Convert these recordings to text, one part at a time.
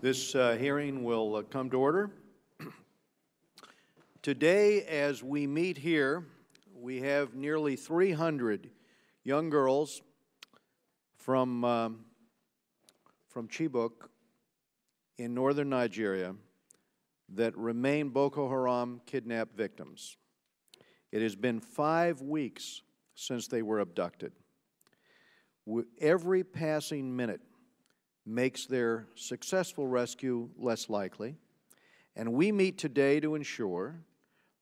This hearing will come to order. Today, as we meet here, we have nearly 300 young girls from Chibok in northern Nigeria that remain Boko Haram kidnapped victims. It has been 5 weeks since they were abducted. Every passing minute makes their successful rescue less likely, and we meet today to ensure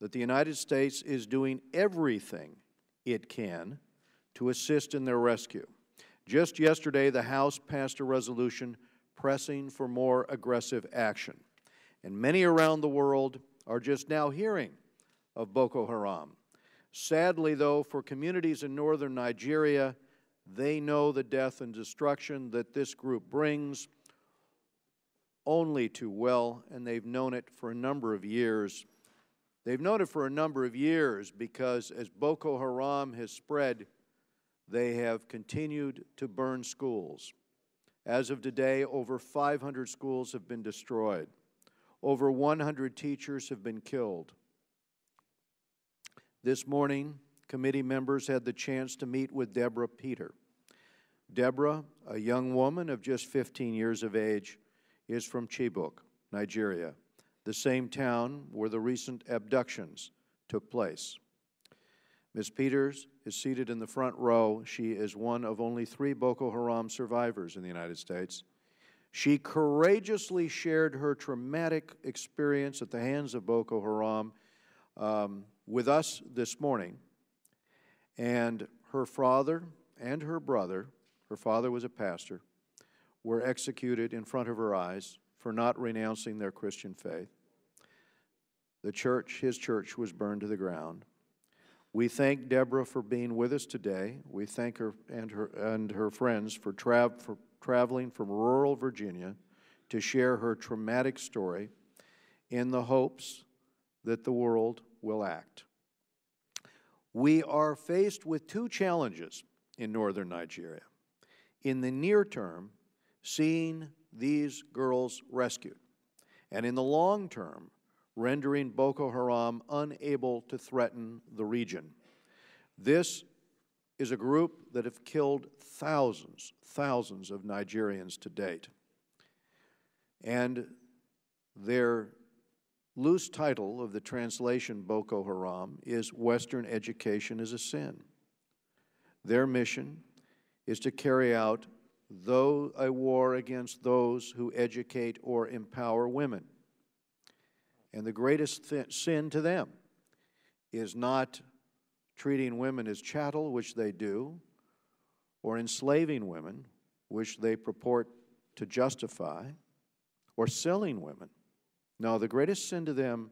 that the United States is doing everything it can to assist in their rescue. Just yesterday, the House passed a resolution pressing for more aggressive action, and many around the world are just now hearing of Boko Haram. Sadly, though, for communities in northern Nigeria, they know the death and destruction that this group brings only too well, and they've known it for a number of years. They've known it for a number of years because as Boko Haram has spread, they have continued to burn schools. As of today, over 500 schools have been destroyed. Over 100 teachers have been killed. This morning, committee members had the chance to meet with Deborah Peter. Deborah, a young woman of just 15 years of age, is from Chibok, Nigeria, the same town where the recent abductions took place. Ms. Peters is seated in the front row. She is one of only 3 Boko Haram survivors in the United States. She courageously shared her traumatic experience at the hands of Boko Haram with us this morning. And her father and her brother, her father was a pastor, were executed in front of her eyes for not renouncing their Christian faith. The church, his church, was burned to the ground. We thank Deborah for being with us today. We thank her and her friends for traveling from rural Virginia to share her traumatic story in the hopes that the world will act. We are faced with 2 challenges in northern Nigeria. In the near term, seeing these girls rescued, and in the long term, rendering Boko Haram unable to threaten the region. This is a group that have killed thousands of Nigerians to date. And their loose title of the translation Boko Haram is Western Education is a Sin. Their mission is to carry out a war against those who educate or empower women. And the greatest sin to them is not treating women as chattel, which they do, or enslaving women, which they purport to justify, or selling women. No, the greatest sin to them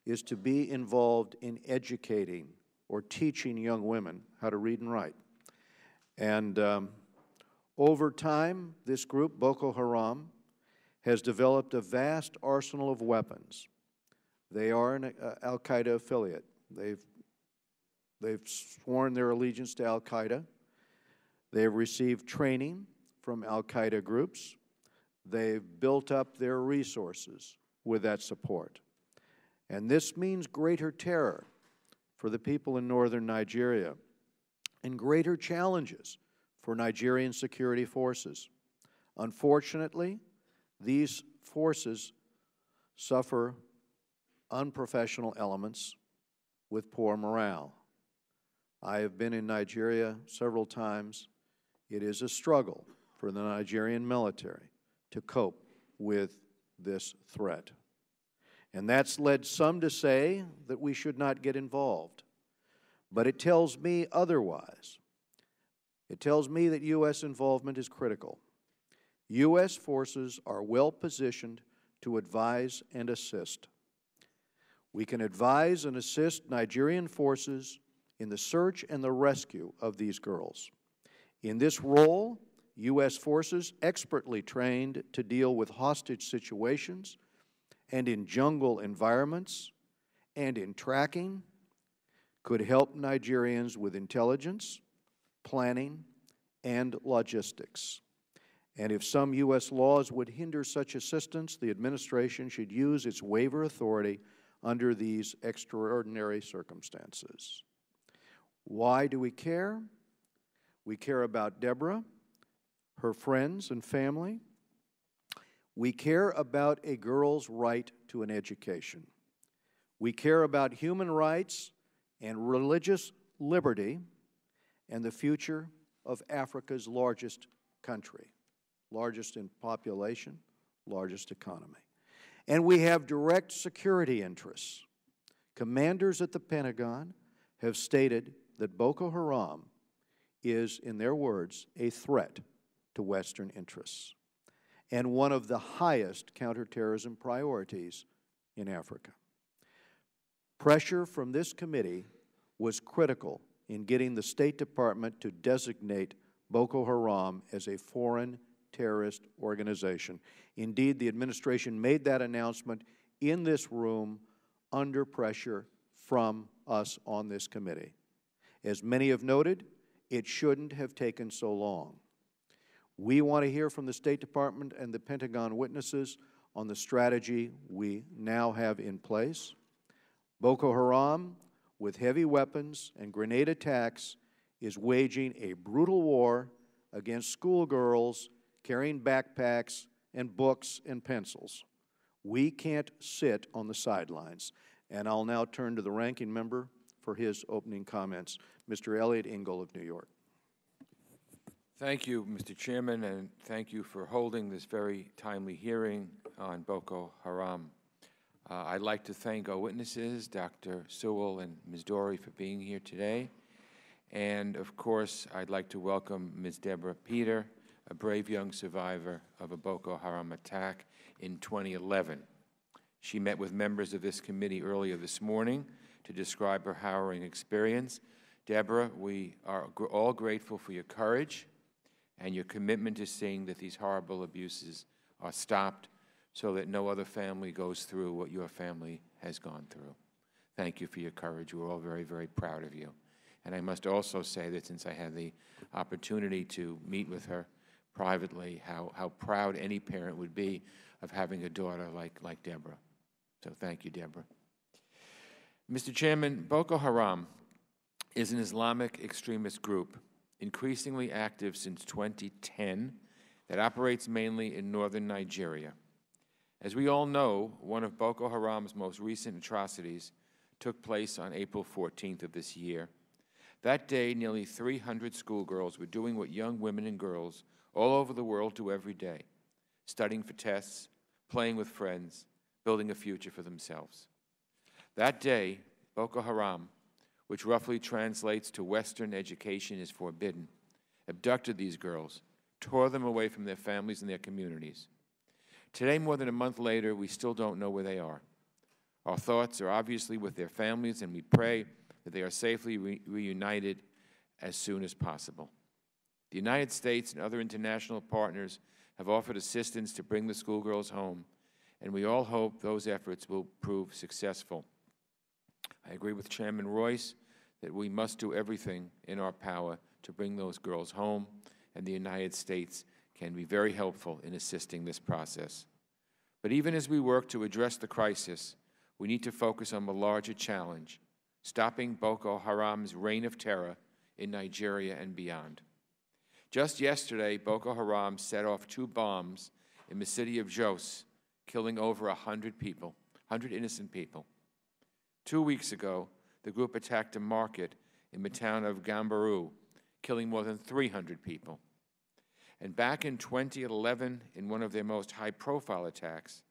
is to be involved in educating or teaching young women how to read and write. And over time, this group, Boko Haram, has developed a vast arsenal of weapons. They are an al-Qaeda affiliate. They've sworn their allegiance to al-Qaeda. They have received training from al-Qaeda groups. They've built up their resources with that support. And this means greater terror for the people in northern Nigeria and greater challenges for Nigerian security forces. Unfortunately, these forces suffer unprofessional elements with poor morale. I have been in Nigeria several times. It is a struggle for the Nigerian military to cope with this threat. And that's led some to say that we should not get involved. But it tells me otherwise. It tells me that U.S. involvement is critical. U.S. forces are well positioned to advise and assist. We can advise and assist Nigerian forces in the search and the rescue of these girls. In this role, U.S. forces expertly trained to deal with hostage situations and in jungle environments and in tracking could help Nigerians with intelligence, planning, and logistics. And if some U.S. laws would hinder such assistance, the administration should use its waiver authority under these extraordinary circumstances. Why do we care? We care about Deborah, her friends and family. We care about a girl's right to an education. We care about human rights and religious liberty and the future of Africa's largest country, largest in population, largest economy. And we have direct security interests. Commanders at the Pentagon have stated that Boko Haram is, in their words, a threat to Western interests and one of the highest counterterrorism priorities in Africa. Pressure from this committee was critical in getting the State Department to designate Boko Haram as a foreign terrorist organization. Indeed, the administration made that announcement in this room under pressure from us on this committee. As many have noted, it shouldn't have taken so long. We want to hear from the State Department and the Pentagon witnesses on the strategy we now have in place. Boko Haram, with heavy weapons and grenade attacks, is waging a brutal war against schoolgirls carrying backpacks and books and pencils. We can't sit on the sidelines. And I'll now turn to the ranking member for his opening comments, Mr. Elliot Engel of New York. Thank you, Mr. Chairman, and thank you for holding this very timely hearing on Boko Haram. I'd like to thank our witnesses, Dr. Sewell and Ms. Dorey, for being here today. And, of course, I'd like to welcome Ms. Deborah Peter, a brave young survivor of a Boko Haram attack in 2011. She met with members of this committee earlier this morning to describe her harrowing experience. Deborah, we are all grateful for your courage and your commitment to seeing that these horrible abuses are stopped so that no other family goes through what your family has gone through. Thank you for your courage. We're all very, very proud of you. And I must also say that since I had the opportunity to meet with her privately, how proud any parent would be of having a daughter like Deborah. So thank you, Deborah. Mr. Chairman, Boko Haram is an Islamic extremist group increasingly active since 2010 that operates mainly in northern Nigeria. As we all know, one of Boko Haram's most recent atrocities took place on April 14th of this year. That day, nearly 300 schoolgirls were doing what young women and girls all over the world do every day, studying for tests, playing with friends, building a future for themselves. That day, Boko Haram, which roughly translates to Western education is forbidden, abducted these girls, tore them away from their families and their communities. Today, more than a month later, we still don't know where they are. Our thoughts are obviously with their families, and we pray that they are safely reunited as soon as possible. The United States and other international partners have offered assistance to bring the schoolgirls home, and we all hope those efforts will prove successful. I agree with Chairman Royce that we must do everything in our power to bring those girls home, and the United States can be very helpful in assisting this process. But even as we work to address the crisis, we need to focus on the larger challenge, stopping Boko Haram's reign of terror in Nigeria and beyond. Just yesterday, Boko Haram set off 2 bombs in the city of Jos, killing over 100 people, 100 innocent people. 2 weeks ago, the group attacked a market in the town of Gambaru, killing more than 300 people. And back in 2011, in one of their most high-profile attacks,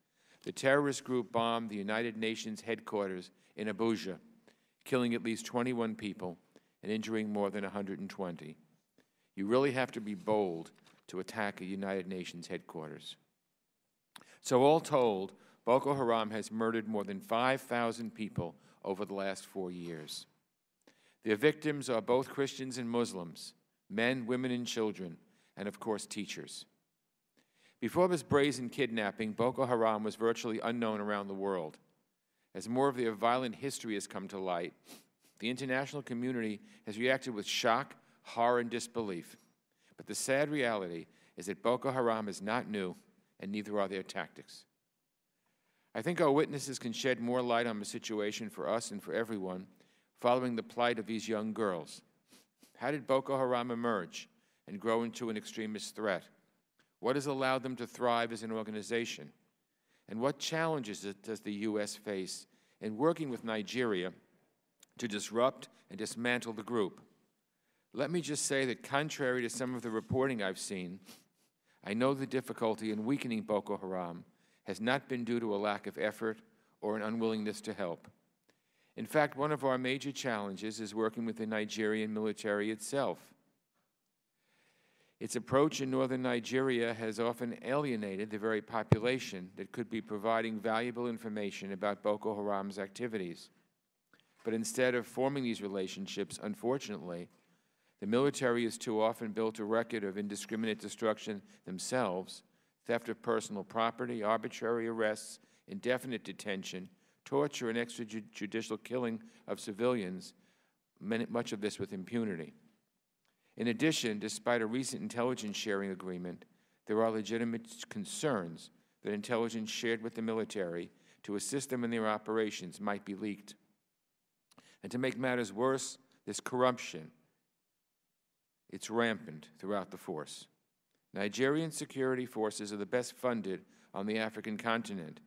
the terrorist group bombed the United Nations headquarters in Abuja, killing at least 21 people and injuring more than 120. You really have to be bold to attack a United Nations headquarters. So all told, Boko Haram has murdered more than 5,000 people over the last 4 years. Their victims are both Christians and Muslims, men, women, and children, and of course teachers. Before this brazen kidnapping, Boko Haram was virtually unknown around the world. As more of their violent history has come to light, the international community has reacted with shock, horror, and disbelief. But the sad reality is that Boko Haram is not new, and neither are their tactics. I think our witnesses can shed more light on the situation for us and for everyone following the plight of these young girls. How did Boko Haram emerge and grow into an extremist threat? What has allowed them to thrive as an organization? And what challenges does the U.S. face in working with Nigeria to disrupt and dismantle the group? Let me just say that contrary to some of the reporting I've seen, I know the difficulty in weakening Boko Haram has not been due to a lack of effort or an unwillingness to help. In fact, one of our major challenges is working with the Nigerian military itself. Its approach in northern Nigeria has often alienated the very population that could be providing valuable information about Boko Haram's activities. But instead of forming these relationships, unfortunately, the military has too often built a record of indiscriminate destruction themselves, theft of personal property, arbitrary arrests, indefinite detention, torture, and extrajudicial killing of civilians, much of this with impunity. In addition, despite a recent intelligence sharing agreement, there are legitimate concerns that intelligence shared with the military to assist them in their operations might be leaked. And to make matters worse, this corruption, it's rampant throughout the force. Nigerian security forces are the best funded on the African continent,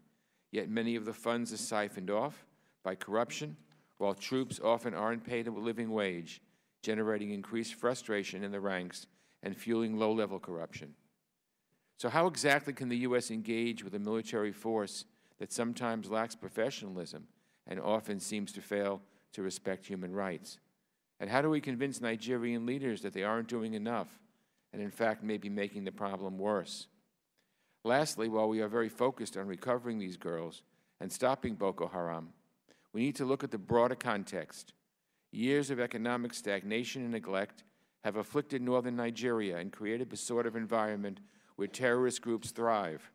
yet many of the funds are siphoned off by corruption, while troops often aren't paid a living wage, generating increased frustration in the ranks and fueling low-level corruption. So how exactly can the U.S. engage with a military force that sometimes lacks professionalism and often seems to fail to respect human rights? And how do we convince Nigerian leaders that they aren't doing enough and, in fact, may be making the problem worse? Lastly, while we are very focused on recovering these girls and stopping Boko Haram, we need to look at the broader context. Years of economic stagnation and neglect have afflicted northern Nigeria and created the sort of environment where terrorist groups thrive.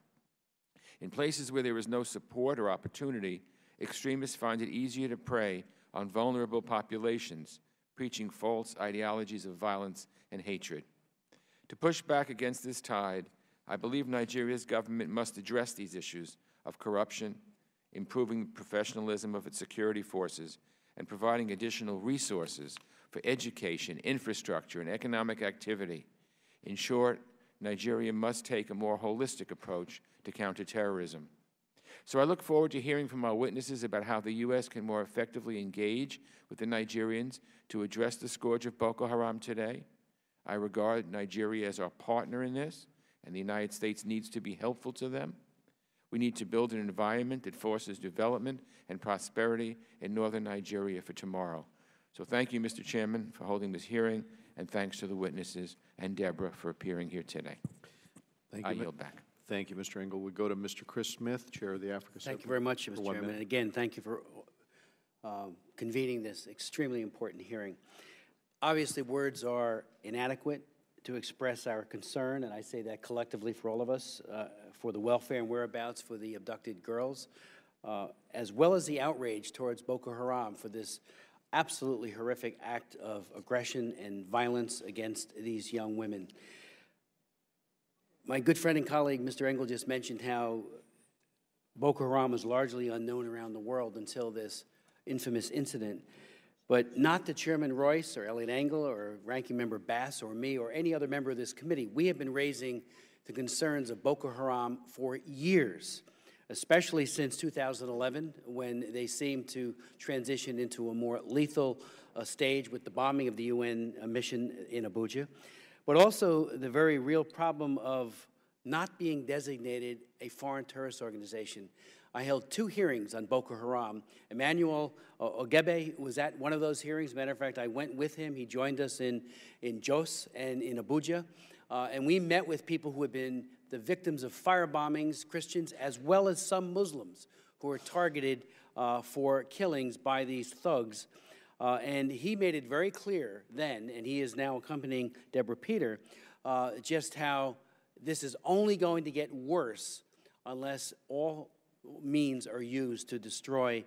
In places where there is no support or opportunity, extremists find it easier to prey on vulnerable populations, preaching false ideologies of violence and hatred. To push back against this tide, I believe Nigeria's government must address these issues of corruption, improving the professionalism of its security forces, and providing additional resources for education, infrastructure, and economic activity. In short, Nigeria must take a more holistic approach to counterterrorism. So I look forward to hearing from our witnesses about how the U.S. can more effectively engage with the Nigerians to address the scourge of Boko Haram today. I regard Nigeria as our partner in this, and the United States needs to be helpful to them. We need to build an environment that forces development and prosperity in northern Nigeria for tomorrow. So thank you, Mr. Chairman, for holding this hearing, and thanks to the witnesses and Deborah for appearing here today. I yield back. Thank you, Mr. Engel. We go to Mr. Chris Smith, Chair of the Africa Subcommittee. Thank you very much, Mr. Chairman. And again, thank you for convening this extremely important hearing. Obviously, words are inadequate to express our concern, and I say that collectively for all of us, for the welfare and whereabouts for the abducted girls, as well as the outrage towards Boko Haram for this absolutely horrific act of aggression and violence against these young women. My good friend and colleague, Mr. Engel, just mentioned how Boko Haram was largely unknown around the world until this infamous incident. But not to Chairman Royce or Elliot Engel or Ranking Member Bass or me or any other member of this committee. We have been raising the concerns of Boko Haram for years, especially since 2011, when they seemed to transition into a more lethal stage with the bombing of the UN mission in Abuja, but also the very real problem of not being designated a foreign terrorist organization. I held 2 hearings on Boko Haram. Emmanuel Ogebe was at one of those hearings. Matter of fact, I went with him. He joined us in Jos and in Abuja. And we met with people who had been the victims of fire bombings, Christians, as well as some Muslims who were targeted for killings by these thugs. And he made it very clear then, and he is now accompanying Deborah Peter, just how this is only going to get worse unless all means are used to destroy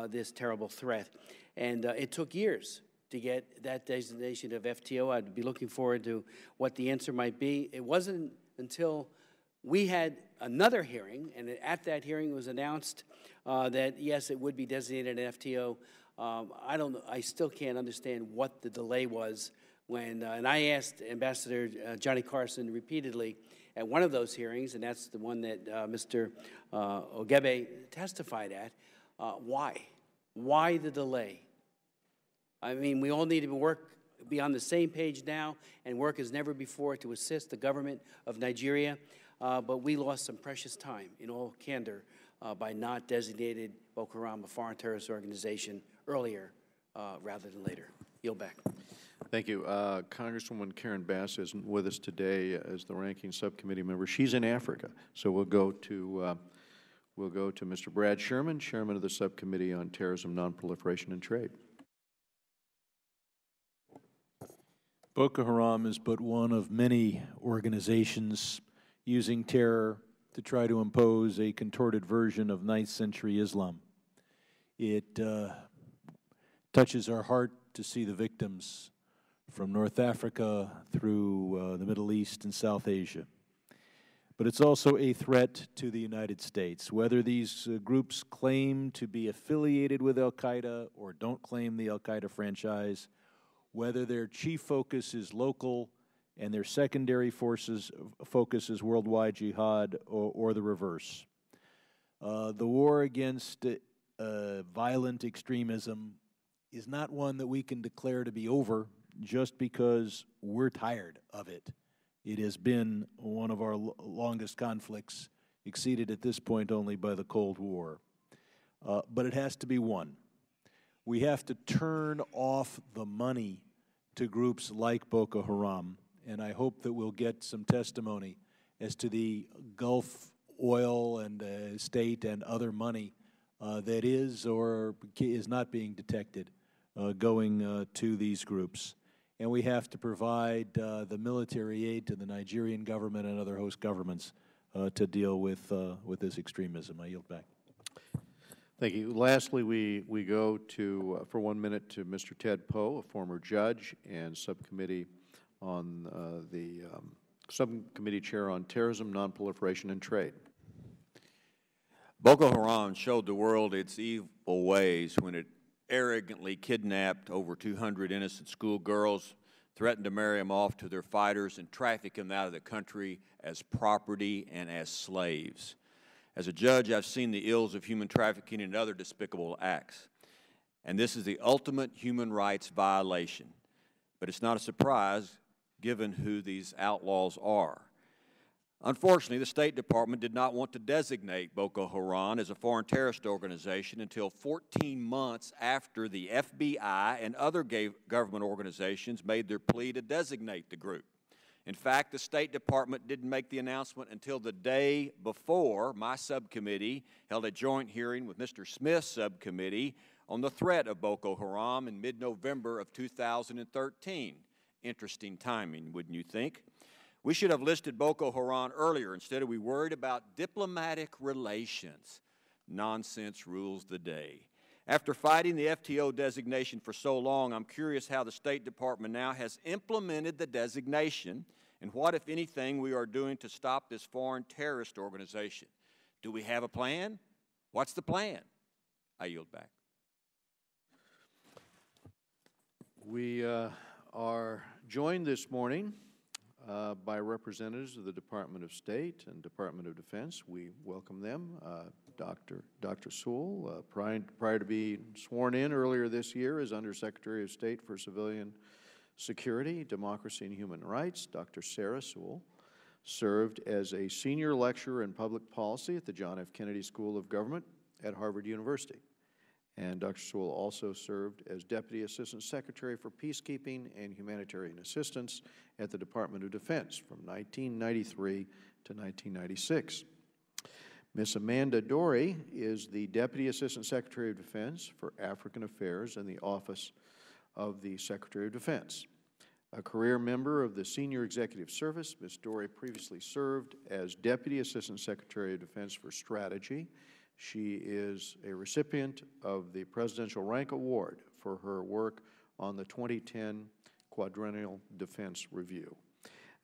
this terrible threat. And it took years to get that designation of FTO. I'd be looking forward to what the answer might be. It wasn't until we had another hearing, and at that hearing it was announced that, yes, it would be designated an FTO. I still can't understand what the delay was when, and I asked Ambassador Johnny Carson repeatedly at one of those hearings, and that's the one that Mr. Ogebe testified at, why? Why the delay? I mean, we all need to be on the same page now and work as never before to assist the government of Nigeria, but we lost some precious time, in all candor, by not designating Boko Haram a foreign terrorist organization earlier rather than later. Yield back. Thank you. Congresswoman Karen Bass isn't with us today as the ranking subcommittee member. She's in Africa, so we'll go to Mr. Brad Sherman, Chairman of the Subcommittee on Terrorism, Nonproliferation, and Trade. Boko Haram is but one of many organizations using terror to try to impose a contorted version of 9th century Islam. It touches our heart to see the victims from North Africa through the Middle East and South Asia. But it's also a threat to the United States. Whether these groups claim to be affiliated with al-Qaeda or don't claim the al-Qaeda franchise, whether their chief focus is local and their secondary focus is worldwide jihad or the reverse. The war against violent extremism is not one that we can declare to be over just because we're tired of it. It has been one of our longest conflicts, exceeded at this point only by the Cold War. But it has to be won. We have to turn off the money to groups like Boko Haram, and I hope that we'll get some testimony as to the Gulf oil and state and other money that is or is not being detected going to these groups. And we have to provide the military aid to the Nigerian government and other host governments to deal with this extremism. I yield back. Thank you. Lastly, we go to, for 1 minute, to Mr. Ted Poe, a former judge and subcommittee on subcommittee chair on terrorism, nonproliferation, and trade. Boko Haram showed the world its evil ways when it arrogantly kidnapped over 200 innocent schoolgirls, threatened to marry them off to their fighters, and traffic them out of the country as property and as slaves. As a judge, I've seen the ills of human trafficking and other despicable acts, and this is the ultimate human rights violation. But it's not a surprise, given who these outlaws are. Unfortunately, the State Department did not want to designate Boko Haram as a foreign terrorist organization until 14 months after the FBI and other government organizations made their plea to designate the group. In fact, the State Department didn't make the announcement until the day before my subcommittee held a joint hearing with Mr. Smith's subcommittee on the threat of Boko Haram in mid-November of 2013. Interesting timing, wouldn't you think? We should have listed Boko Haram earlier. Instead, we worried about diplomatic relations. Nonsense rules the day. After fighting the FTO designation for so long, I'm curious how the State Department now has implemented the designation and what, if anything, we are doing to stop this foreign terrorist organization. Do we have a plan? What's the plan? I yield back. We are joined this morning by representatives of the Department of State and Department of Defense. We welcome them. Dr. Sewell, prior to being sworn in earlier this year as Undersecretary of State for Civilian Security, Democracy, and Human Rights, Dr. Sarah Sewell served as a senior lecturer in public policy at the John F. Kennedy School of Government at Harvard University. And Dr. Sewell also served as Deputy Assistant Secretary for Peacekeeping and Humanitarian Assistance at the Department of Defense from 1993 to 1996. Ms. Amanda Dorey is the Deputy Assistant Secretary of Defense for African Affairs in the Office of the Secretary of Defense. A career member of the Senior Executive Service, Ms. Dorey previously served as Deputy Assistant Secretary of Defense for Strategy. She is a recipient of the Presidential Rank Award for her work on the 2010 Quadrennial Defense Review.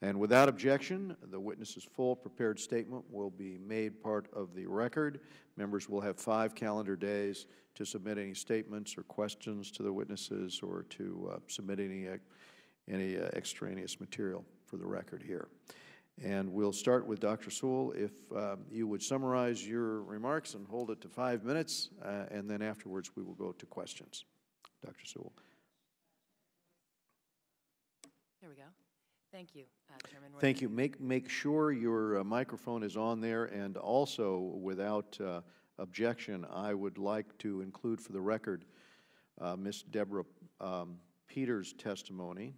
And without objection, the witness's full prepared statement will be made part of the record. Members will have 5 calendar days to submit any statements or questions to the witnesses or to submit any extraneous material for the record here. And we'll start with Dr. Sewell. If you would summarize your remarks and hold it to 5 minutes, and then afterwards we will go to questions. Dr. Sewell. There we go. Thank you, Chairman. Thank you. Make sure your microphone is on there, and also, without objection, I would like to include for the record Ms. Deborah Peters' testimony,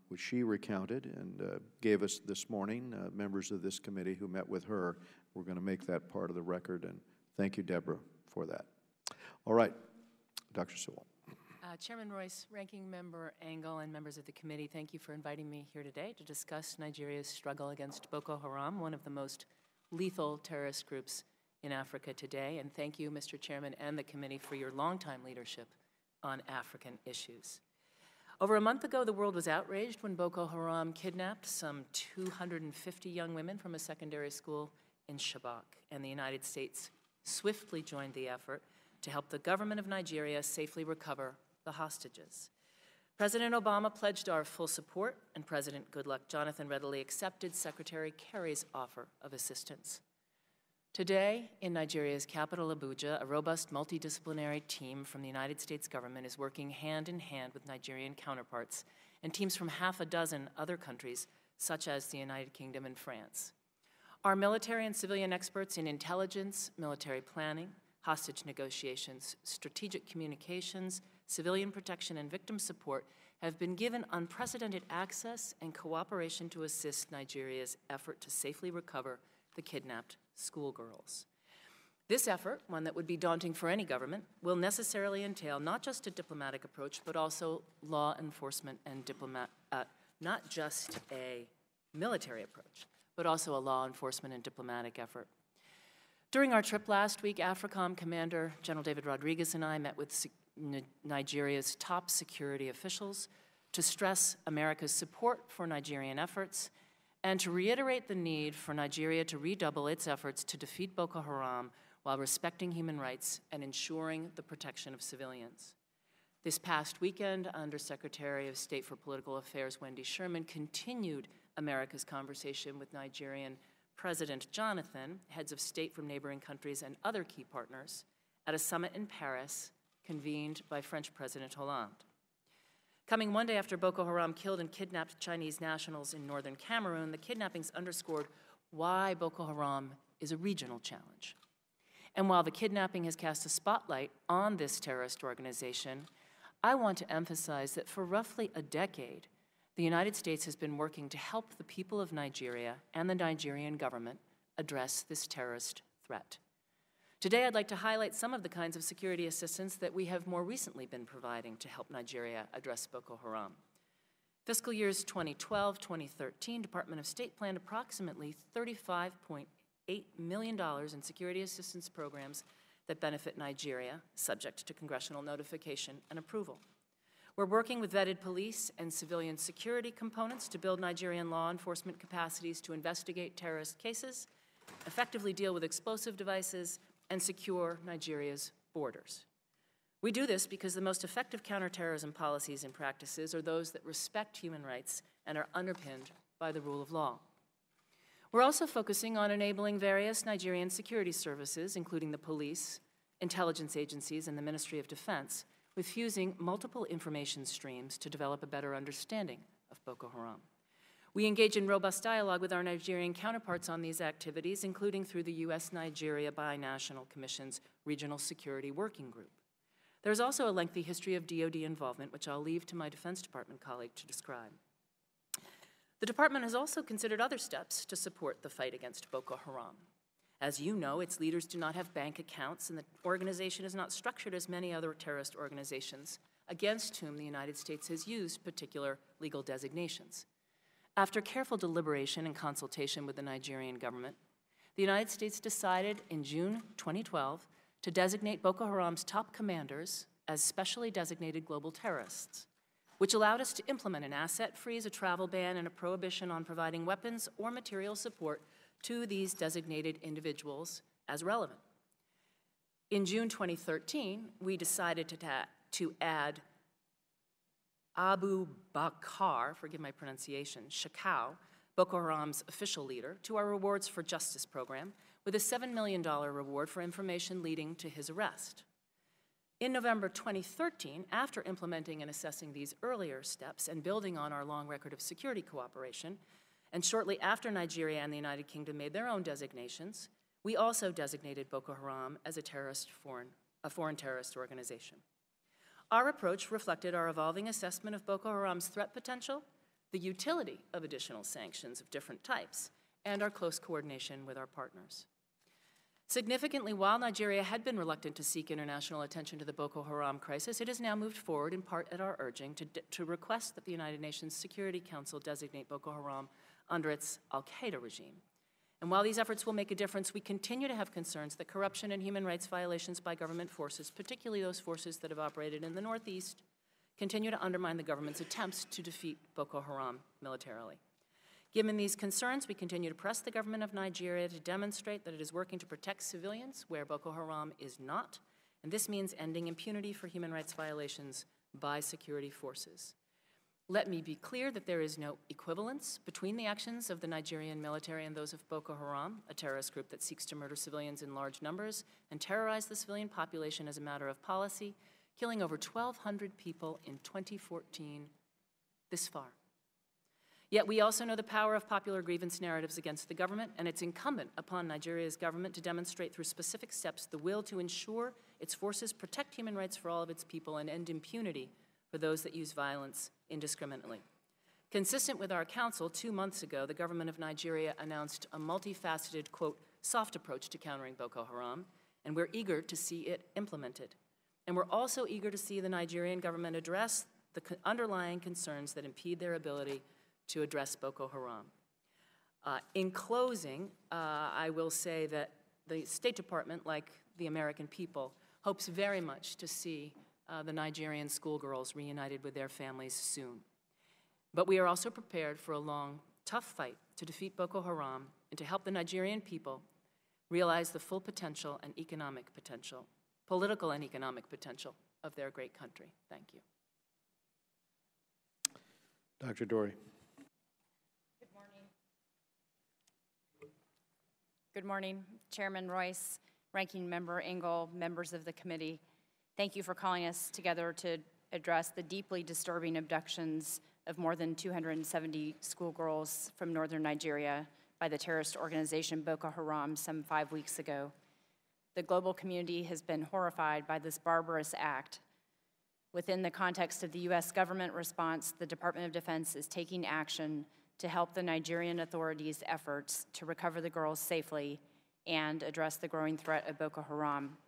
which she recounted and gave us this morning. Members of this committee who met with her, we're going to make that part of the record, and thank you, Deborah, for that. All right, Dr. Sewell. Chairman Royce, Ranking Member Engel, and members of the committee, thank you for inviting me here today to discuss Nigeria's struggle against Boko Haram, one of the most lethal terrorist groups in Africa today. And thank you, Mr. Chairman, and the committee for your longtime leadership on African issues. Over a month ago, the world was outraged when Boko Haram kidnapped some 250 young women from a secondary school in Chibok, and the United States swiftly joined the effort to help the government of Nigeria safely recover the hostages. President Obama pledged our full support, and President Goodluck Jonathan readily accepted Secretary Kerry's offer of assistance. Today, in Nigeria's capital, Abuja, a robust multidisciplinary team from the United States government is working hand in hand with Nigerian counterparts and teams from half a dozen other countries, such as the United Kingdom and France. Our military and civilian experts in intelligence, military planning, hostage negotiations, strategic communications, civilian protection, and victim support have been given unprecedented access and cooperation to assist Nigeria's effort to safely recover the kidnapped schoolgirls. This effort, one that would be daunting for any government, will necessarily entail not just a diplomatic approach, but also law enforcement and not just a military approach, but also a law enforcement and diplomatic effort. During our trip last week, AFRICOM Commander General David Rodriguez and I met with Nigeria's top security officials to stress America's support for Nigerian efforts and to reiterate the need for Nigeria to redouble its efforts to defeat Boko Haram while respecting human rights and ensuring the protection of civilians. This past weekend, Undersecretary of State for Political Affairs Wendy Sherman continued America's conversation with Nigerian President Jonathan, heads of state from neighboring countries, and other key partners at a summit in Paris convened by French President Hollande. Coming one day after Boko Haram killed and kidnapped Chinese nationals in northern Cameroon, the kidnappings underscored why Boko Haram is a regional challenge. And while the kidnapping has cast a spotlight on this terrorist organization, I want to emphasize that for roughly a decade, the United States has been working to help the people of Nigeria and the Nigerian government address this terrorist threat. Today, I'd like to highlight some of the kinds of security assistance that we have more recently been providing to help Nigeria address Boko Haram. Fiscal years 2012-2013, Department of State planned approximately $35.8 million in security assistance programs that benefit Nigeria, subject to congressional notification and approval. We're working with vetted police and civilian security components to build Nigerian law enforcement capacities to investigate terrorist cases, effectively deal with explosive devices, and secure Nigeria's borders. We do this because the most effective counterterrorism policies and practices are those that respect human rights and are underpinned by the rule of law. We're also focusing on enabling various Nigerian security services, including the police, intelligence agencies, and the Ministry of Defense, with fusing multiple information streams to develop a better understanding of Boko Haram. We engage in robust dialogue with our Nigerian counterparts on these activities, including through the U.S.-Nigeria Binational Commission's Regional Security Working Group. There's also a lengthy history of DoD involvement, which I'll leave to my Defense Department colleague to describe. The department has also considered other steps to support the fight against Boko Haram. As you know, its leaders do not have bank accounts, and the organization is not structured as many other terrorist organizations against whom the United States has used particular legal designations. After careful deliberation and consultation with the Nigerian government, the United States decided in June 2012 to designate Boko Haram's top commanders as specially designated global terrorists. which allowed us to implement an asset freeze, a travel ban, and a prohibition on providing weapons or material support to these designated individuals as relevant. In June 2013, we decided to add Abu Bakr, forgive my pronunciation, Shekau, Boko Haram's official leader, to our Rewards for Justice program with a $7 million reward for information leading to his arrest. In November 2013, after implementing and assessing these earlier steps and building on our long record of security cooperation, and shortly after Nigeria and the United Kingdom made their own designations, we also designated Boko Haram as a foreign terrorist organization. Our approach reflected our evolving assessment of Boko Haram's threat potential, the utility of additional sanctions of different types, and our close coordination with our partners. Significantly, while Nigeria had been reluctant to seek international attention to the Boko Haram crisis, it has now moved forward, in part at our urging, to request that the United Nations Security Council designate Boko Haram under its al-Qaeda regime. And while these efforts will make a difference, we continue to have concerns that corruption and human rights violations by government forces, particularly those forces that have operated in the Northeast, continue to undermine the government's attempts to defeat Boko Haram militarily. Given these concerns, we continue to press the government of Nigeria to demonstrate that it is working to protect civilians where Boko Haram is not, and this means ending impunity for human rights violations by security forces. Let me be clear that there is no equivalence between the actions of the Nigerian military and those of Boko Haram, a terrorist group that seeks to murder civilians in large numbers and terrorize the civilian population as a matter of policy, killing over 1,200 people in 2014 this far. Yet we also know the power of popular grievance narratives against the government, and it's incumbent upon Nigeria's government to demonstrate through specific steps the will to ensure its forces protect human rights for all of its people and end impunity for those that use violence indiscriminately. Consistent with our counsel, 2 months ago, the government of Nigeria announced a multifaceted, quote, soft approach to countering Boko Haram, and we're eager to see it implemented. And we're also eager to see the Nigerian government address the underlying concerns that impede their ability to address Boko Haram. In closing, I will say that the State Department, like the American people, hopes very much to see the Nigerian schoolgirls reunited with their families soon. But we are also prepared for a long, tough fight to defeat Boko Haram and to help the Nigerian people realize the full potential and economic potential, political and economic potential of their great country. Thank you. Dr. Dory. Good morning, Chairman Royce, Ranking Member Engel, members of the committee. Thank you for calling us together to address the deeply disturbing abductions of more than 270 schoolgirls from northern Nigeria by the terrorist organization Boko Haram some 5 weeks ago. The global community has been horrified by this barbarous act. Within the context of the U.S. government response, the Department of Defense is taking action to help the Nigerian authorities' efforts to recover the girls safely and address the growing threat of Boko Haram.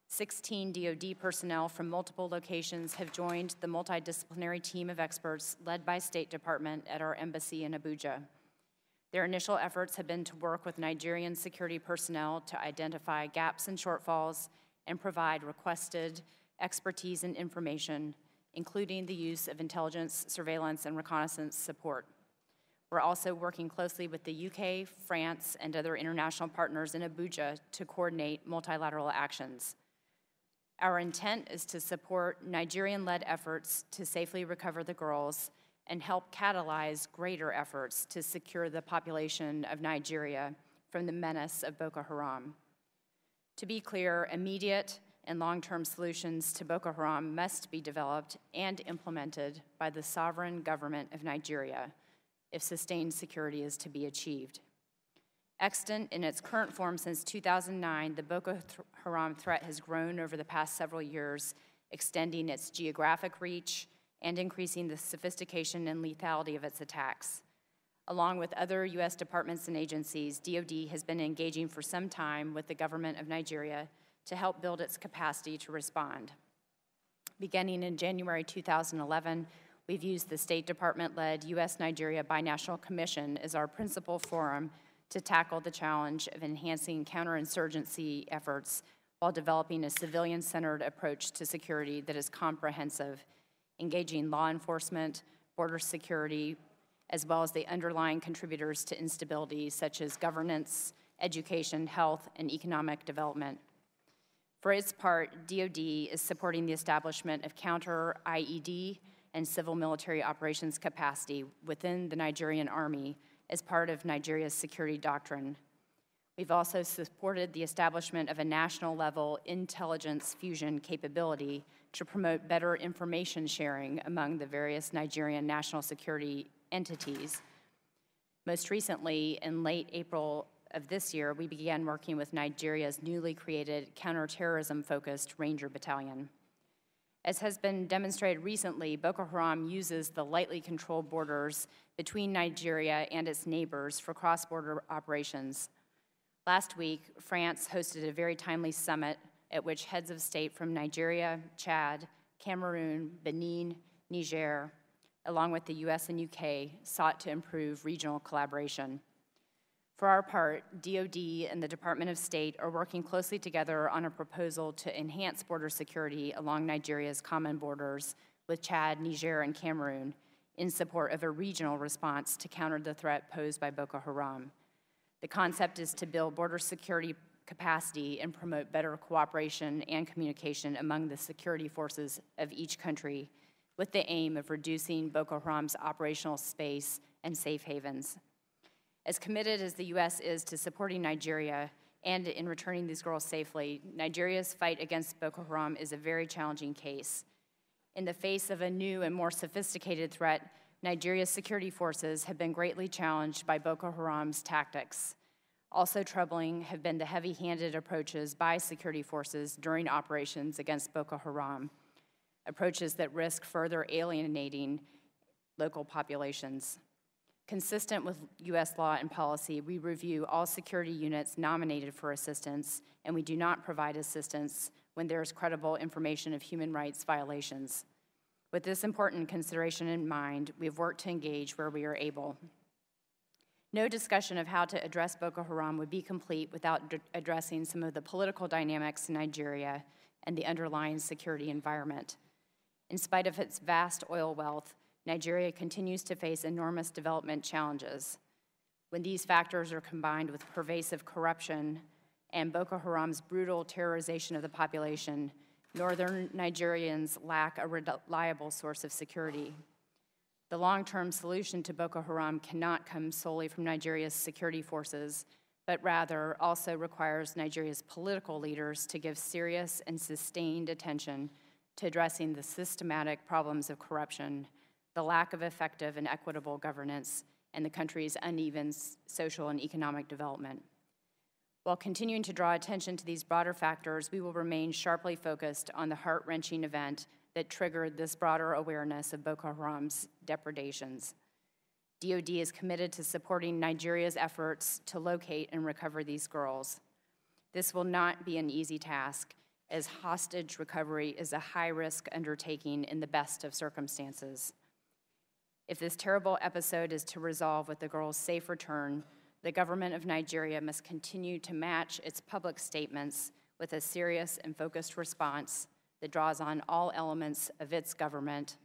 16 DoD personnel from multiple locations have joined the multidisciplinary team of experts led by State Department at our embassy in Abuja. Their initial efforts have been to work with Nigerian security personnel to identify gaps and shortfalls and provide requested expertise and information, including the use of intelligence, surveillance, and reconnaissance support. We're also working closely with the UK, France, and other international partners in Abuja to coordinate multilateral actions. Our intent is to support Nigerian-led efforts to safely recover the girls and help catalyze greater efforts to secure the population of Nigeria from the menace of Boko Haram. To be clear, immediate and long-term solutions to Boko Haram must be developed and implemented by the sovereign government of Nigeria if sustained security is to be achieved. Extant in its current form since 2009, the Boko Haram threat has grown over the past several years, extending its geographic reach and increasing the sophistication and lethality of its attacks. Along with other U.S. departments and agencies, DoD has been engaging for some time with the government of Nigeria to help build its capacity to respond. Beginning in January 2011, we've used the State Department-led U.S.-Nigeria Binational Commission as our principal forum to tackle the challenge of enhancing counterinsurgency efforts while developing a civilian-centered approach to security that is comprehensive engaging law enforcement, border security, as well as the underlying contributors to instability, such as governance, education, health, and economic development. For its part, DoD is supporting the establishment of counter-IED and civil military operations capacity within the Nigerian Army as part of Nigeria's security doctrine. We've also supported the establishment of a national-level intelligence fusion capability to promote better information sharing among the various Nigerian national security entities. Most recently, in late April of this year, we began working with Nigeria's newly created counterterrorism-focused Ranger Battalion. As has been demonstrated recently, Boko Haram uses the lightly controlled borders between Nigeria and its neighbors for cross-border operations. Last week, France hosted a very timely summit at which heads of state from Nigeria, Chad, Cameroon, Benin, Niger, along with the US and UK, sought to improve regional collaboration. For our part, DoD and the Department of State are working closely together on a proposal to enhance border security along Nigeria's common borders with Chad, Niger, and Cameroon in support of a regional response to counter the threat posed by Boko Haram. The concept is to build border security capacity and promote better cooperation and communication among the security forces of each country with the aim of reducing Boko Haram's operational space and safe havens. As committed as the U.S. is to supporting Nigeria and in returning these girls safely, Nigeria's fight against Boko Haram is a very challenging case. In the face of a new and more sophisticated threat, Nigeria's security forces have been greatly challenged by Boko Haram's tactics. Also troubling have been the heavy-handed approaches by security forces during operations against Boko Haram, approaches that risk further alienating local populations. Consistent with U.S. law and policy, we review all security units nominated for assistance, and we do not provide assistance when there is credible information of human rights violations. With this important consideration in mind, we have worked to engage where we are able. No discussion of how to address Boko Haram would be complete without addressing some of the political dynamics in Nigeria and the underlying security environment. In spite of its vast oil wealth, Nigeria continues to face enormous development challenges. When these factors are combined with pervasive corruption and Boko Haram's brutal terrorization of the population, northern Nigerians lack a reliable source of security. The long-term solution to Boko Haram cannot come solely from Nigeria's security forces, but rather also requires Nigeria's political leaders to give serious and sustained attention to addressing the systematic problems of corruption, the lack of effective and equitable governance, and the country's uneven social and economic development. While continuing to draw attention to these broader factors, we will remain sharply focused on the heart-wrenching event that triggered this broader awareness of Boko Haram's depredations. DoD is committed to supporting Nigeria's efforts to locate and recover these girls. This will not be an easy task, as hostage recovery is a high-risk undertaking in the best of circumstances. If this terrible episode is to resolve with the girls' safe return, the government of Nigeria must continue to match its public statements with a serious and focused response that draws on all elements of its government,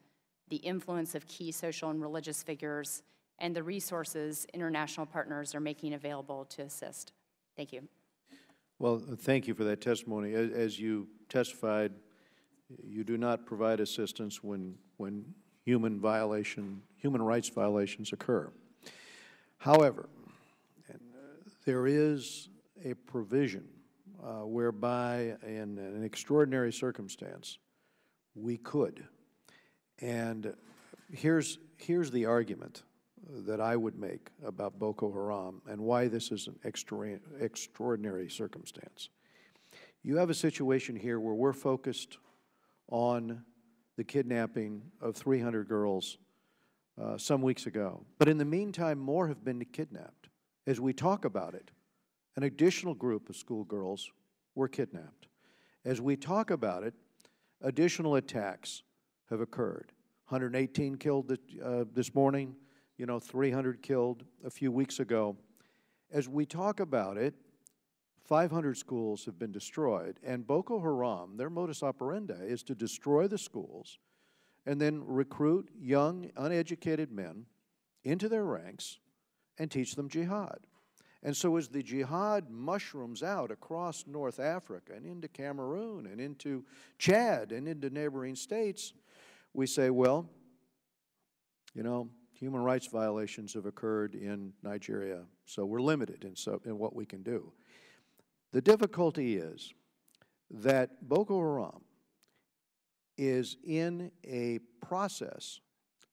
the influence of key social and religious figures, and the resources international partners are making available to assist. Thank you. Well, thank you for that testimony. As you testified, you do not provide assistance when human rights violations occur. However, there is a provision whereby in an extraordinary circumstance we could. And here's the argument that I would make about Boko Haram and why this is an extraordinary circumstance. You have a situation here where we're focused on the kidnapping of 300 girls some weeks ago. But in the meantime, more have been kidnapped. As we talk about it, an additional group of schoolgirls were kidnapped. As we talk about it, additional attacks have occurred. 118 killed this morning, 300 killed a few weeks ago. As we talk about it, 500 schools have been destroyed, and Boko Haram, their modus operandi is to destroy the schools and then recruit young, uneducated men into their ranks and teach them jihad. And so as the jihad mushrooms out across North Africa and into Cameroon and into Chad and into neighboring states, we say, well, you know, human rights violations have occurred in Nigeria, so we're limited in what we can do. The difficulty is that Boko Haram is in a process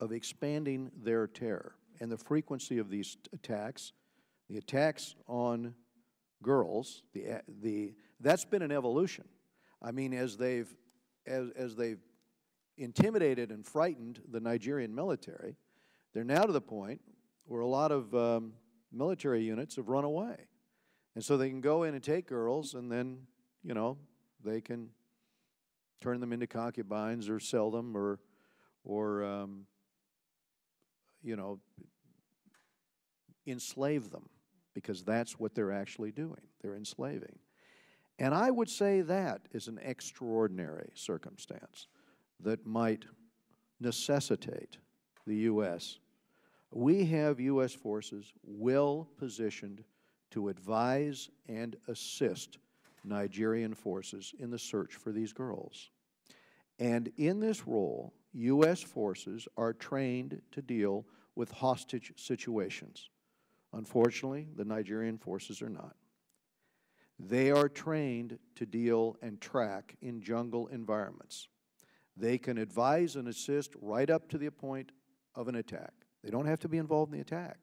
of expanding their terror, and the frequency of these attacks, the attacks on girls, that's been an evolution. I mean, as they've intimidated and frightened the Nigerian military, they're now to the point where a lot of military units have run away. And so they can go in and take girls, and then, you know, they can turn them into concubines or sell them or you know, enslave them, because that's what they're actually doing. They're enslaving. And I would say that is an extraordinary circumstance that might necessitate the U.S. We have U.S. forces well positioned to advise and assist Nigerian forces in the search for these girls. And in this role, U.S. forces are trained to deal with hostage situations. Unfortunately, the Nigerian forces are not. They are trained to deal and track in jungle environments. They can advise and assist right up to the point of an attack. They don't have to be involved in the attack.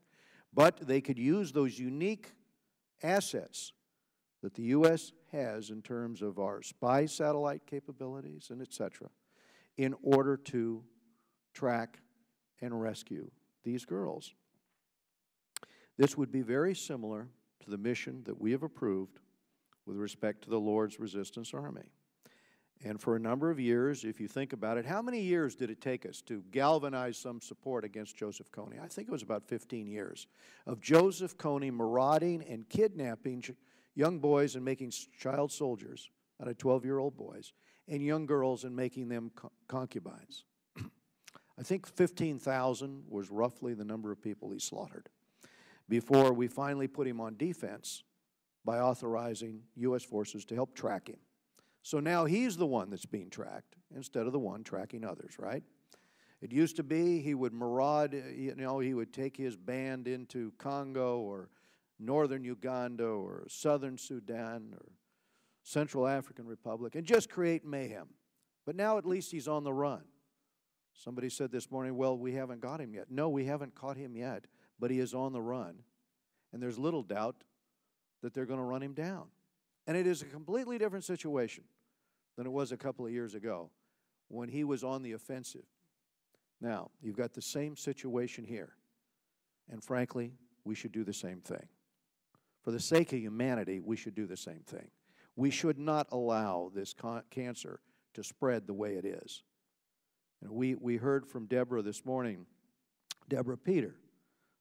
But they could use those unique assets that the U.S. has in terms of our spy satellite capabilities and et cetera, in order to track and rescue these girls. This would be very similar to the mission that we have approved with respect to the Lord's Resistance Army. And for a number of years, if you think about it, how many years did it take us to galvanize some support against Joseph Kony? I think it was about 15 years of Joseph Kony marauding and kidnapping young boys and making child soldiers out of 12-year-old boys, and young girls and making them concubines. I think 15,000 was roughly the number of people he slaughtered before we finally put him on defense by authorizing U.S. forces to help track him. So now he's the one that's being tracked instead of the one tracking others, right? It used to be he would maraud, you know, he would take his band into Congo or northern Uganda or southern Sudan or Central African Republic and just create mayhem. But now at least he's on the run. Somebody said this morning, well, we haven't got him yet. No, we haven't caught him yet, but he is on the run. And there's little doubt that they're going to run him down. And it is a completely different situation than it was a couple of years ago when he was on the offensive. Now, you've got the same situation here. And frankly, we should do the same thing. For the sake of humanity, we should do the same thing. We should not allow this cancer to spread the way it is. And we heard from Deborah this morning, Deborah Peter,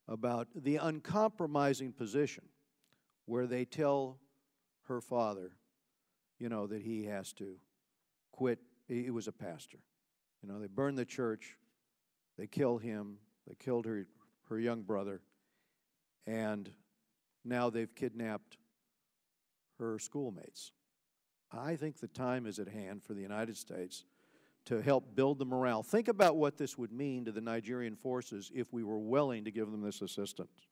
about the uncompromising position where they tell her father, you know, that he has to quit. He was a pastor. You know, they burned the church, they killed him, they killed her young brother, and now they've kidnapped her schoolmates. I think the time is at hand for the United States to help build the morale. Think about what this would mean to the Nigerian forces if we were willing to give them this assistance.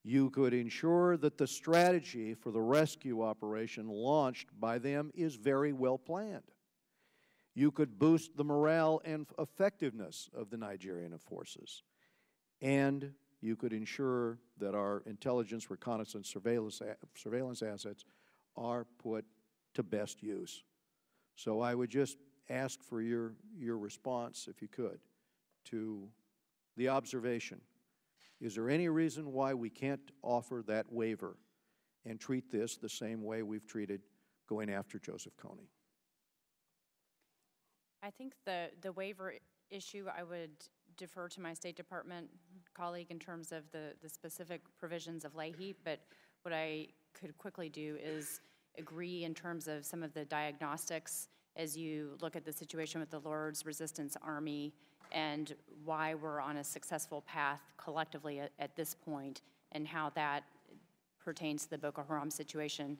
You could ensure that the strategy for the rescue operation launched by them is very well planned. You could boost the morale and effectiveness of the Nigerian forces. And you could ensure that our intelligence, reconnaissance, surveillance assets are put to best use. So I would just ask for your response, if you could, to the observation. Is there any reason why we can't offer that waiver and treat this the same way we've treated going after Joseph Kony? I think the waiver issue, I would defer to my State Department colleague in terms of the specific provisions of Leahy, but what I could quickly do is agree in terms of some of the diagnostics as you look at the situation with the Lord's Resistance Army and why we're on a successful path collectively at this point and how that pertains to the Boko Haram situation.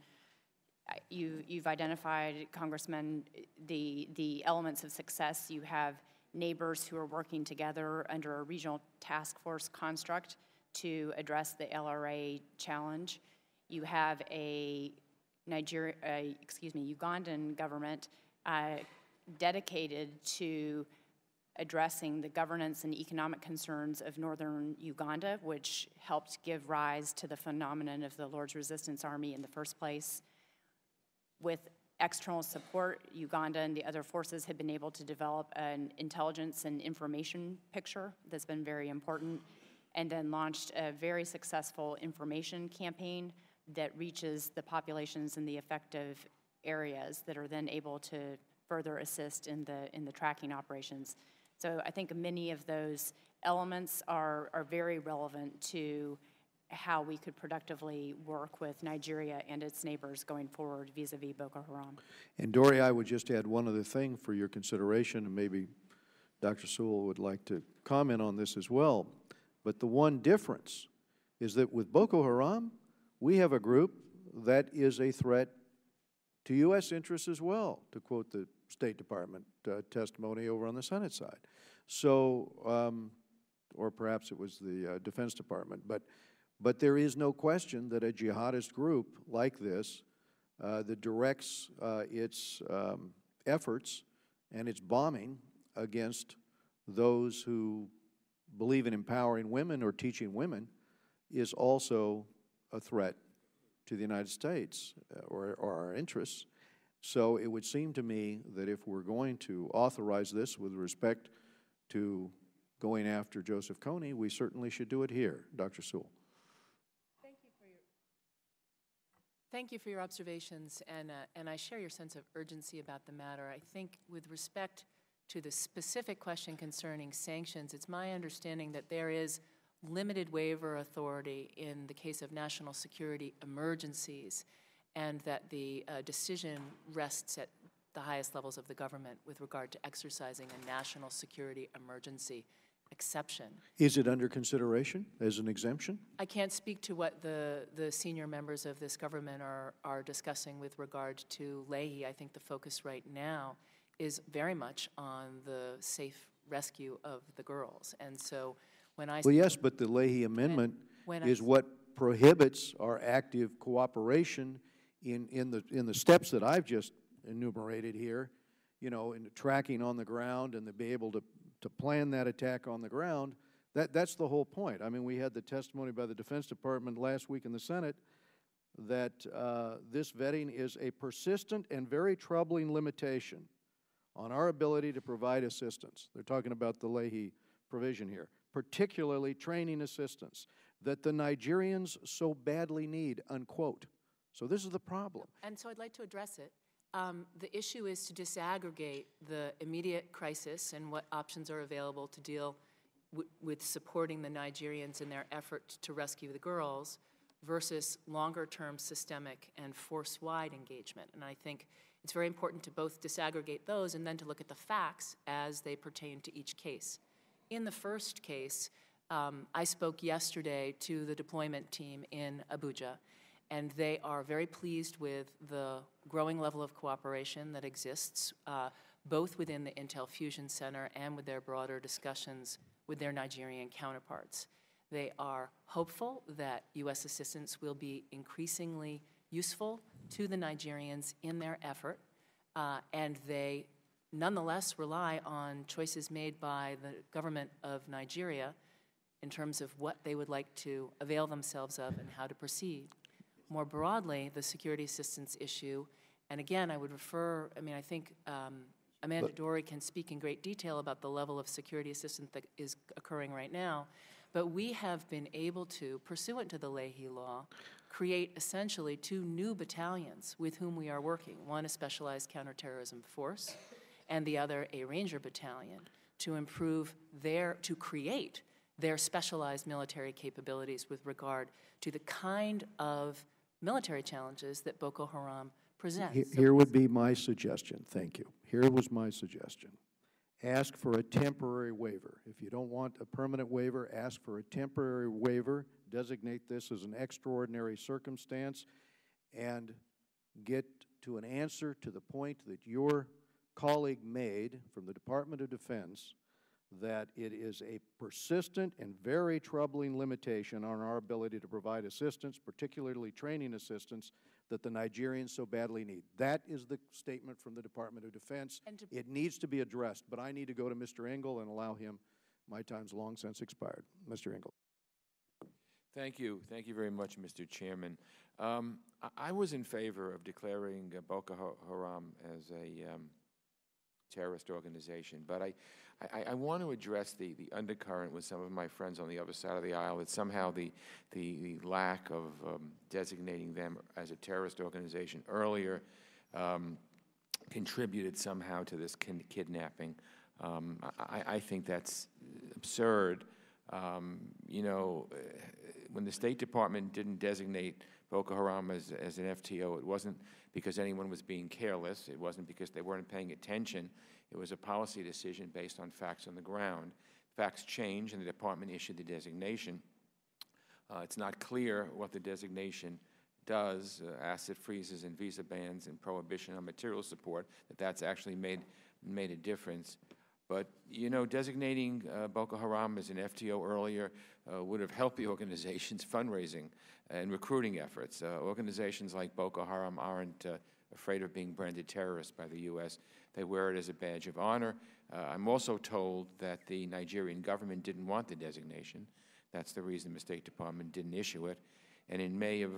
You've identified, Congressman, the elements of success. You have neighbors who are working together under a regional task force construct to address the LRA challenge. You have a Ugandan government dedicated to addressing the governance and economic concerns of northern Uganda, which helped give rise to the phenomenon of the Lord's Resistance Army in the first place. With external support, Uganda and the other forces have been able to develop an intelligence and information picture that's been very important, and then launched a very successful information campaign that reaches the populations in the affected areas that are then able to further assist in the tracking operations. So I think many of those elements are very relevant to how we could productively work with Nigeria and its neighbors going forward vis-a-vis Boko Haram. And Dory, I would just add one other thing for your consideration, and maybe Dr. Sewell would like to comment on this as well. But the one difference is that with Boko Haram, we have a group that is a threat to U.S. interests as well, to quote the State Department testimony over on the Senate side. So, or perhaps it was the Defense Department, but there is no question that a jihadist group like this that directs its efforts and its bombing against those who believe in empowering women or teaching women is also a threat to the United States or our interests. So it would seem to me that if we're going to authorize this with respect to going after Joseph Kony, we certainly should do it here. Dr. Sewell. Thank you for your observations, and I share your sense of urgency about the matter. I think with respect to the specific question concerning sanctions, it's my understanding that there is limited waiver authority in the case of national security emergencies, and that the decision rests at the highest levels of the government with regard to exercising a national security emergency exception. Is it under consideration as an exemption? I can't speak to what the senior members of this government are discussing with regard to Leahy. I think the focus right now is very much on the safe rescue of the girls. And so when I... Well, yes, but the Leahy Amendment is what prohibits our active cooperation in the steps that I've just enumerated here, you know, in the tracking on the ground and to be able to plan that attack on the ground. That's the whole point. I mean, we had the testimony by the Defense Department last week in the Senate that this vetting is a persistent and very troubling limitation on our ability to provide assistance. They're talking about the Leahy provision here, particularly training assistance that the Nigerians so badly need, unquote. So this is the problem. And so I'd like to address it. The issue is to disaggregate the immediate crisis and what options are available to deal with supporting the Nigerians in their effort to rescue the girls versus longer-term systemic and force-wide engagement. And I think it's very important to both disaggregate those and then to look at the facts as they pertain to each case. In the first case, I spoke yesterday to the deployment team in Abuja, and they are very pleased with the growing level of cooperation that exists, both within the Intel Fusion Center and with their broader discussions with their Nigerian counterparts. They are hopeful that U.S. assistance will be increasingly useful to the Nigerians in their effort, and they nonetheless rely on choices made by the government of Nigeria in terms of what they would like to avail themselves of and how to proceed. More broadly, the security assistance issue, and again, I would refer, I mean, I think Amanda Dory can speak in great detail about the level of security assistance that is occurring right now, but we have been able to, pursuant to the Leahy Law, create essentially 2 new battalions with whom we are working, one a specialized counterterrorism force, and the other a Ranger battalion, to create their specialized military capabilities with regard to the kind of military challenges that Boko Haram presents. Here would be my suggestion. Thank you. Here was my suggestion. Ask for a temporary waiver. If you don't want a permanent waiver, ask for a temporary waiver. Designate this as an extraordinary circumstance and get to an answer to the point that your colleague made from the Department of Defense, that it is a persistent and very troubling limitation on our ability to provide assistance, particularly training assistance, that the Nigerians so badly need. That is the statement from the Department of Defense. It needs to be addressed, but I need to go to Mr. Engel and allow him. My time's long since expired. Mr. Engel. Thank you. Thank you very much, Mr. Chairman. I was in favor of declaring Boko Haram as a terrorist organization, but I want to address the undercurrent with some of my friends on the other side of the aisle, that somehow the lack of designating them as a terrorist organization earlier contributed somehow to this kidnapping. I think that's absurd. You know, when the State Department didn't designate Boko Haram as an FTO, it wasn't because anyone was being careless. It wasn't because they weren't paying attention. It was a policy decision based on facts on the ground. Facts changed, and the department issued the designation. It's not clear what the designation does, asset freezes and visa bans and prohibition on material support, that's actually made a difference. But, you know, designating Boko Haram as an FTO earlier would have helped the organization's fundraising and recruiting efforts. Organizations like Boko Haram aren't afraid of being branded terrorists by the U.S. They wear it as a badge of honor. I'm also told that the Nigerian government didn't want the designation. That's the reason the State Department didn't issue it. And in May of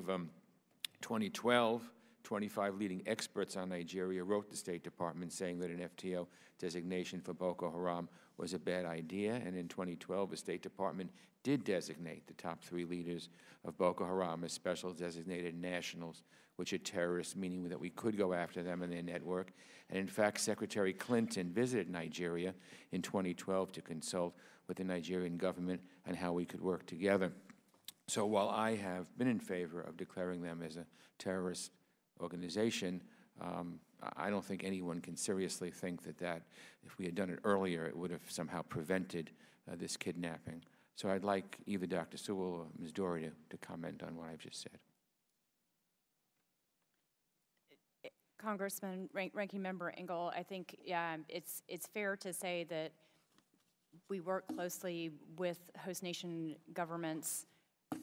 2012, 25 leading experts on Nigeria wrote the State Department saying that an FTO designation for Boko Haram was a bad idea. And in 2012, the State Department did designate the top 3 leaders of Boko Haram as special designated nationals, which are terrorists, meaning that we could go after them and their network. And in fact, Secretary Clinton visited Nigeria in 2012 to consult with the Nigerian government on how we could work together. So while I have been in favor of declaring them as a terrorist organization, I don't think anyone can seriously think that if we had done it earlier, it would have somehow prevented this kidnapping. So I'd like either Dr. Sewell or Ms. Dory to comment on what I've just said. Congressman, Ranking Member Engel, I think it's fair to say that we work closely with host nation governments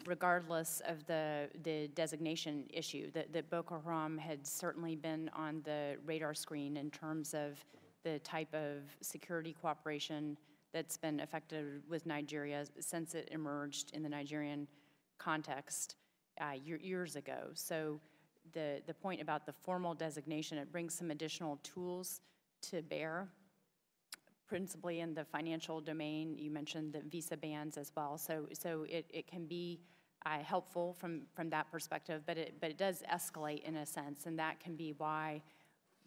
regardless of the designation issue. That Boko Haram had certainly been on the radar screen in terms of the type of security cooperation that's been effective with Nigeria since it emerged in the Nigerian context years ago. So the point about the formal designation, it brings some additional tools to bear, principally in the financial domain. You mentioned the visa bans as well. So it can be helpful from that perspective, but it does escalate in a sense, and that can be why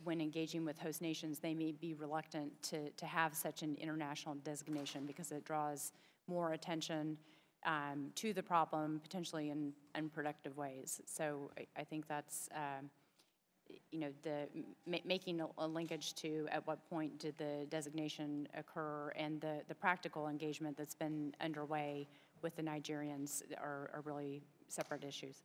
when engaging with host nations, they may be reluctant to have such an international designation, because it draws more attention to the problem, potentially in unproductive ways. So I think that's, you know, making a linkage to at what point did the designation occur, and the practical engagement that's been underway with the Nigerians are really separate issues.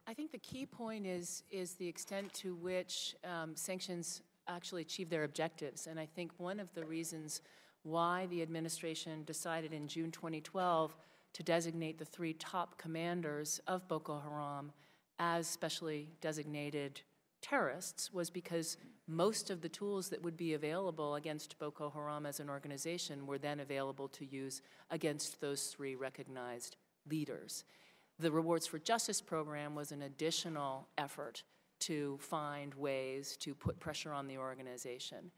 I think the key point is the extent to which sanctions actually achieve their objectives. And I think one of the reasons why the administration decided in June 2012 to designate the 3 top commanders of Boko Haram as specially designated terrorists was because most of the tools that would be available against Boko Haram as an organization were then available to use against those 3 recognized leaders. The Rewards for Justice program was an additional effort to find ways to put pressure on the organization.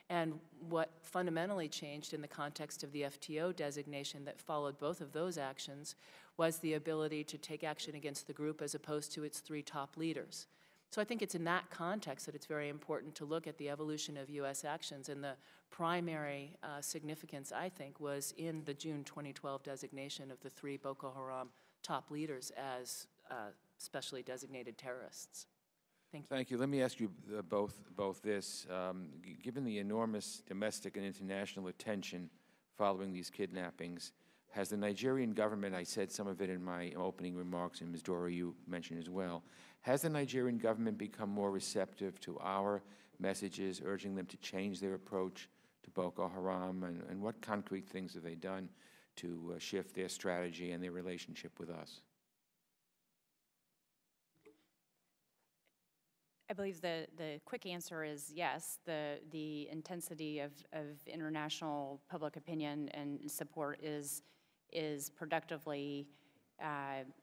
And what fundamentally changed in the context of the FTO designation that followed both of those actions was the ability to take action against the group as opposed to its 3 top leaders. So I think it's in that context that it's very important to look at the evolution of U.S. actions, and the primary significance, I think, was in the June 2012 designation of the 3 Boko Haram top leaders as specially designated terrorists. Thank you. Thank you. Let me ask you both this. Given the enormous domestic and international attention following these kidnappings, has the Nigerian government, I said some of it in my opening remarks, and Ms. Dora, you mentioned as well, has the Nigerian government become more receptive to our messages, urging them to change their approach to Boko Haram, and what concrete things have they done to shift their strategy and their relationship with us? I believe the quick answer is yes. The intensity of international public opinion and support is productively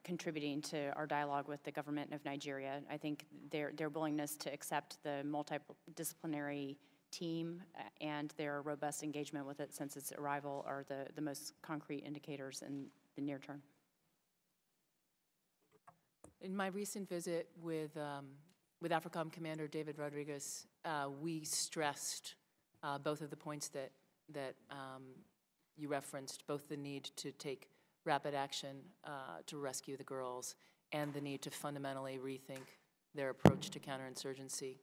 contributing to our dialogue with the government of Nigeria. I think their willingness to accept the multidisciplinary team and their robust engagement with it since its arrival are the most concrete indicators in the near term. In my recent visit with AFRICOM Commander David Rodriguez, we stressed both of the points that you referenced, both the need to take rapid action to rescue the girls and the need to fundamentally rethink their approach to counterinsurgency.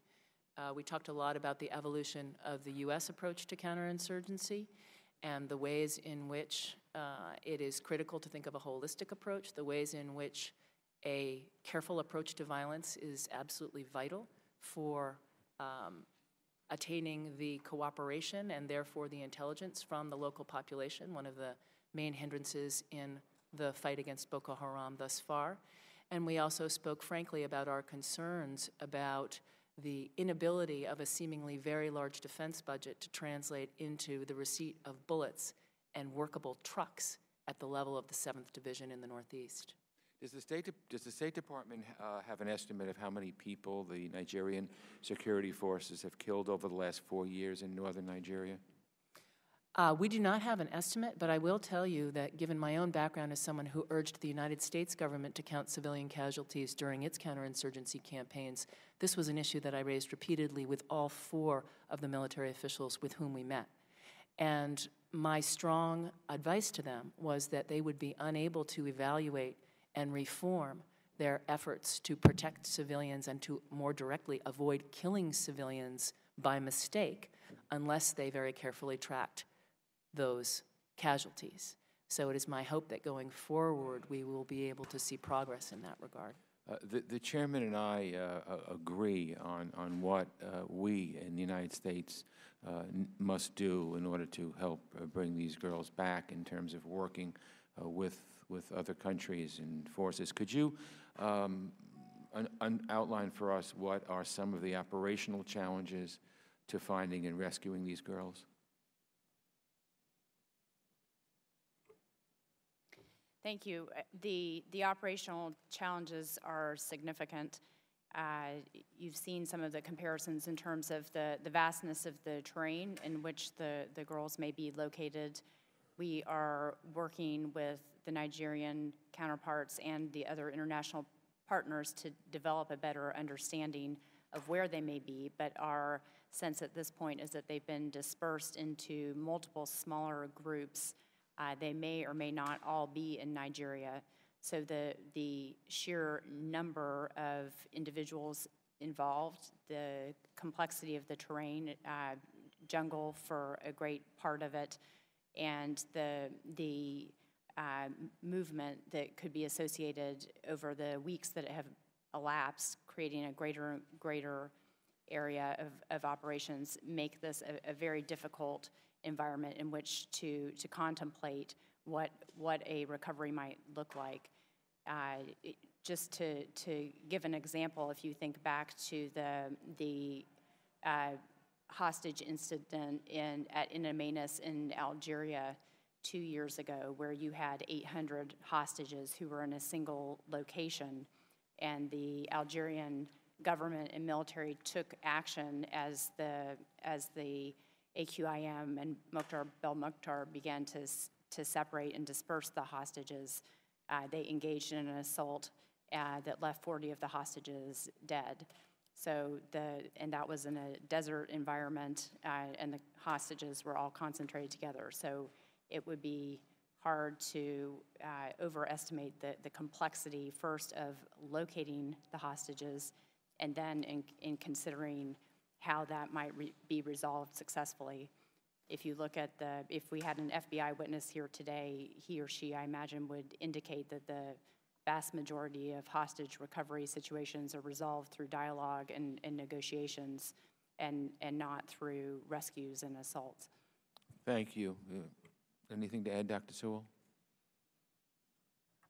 We talked a lot about the evolution of the U.S. approach to counterinsurgency and the ways in which it is critical to think of a holistic approach, the ways in which a careful approach to violence is absolutely vital for attaining the cooperation and therefore the intelligence from the local population, one of the main hindrances in the fight against Boko Haram thus far. And we also spoke frankly about our concerns about the inability of a seemingly very large defense budget to translate into the receipt of bullets and workable trucks at the level of the 7th Division in the Northeast. Does the State Department have an estimate of how many people the Nigerian security forces have killed over the last 4 years in northern Nigeria? We do not have an estimate, but I will tell you that given my own background as someone who urged the United States government to count civilian casualties during its counterinsurgency campaigns, this was an issue that I raised repeatedly with all 4 of the military officials with whom we met. And my strong advice to them was that they would be unable to evaluate and reform their efforts to protect civilians and to more directly avoid killing civilians by mistake unless they very carefully tracked those casualties. So it is my hope that going forward we will be able to see progress in that regard. The chairman and I agree on what we in the United States must do in order to help bring these girls back in terms of working with other countries and forces. Could you outline for us what are some of the operational challenges to finding and rescuing these girls? Thank you. The operational challenges are significant. You've seen some of the comparisons in terms of the vastness of the terrain in which the girls may be located. We are working with the Nigerian counterparts and the other international partners to develop a better understanding of where they may be, but our sense at this point is that they've been dispersed into multiple smaller groups. They may or may not all be in Nigeria. So the sheer number of individuals involved, the complexity of the terrain, jungle for a great part of it, and the movement that could be associated over the weeks that have elapsed, creating a greater area of operations, make this a very difficult environment in which to contemplate what a recovery might look like. Just to give an example, if you think back to the hostage incident at N'Djamena in Algeria 2 years ago, where you had 800 hostages who were in a single location, and the Algerian government and military took action as the AQIM and Mokhtar Belmokhtar began to separate and disperse the hostages. They engaged in an assault that left 40 of the hostages dead. And that was in a desert environment, and the hostages were all concentrated together. So it would be hard to overestimate the complexity, first, of locating the hostages, and then in considering how that might be resolved successfully. If you look at if we had an FBI witness here today, he or she, I imagine, would indicate that the vast majority of hostage recovery situations are resolved through dialogue and negotiations, and not through rescues and assaults. Thank you. Anything to add, Dr. Sewell?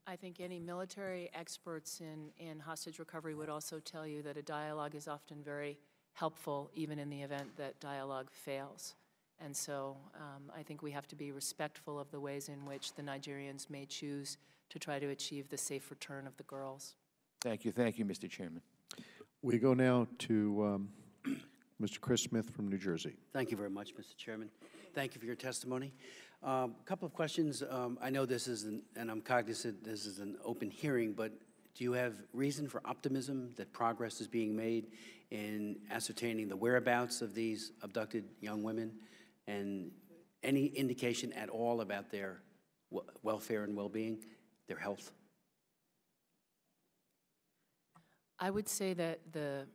I think any military experts in hostage recovery would also tell you that a dialogue is often very helpful, even in the event that dialogue fails. And so I think we have to be respectful of the ways in which the Nigerians may choose to try to achieve the safe return of the girls. Thank you, Mr. Chairman. We go now to Mr. Chris Smith from New Jersey. Thank you very much, Mr. Chairman. Thank you for your testimony. A couple of questions. I know this is, and I'm cognizant this is an open hearing, but do you have reason for optimism that progress is being made in ascertaining the whereabouts of these abducted young women, and any indication at all about their welfare and well-being, their health? I would say that the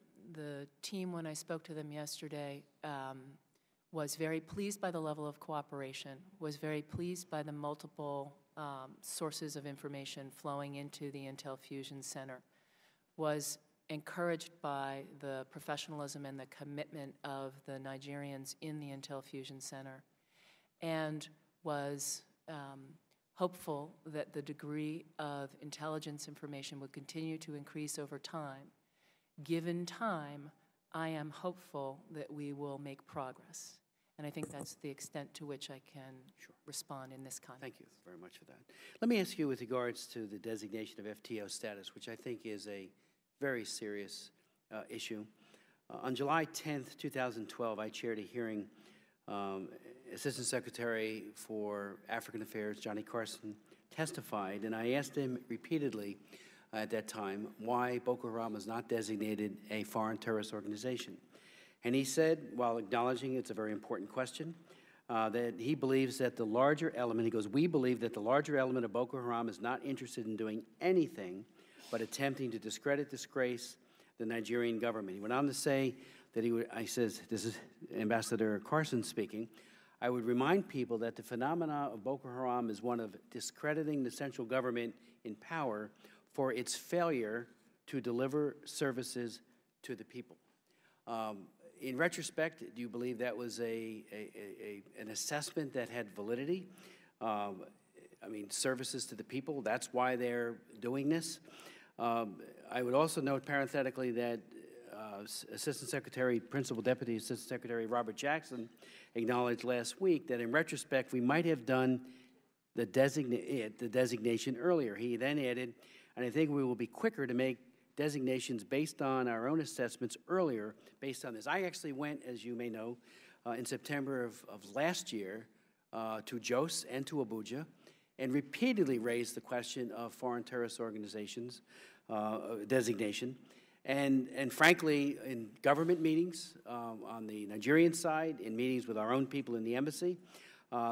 team, when I spoke to them yesterday, was very pleased by the level of cooperation, was very pleased by the multiple sources of information flowing into the Intel Fusion Center, was encouraged by the professionalism and the commitment of the Nigerians in the Intel Fusion Center, and was hopeful that the degree of intelligence information would continue to increase over time. Given time, I am hopeful that we will make progress. And I think that's the extent to which I can respond in this context. Thank you very much for that. Let me ask you with regards to the designation of FTO status, which I think is a very serious issue. On July 10th, 2012, I chaired a hearing. Assistant Secretary for African Affairs, Johnny Carson, testified, and I asked him repeatedly at that time why Boko Haram was not designated a foreign terrorist organization. And he said, while acknowledging it's a very important question, that he believes that the larger element, he goes, we believe that the larger element of Boko Haram is not interested in doing anything but attempting to discredit, disgrace the Nigerian government. He went on to say that he would, I says, this is Ambassador Carson speaking, I would remind people that the phenomena of Boko Haram is one of discrediting the central government in power for its failure to deliver services to the people. In retrospect, do you believe that was an assessment that had validity? I mean, services to the people, that's why they're doing this. I would also note parenthetically that Assistant Secretary, Principal Deputy Assistant Secretary Robert Jackson acknowledged last week that in retrospect we might have done the designation earlier. He then added, and I think we will be quicker to make designations based on our own assessments earlier based on this. I actually went, as you may know, in September of last year to Jos and to Abuja and repeatedly raised the question of foreign terrorist organizations designation. And frankly, in government meetings on the Nigerian side, in meetings with our own people in the embassy,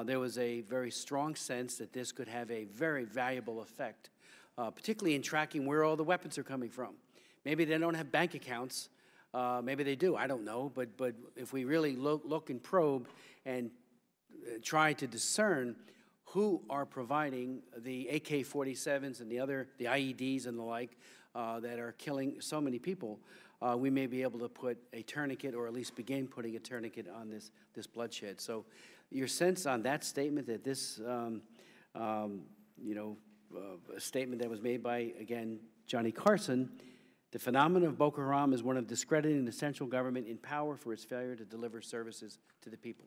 there was a very strong sense that this could have a very valuable effect, particularly in tracking where all the weapons are coming from. Maybe they don't have bank accounts. Maybe they do. I don't know. But if we really look and probe and try to discern who are providing the AK-47s and the IEDs and the like that are killing so many people, we may be able to put a tourniquet, or at least begin putting a tourniquet on this bloodshed. So your sense on that statement, that this, a statement that was made by, again, Johnny Carson, the phenomenon of Boko Haram is one of discrediting the central government in power for its failure to deliver services to the people.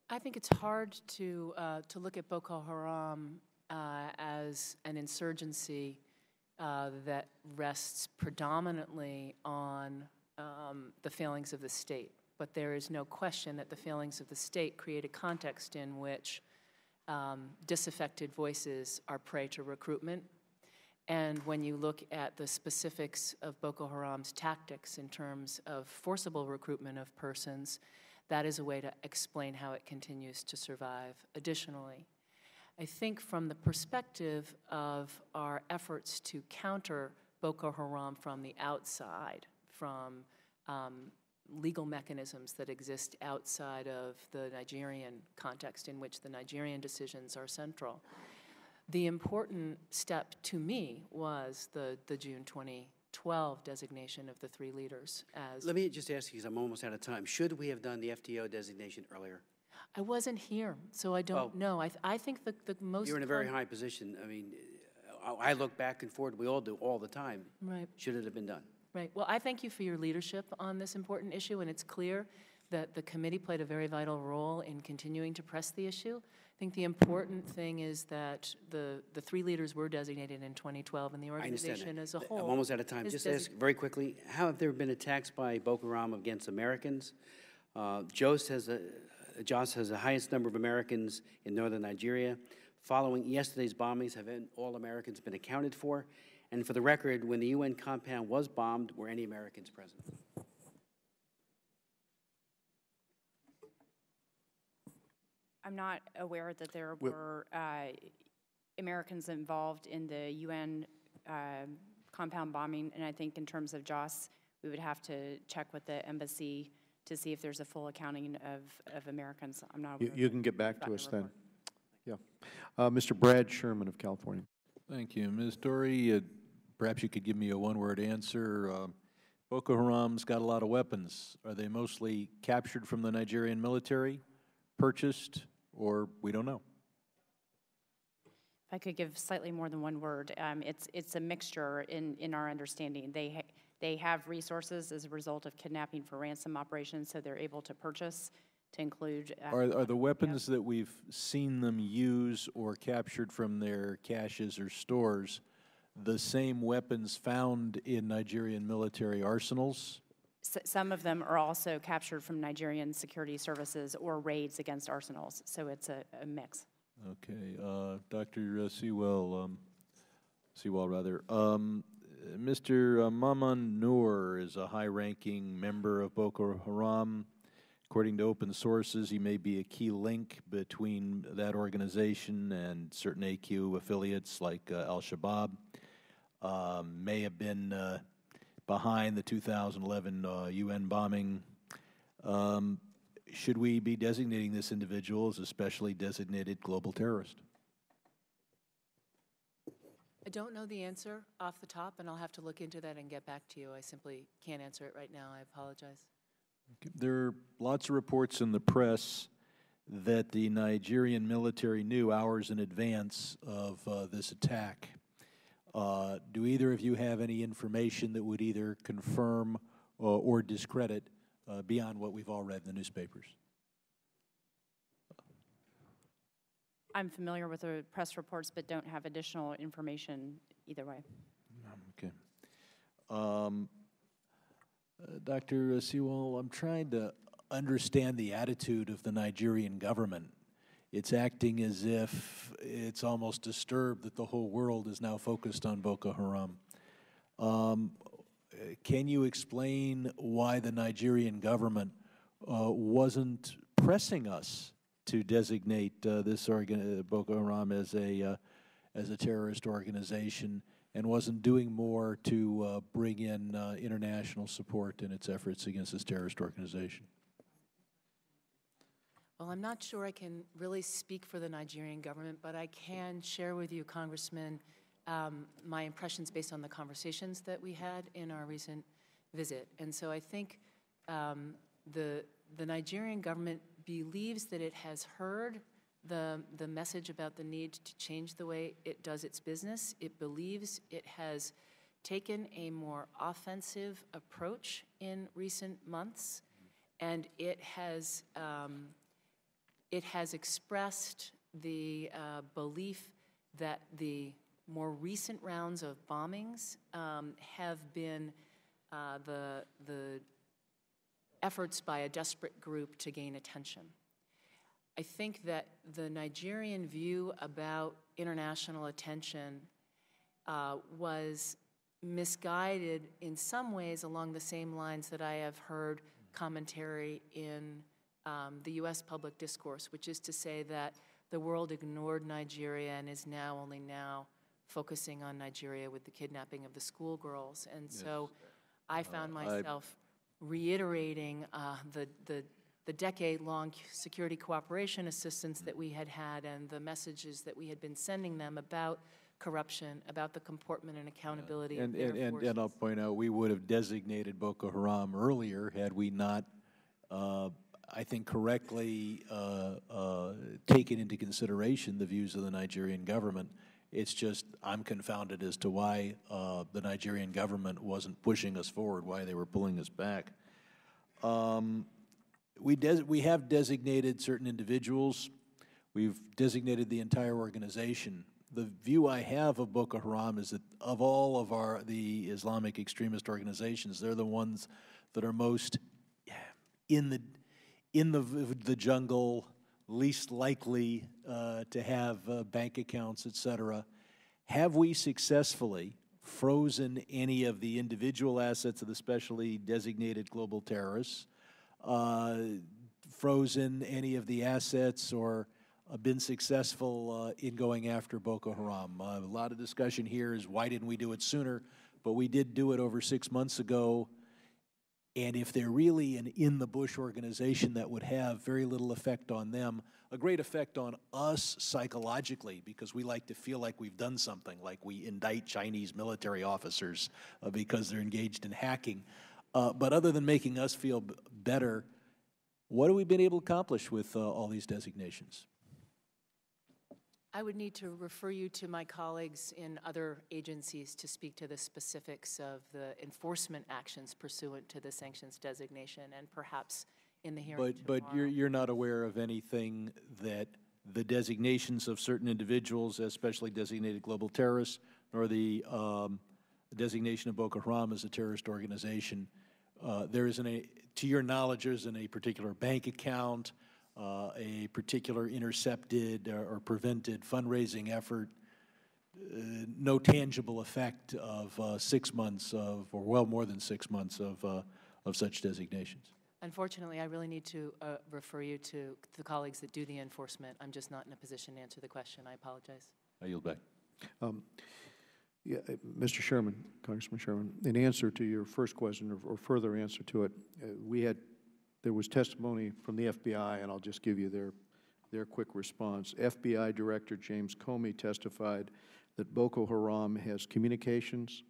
I think it's hard to look at Boko Haram as an insurgency that rests predominantly on the failings of the state. But there is no question that the failings of the state create a context in which disaffected voices are prey to recruitment. And when you look at the specifics of Boko Haram's tactics in terms of forcible recruitment of persons, that is a way to explain how it continues to survive. Additionally, I think from the perspective of our efforts to counter Boko Haram from the outside, from legal mechanisms that exist outside of the Nigerian context in which the Nigerian decisions are central, the important step to me was the June 2012 designation of the 3 leaders as... Let me just ask you, because I'm almost out of time. Should we have done the FTO designation earlier? I wasn't here, so I don't know. I think the most... You're in a very high position. I mean, I look back and forward. We all do all the time. Right. Should it have been done? Right. Well, I thank you for your leadership on this important issue, and it's clear that the committee played a very vital role in continuing to press the issue. I think the important thing is that the 3 leaders were designated in 2012, and the organization as a whole... I'm almost out of time. Just ask very quickly, how have there been attacks by Boko Haram against Americans? Jos has the highest number of Americans in northern Nigeria. Following yesterday's bombings, have all Americans been accounted for? And for the record, when the UN compound was bombed, were any Americans present? I'm not aware that there were Americans involved in the UN compound bombing, and I think in terms of Jos, we would have to check with the embassy to see if there's a full accounting of Americans. I'm not aware. You can get back to us then. Yeah. Mr. Brad Sherman of California. Thank you. Ms. Dory, perhaps you could give me a one-word answer. Boko Haram's got a lot of weapons. Are they mostly captured from the Nigerian military, purchased, or we don't know? If I could give slightly more than one word, it's a mixture in our understanding. They have resources as a result of kidnapping for ransom operations, so they're able to purchase to include... Are the weapons that we've seen them use or captured from their caches or stores the same weapons found in Nigerian military arsenals? Some of them are also captured from Nigerian security services or raids against arsenals, so it's a mix. Okay. Dr. Sewell, Mr. Maman Noor is a high-ranking member of Boko Haram. According to open sources, he may be a key link between that organization and certain AQ affiliates like Al-Shabaab. May have been behind the 2011 UN bombing. Should we be designating this individual as a specially designated global terrorist? I don't know the answer off the top, and I'll have to look into that and get back to you. I simply can't answer it right now. I apologize. There are lots of reports in the press that the Nigerian military knew hours in advance of this attack. Do either of you have any information that would either confirm or discredit beyond what we've all read in the newspapers? I'm familiar with the press reports, but don't have additional information either way. Okay. Dr. Sewell, I'm trying to understand the attitude of the Nigerian government. It's acting as if it's almost disturbed that the whole world is now focused on Boko Haram. Can you explain why the Nigerian government wasn't pressing us to designate this Boko Haram as a terrorist organization, and wasn't doing more to bring in international support in its efforts against this terrorist organization? Well, I'm not sure I can really speak for the Nigerian government, but I can share with you, Congressman, my impressions based on the conversations that we had in our recent visit. And so I think the Nigerian government believes that it has heard the message about the need to change the way it does its business. It believes it has taken a more offensive approach in recent months, and it has expressed the belief that the more recent rounds of bombings have been the efforts by a desperate group to gain attention. I think that the Nigerian view about international attention was misguided in some ways along the same lines that I have heard commentary in the U.S. public discourse, which is to say that the world ignored Nigeria and is now only now focusing on Nigeria with the kidnapping of the schoolgirls. And so I found myself reiterating the decade-long security cooperation assistance that we had had and the messages that we had been sending them about corruption, about the comportment and accountability of their forces. And I'll point out, we would have designated Boko Haram earlier had we not, I think, correctly taken into consideration the views of the Nigerian government. It's just I'm confounded as to why the Nigerian government wasn't pushing us forward, why they were pulling us back. We have designated certain individuals. We've designated the entire organization. The view I have of Boko Haram is that of all of the Islamic extremist organizations, they're the ones that are most in the jungle, least likely to have bank accounts, etc. Have we successfully frozen any of the individual assets of the specially designated global terrorists, frozen any of the assets, or been successful in going after Boko Haram? A lot of discussion here is why didn't we do it sooner, but we did do it over 6 months ago. And if they're really an in-the-bush organization, that would have very little effect on them, a great effect on us psychologically, because we like to feel like we've done something, like we indict Chinese military officers because they're engaged in hacking. But other than making us feel better, what have we been able to accomplish with all these designations? I would need to refer you to my colleagues in other agencies to speak to the specifics of the enforcement actions pursuant to the sanctions designation, and perhaps in the hearing But you're not aware of anything that the designations of certain individuals as specially designated global terrorists, nor the designation of Boko Haram as a terrorist organization. There isn't to your knowledge, there isn't a particular bank account, a particular intercepted or prevented fundraising effort, no tangible effect of 6 months of, or well more than 6 months of such designations. Unfortunately, I really need to refer you to the colleagues that do the enforcement. I'm just not in a position to answer the question. I apologize. I yield back. Yeah, Mr. Sherman, Congressman Sherman, in answer to your first question, or further answer to it, there was testimony from the FBI, and I'll just give you their quick response. FBI Director James Comey testified that Boko Haram has communications,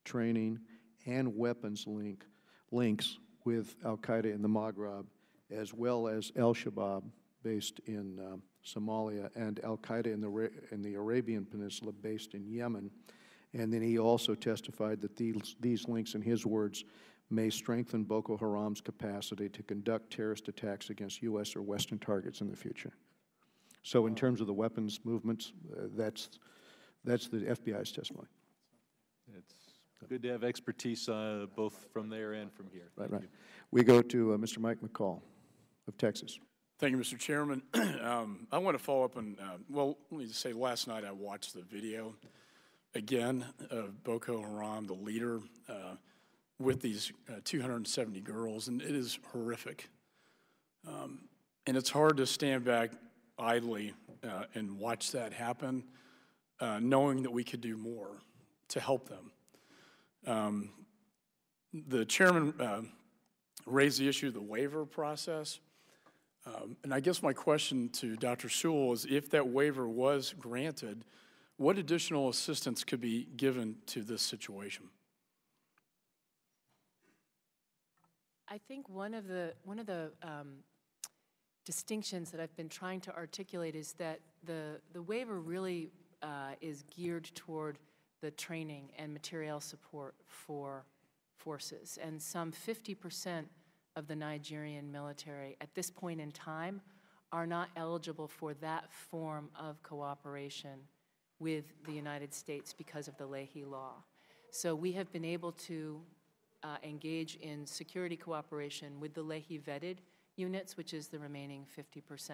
training, and weapons links with al-Qaeda in the Maghreb, as well as al-Shabaab, based in Somalia, and al-Qaeda in the Arabian Peninsula, based in Yemen. And then he also testified that these links, in his words, may strengthen Boko Haram's capacity to conduct terrorist attacks against U.S. or Western targets in the future. So in terms of the weapons movements, that's the FBI's testimony. It's good to have expertise both from there and from here. Right. We go to Mr. Mike McCall of Texas. Thank you, Mr. Chairman. I want to follow up on, well, let me just say, last night I watched the video again of Boko Haram, the leader, with these 270 girls, and it is horrific. And it's hard to stand back idly and watch that happen, knowing that we could do more to help them. The chairman raised the issue of the waiver process. And I guess my question to Dr. Sewell is, if that waiver was granted, what additional assistance could be given to this situation? I think one of the distinctions that I've been trying to articulate is that the waiver really is geared toward the training and material support for forces, and some 50% of the Nigerian military at this point in time are not eligible for that form of cooperation with the United States because of the Leahy Law. So we have been able to engage in security cooperation with the Leahy vetted units, which is the remaining 50%.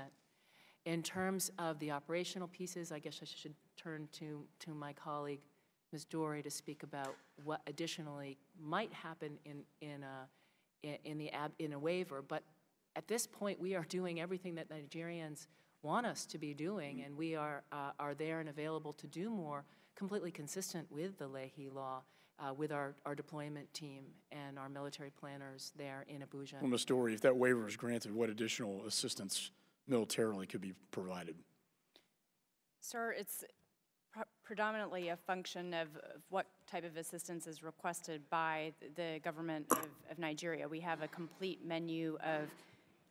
In terms of the operational pieces, I guess I should turn to my colleague, Ms. Dorey, to speak about what additionally might happen in a waiver. But at this point, we are doing everything that Nigerians want us to be doing, and we are there and available to do more, completely consistent with the Leahy Law, with our deployment team and our military planners there in Abuja. Well, Ms. Dory, if that waiver is granted, what additional assistance militarily could be provided? Sir, it's predominantly a function of what type of assistance is requested by the government of Nigeria. We have a complete menu of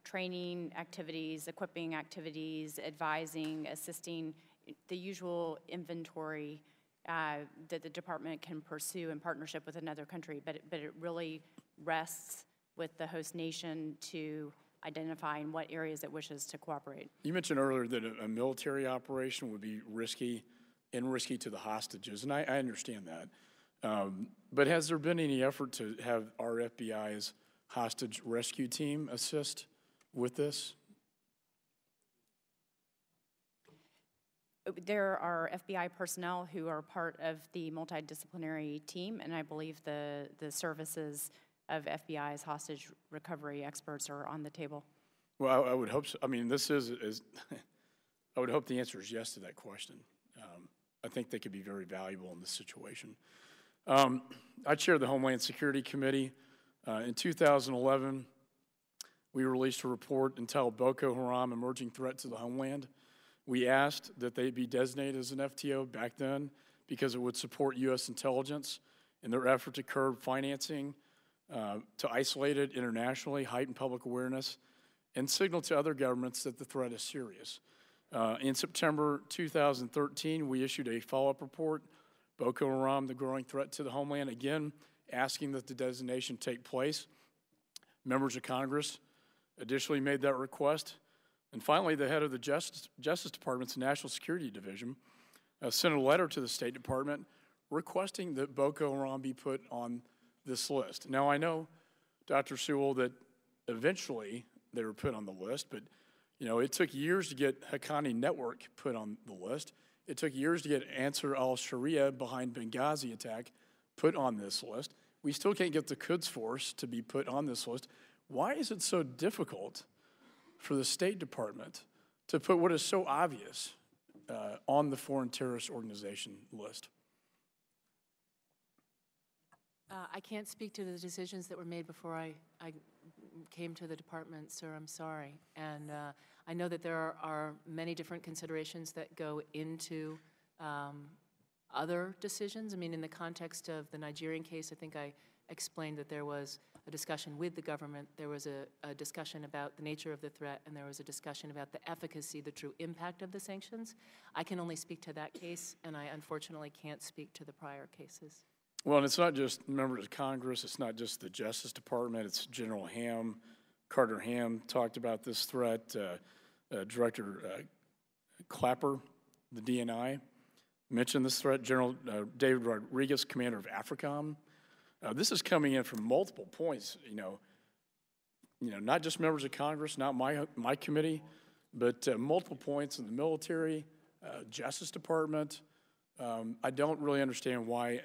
training activities, equipping activities, advising, assisting, the usual inventory that the department can pursue in partnership with another country, but it really rests with the host nation to identify in what areas it wishes to cooperate. You mentioned earlier that a military operation would be risky to the hostages, and I understand that. But has there been any effort to have our FBI's hostage rescue team assist with this? There are FBI personnel who are part of the multidisciplinary team, and I believe the services of FBI's hostage recovery experts are on the table. Well, I would hope so. I mean, this is I would hope the answer is yes to that question. I think they could be very valuable in this situation. I chair the Homeland Security Committee. In 2011, we released a report entitled Boko Haram, Emerging Threat to the Homeland. We asked that they be designated as an FTO back then because it would support U.S. intelligence in their effort to curb financing, to isolate it internationally, heighten public awareness, and signal to other governments that the threat is serious. In September 2013, we issued a follow-up report, Boko Haram, the growing threat to the homeland, again, asking that the designation take place. Members of Congress additionally made that request. And finally, the head of the Justice Department's National Security Division sent a letter to the State Department requesting that Boko Haram be put on this list. Now, I know, Dr. Sewell, that eventually they were put on the list, but you know, it took years to get Haqqani Network put on the list. It took years to get Ansar al-Sharia behind Benghazi attack put on this list. We still can't get the Quds Force to be put on this list. Why is it so difficult for the State Department to put what is so obvious on the foreign terrorist organization list? I can't speak to the decisions that were made before I came to the department, sir. I'm sorry. And I know that there are many different considerations that go into other decisions. I mean, in the context of the Nigerian case, I think I explained that there was a discussion with the government, there was a discussion about the nature of the threat, and there was a discussion about the efficacy, the true impact of the sanctions. I can only speak to that case, and I unfortunately can't speak to the prior cases. Well, and it's not just members of Congress, it's not just the Justice Department, it's General Ham, Carter Ham talked about this threat, Director Clapper, the DNI, mentioned this threat, General David Rodriguez, commander of AFRICOM. This is coming in from multiple points, you know, not just members of Congress, not my committee, but multiple points in the military, Justice Department. I don't really understand why,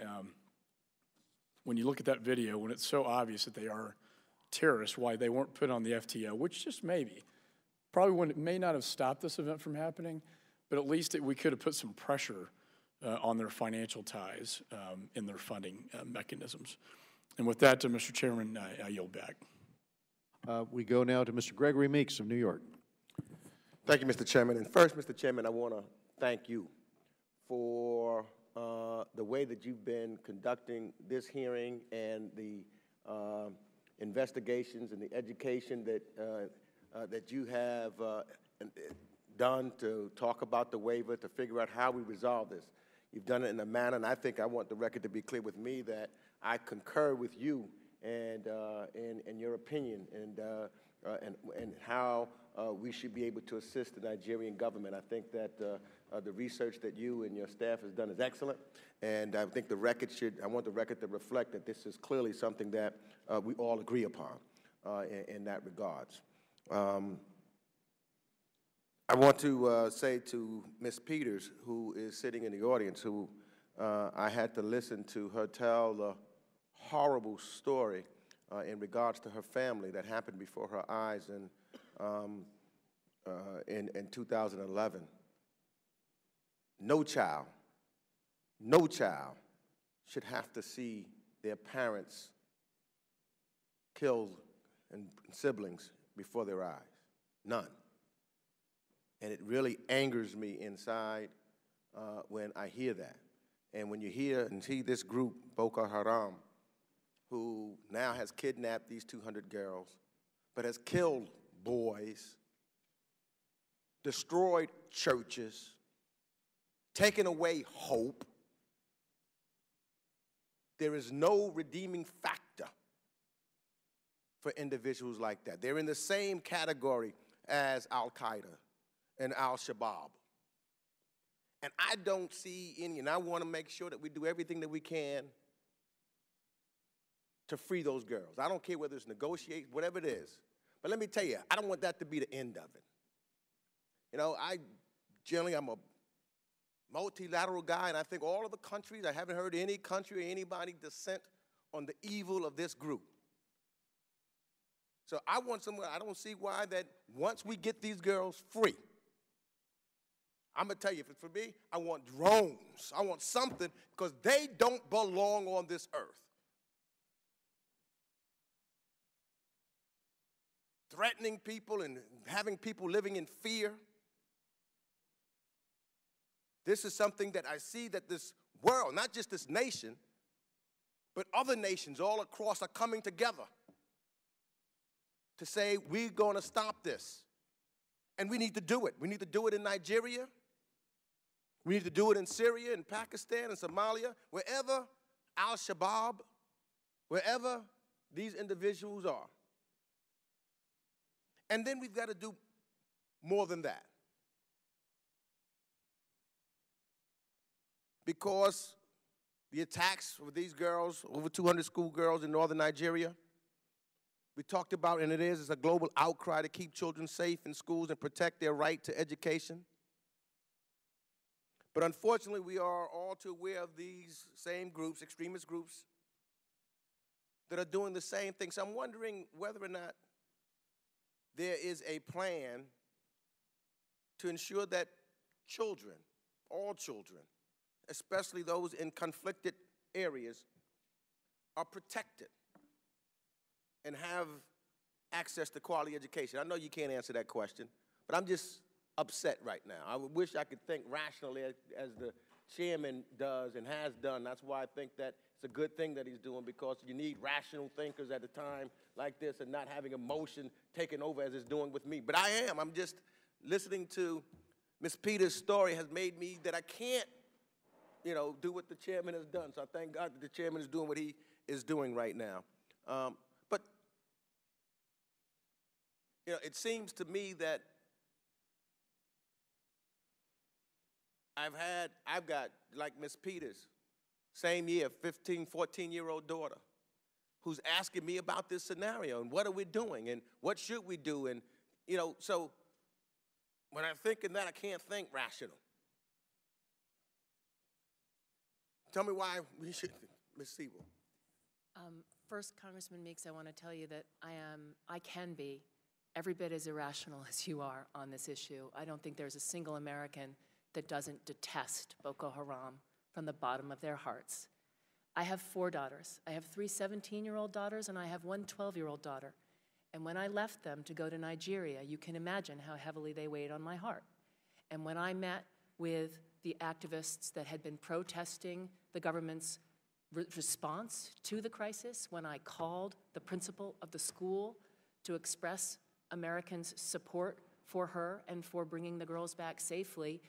when you look at that video, when it's so obvious that they are terrorists, why they weren't put on the FTO, which just maybe, probably may not have stopped this event from happening, but at least we could have put some pressure on their financial ties in their funding mechanisms. And with that, Mr. Chairman, I yield back. We go now to Mr. Gregory Meeks of New York. Thank you, Mr. Chairman. And first, Mr. Chairman, I want to thank you for the way that you've been conducting this hearing and the investigations and the education that you have done to talk about the waiver, to figure out how we resolve this. You've done it in a manner, and I think I want the record to be clear with me that I concur with you and your opinion and how we should be able to assist the Nigerian government. I think that the research that you and your staff has done is excellent, and I think I want the record to reflect that this is clearly something that we all agree upon in that regards. I want to say to Ms. Peters, who is sitting in the audience, who I had to listen to her tell the horrible story in regards to her family that happened before her eyes, and in 2011. No child should have to see their parents killed and siblings before their eyes. None. And it really angers me inside when I hear that. And when you hear and see this group, Boko Haram, who now has kidnapped these 200 girls, but has killed boys, destroyed churches, taken away hope, there is no redeeming factor for individuals like that. They're in the same category as Al-Qaeda and Al-Shabaab. And I don't see any, and I want to make sure that we do everything that we can to free those girls. I don't care whether it's negotiate, whatever it is. But let me tell you, I don't want that to be the end of it. You know, I'm a multilateral guy, and I think all of the countries, I haven't heard any country or anybody dissent on the evil of this group. So I don't see why that once we get these girls free, I'm going to tell you, if it's for me, I want drones. I want something, because they don't belong on this earth. Threatening people and having people living in fear. This is something that I see that this world, not just this nation, but other nations all across are coming together to say, we're going to stop this. And we need to do it. We need to do it in Nigeria. We need to do it in Syria, in Pakistan, in Somalia, wherever Al-Shabaab, wherever these individuals are. And then we've got to do more than that. Because the attacks with these girls, over 200 schoolgirls in northern Nigeria, we talked about, and it's a global outcry to keep children safe in schools and protect their right to education. But unfortunately, we are all too aware of these same groups, extremist groups, that are doing the same thing. So I'm wondering whether or not there is a plan to ensure that children, all children, especially those in conflicted areas, are protected and have access to quality education. I know you can't answer that question, but I'm just upset right now. I wish I could think rationally as the chairman does and has done. That's why I think that it's a good thing that he's doing, because you need rational thinkers at a time like this and not having emotion taking over as it's doing with me. But I'm just listening to Ms. Peters' story has made me that I can't, do what the chairman has done. So I thank God that the chairman is doing what he is doing right now. But it seems to me that I've got, like Ms. Peters, same year, 15, 14-year-old daughter, who's asking me about this scenario and what are we doing and what should we do? And, so when I'm thinking that, I can't think rational. Tell me why we should, Ms. Siebel. First, Congressman Meeks, I want to tell you that I can be every bit as irrational as you are on this issue. I don't think there's a single American that doesn't detest Boko Haram from the bottom of their hearts. I have 4 daughters. I have 3 17-year-old daughters, and I have 1 12-year-old daughter. And when I left them to go to Nigeria, you can imagine how heavily they weighed on my heart. And when I met with the activists that had been protesting the government's response to the crisis, when I called the principal of the school to express Americans' support for her and for bringing the girls back safely,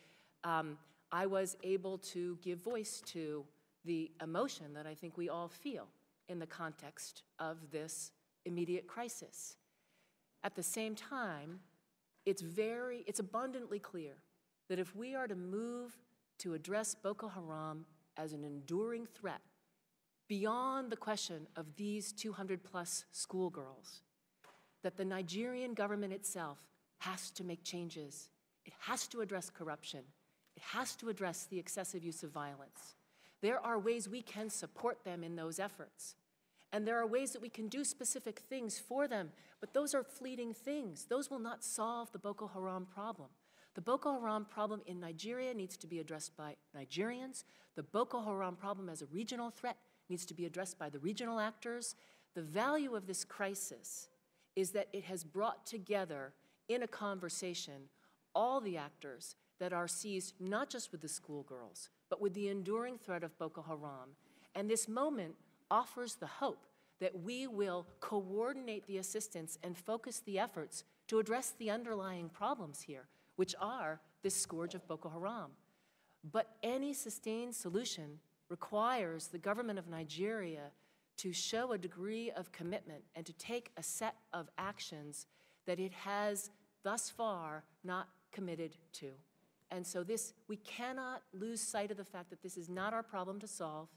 I was able to give voice to the emotion that I think we all feel in the context of this immediate crisis. At the same time, it's abundantly clear that if we are to move to address Boko Haram as an enduring threat beyond the question of these 200+ schoolgirls, that the Nigerian government itself has to make changes. It has to address corruption. It has to address the excessive use of violence. There are ways we can support them in those efforts. And there are ways that we can do specific things for them, but those are fleeting things. Those will not solve the Boko Haram problem. The Boko Haram problem in Nigeria needs to be addressed by Nigerians. The Boko Haram problem as a regional threat needs to be addressed by the regional actors. The value of this crisis is that it has brought together in a conversation all the actors that are seized not just with the schoolgirls, but with the enduring threat of Boko Haram. And this moment offers the hope that we will coordinate the assistance and focus the efforts to address the underlying problems here, which are this scourge of Boko Haram. But any sustained solution requires the government of Nigeria to show a degree of commitment and to take a set of actions that it has thus far not committed to. And so we cannot lose sight of the fact that this is not our problem to solve,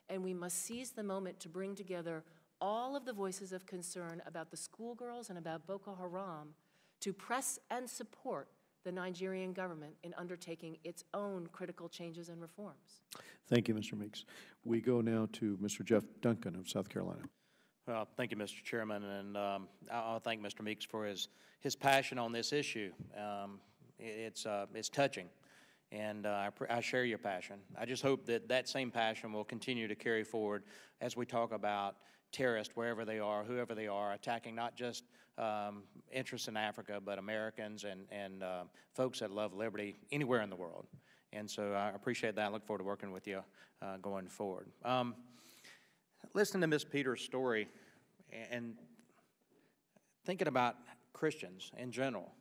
and we must seize the moment to bring together all of the voices of concern about the schoolgirls and about Boko Haram to press and support the Nigerian government in undertaking its own critical changes and reforms. Thank you, Mr. Meeks. We go now to Mr. Jeff Duncan of South Carolina. Well, thank you, Mr. Chairman, and I'll thank Mr. Meeks for his passion on this issue. It's touching, and I share your passion. I just hope that that same passion will continue to carry forward as we talk about terrorists, wherever they are, whoever they are, attacking not just interests in Africa, but Americans and folks that love liberty anywhere in the world. And so I appreciate that. I look forward to working with you going forward. Listening to Ms. Peters' story and thinking about Christians in general,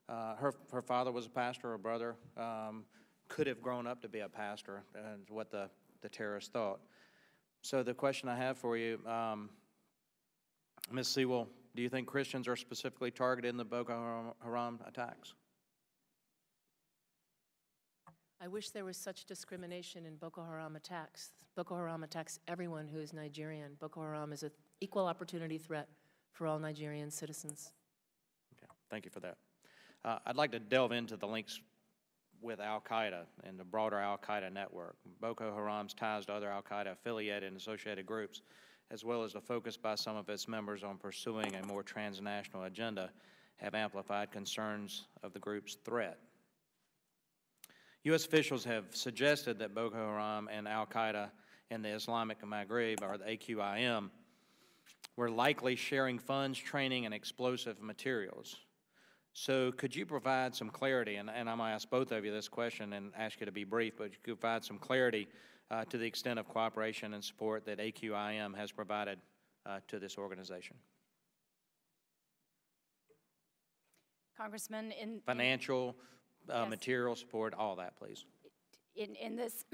her father was a pastor, her brother could have grown up to be a pastor, is what the terrorists thought. So the question I have for you, Ms. Sewell, do you think Christians are specifically targeted in the Boko Haram attacks? I wish there was such discrimination in Boko Haram attacks. Boko Haram attacks everyone who is Nigerian. Boko Haram is an equal opportunity threat for all Nigerian citizens. Okay, thank you for that. I'd like to delve into the links with al-Qaeda and the broader al-Qaeda network, Boko Haram's ties to other al-Qaeda affiliated and associated groups, as well as the focus by some of its members on pursuing a more transnational agenda, have amplified concerns of the group's threat. U.S. officials have suggested that Boko Haram and al-Qaeda in the Islamic Maghreb, or the AQIM, were likely sharing funds, training, and explosive materials. So could you provide some clarity, and I'm going to ask both of you this question and ask you to be brief, but you could provide some clarity to the extent of cooperation and support that AQIM has provided to this organization? Congressman, financial, yes. Material support, all that, please. In this,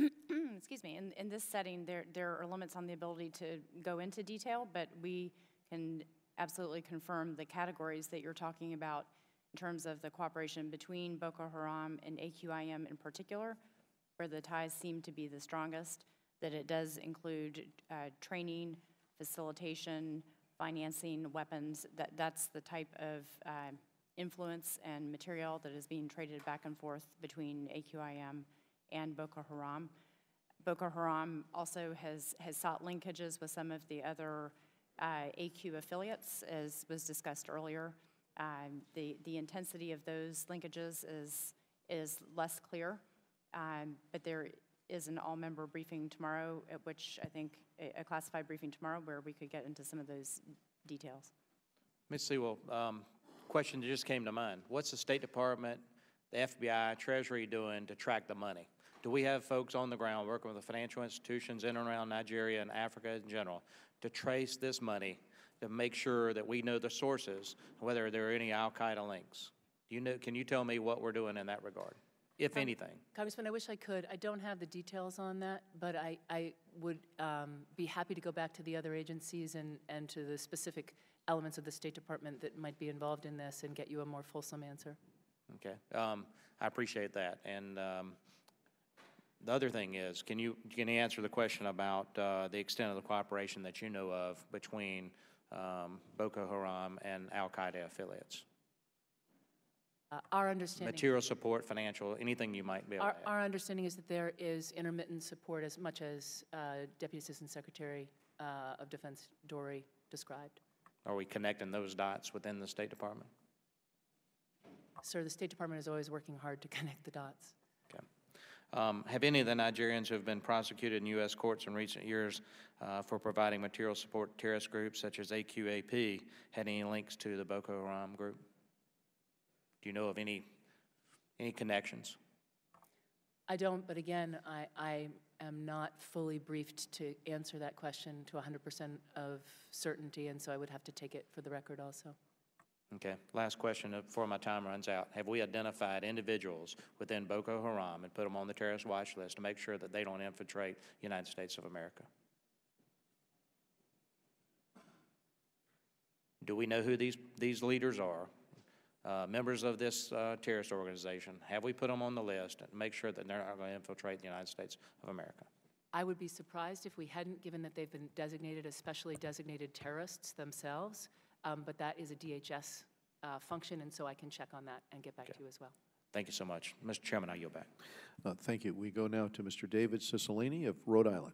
excuse me, in this setting, there are limits on the ability to go into detail, but we can absolutely confirm the categories that you're talking about in terms of the cooperation between Boko Haram and AQIM in particular, where the ties seem to be the strongest, that it does include training, facilitation, financing, weapons. That's the type of influence and material that is being traded back and forth between AQIM and Boko Haram. Boko Haram also has sought linkages with some of the other AQ affiliates, as was discussed earlier. The intensity of those linkages is less clear, but there is an all-member briefing tomorrow, at which I think a classified briefing tomorrow, where we could get into some of those details. Ms. Sewell, question that just came to mind. What's the State Department, the FBI, Treasury doing to track the money? Do we have folks on the ground working with the financial institutions in and around Nigeria and Africa in general to trace this money, to make sure that we know the sources, whether there are any al-Qaeda links? Can you tell me what we're doing in that regard, if anything? Congressman, I wish I could. I don't have the details on that, but I would be happy to go back to the other agencies and to the specific elements of the State Department that might be involved in this and get you a more fulsome answer. Okay, I appreciate that. And the other thing is, can you answer the question about the extent of the cooperation that you know of between Boko Haram and al-Qaeda affiliates? Our understanding. Material support, financial, anything you might be able to add. Our understanding is that there is intermittent support, as much as Deputy Assistant Secretary of Defense Dory described. Are we connecting those dots within the State Department? Sir, the State Department is always working hard to connect the dots. Have any of the Nigerians who have been prosecuted in U.S. courts in recent years for providing material support to terrorist groups such as AQAP had any links to the Boko Haram group? Do you know of any connections? I don't, but again, I am not fully briefed to answer that question to 100% of certainty, and so I would have to take it for the record also. Okay, last question before my time runs out. Have we identified individuals within Boko Haram and put them on the terrorist watch list to make sure that they don't infiltrate the United States of America? Do we know who these leaders are? Members of this terrorist organization, have we put them on the list and make sure that they're not going to infiltrate the United States of America? I would be surprised if we hadn't, given that they've been designated as specially designated terrorists themselves, but that is a DHS function, and so I can check on that and get back to you as well. Thank you so much. Mr. Chairman, I yield back. Thank you. We go now to Mr. David Cicilline of Rhode Island.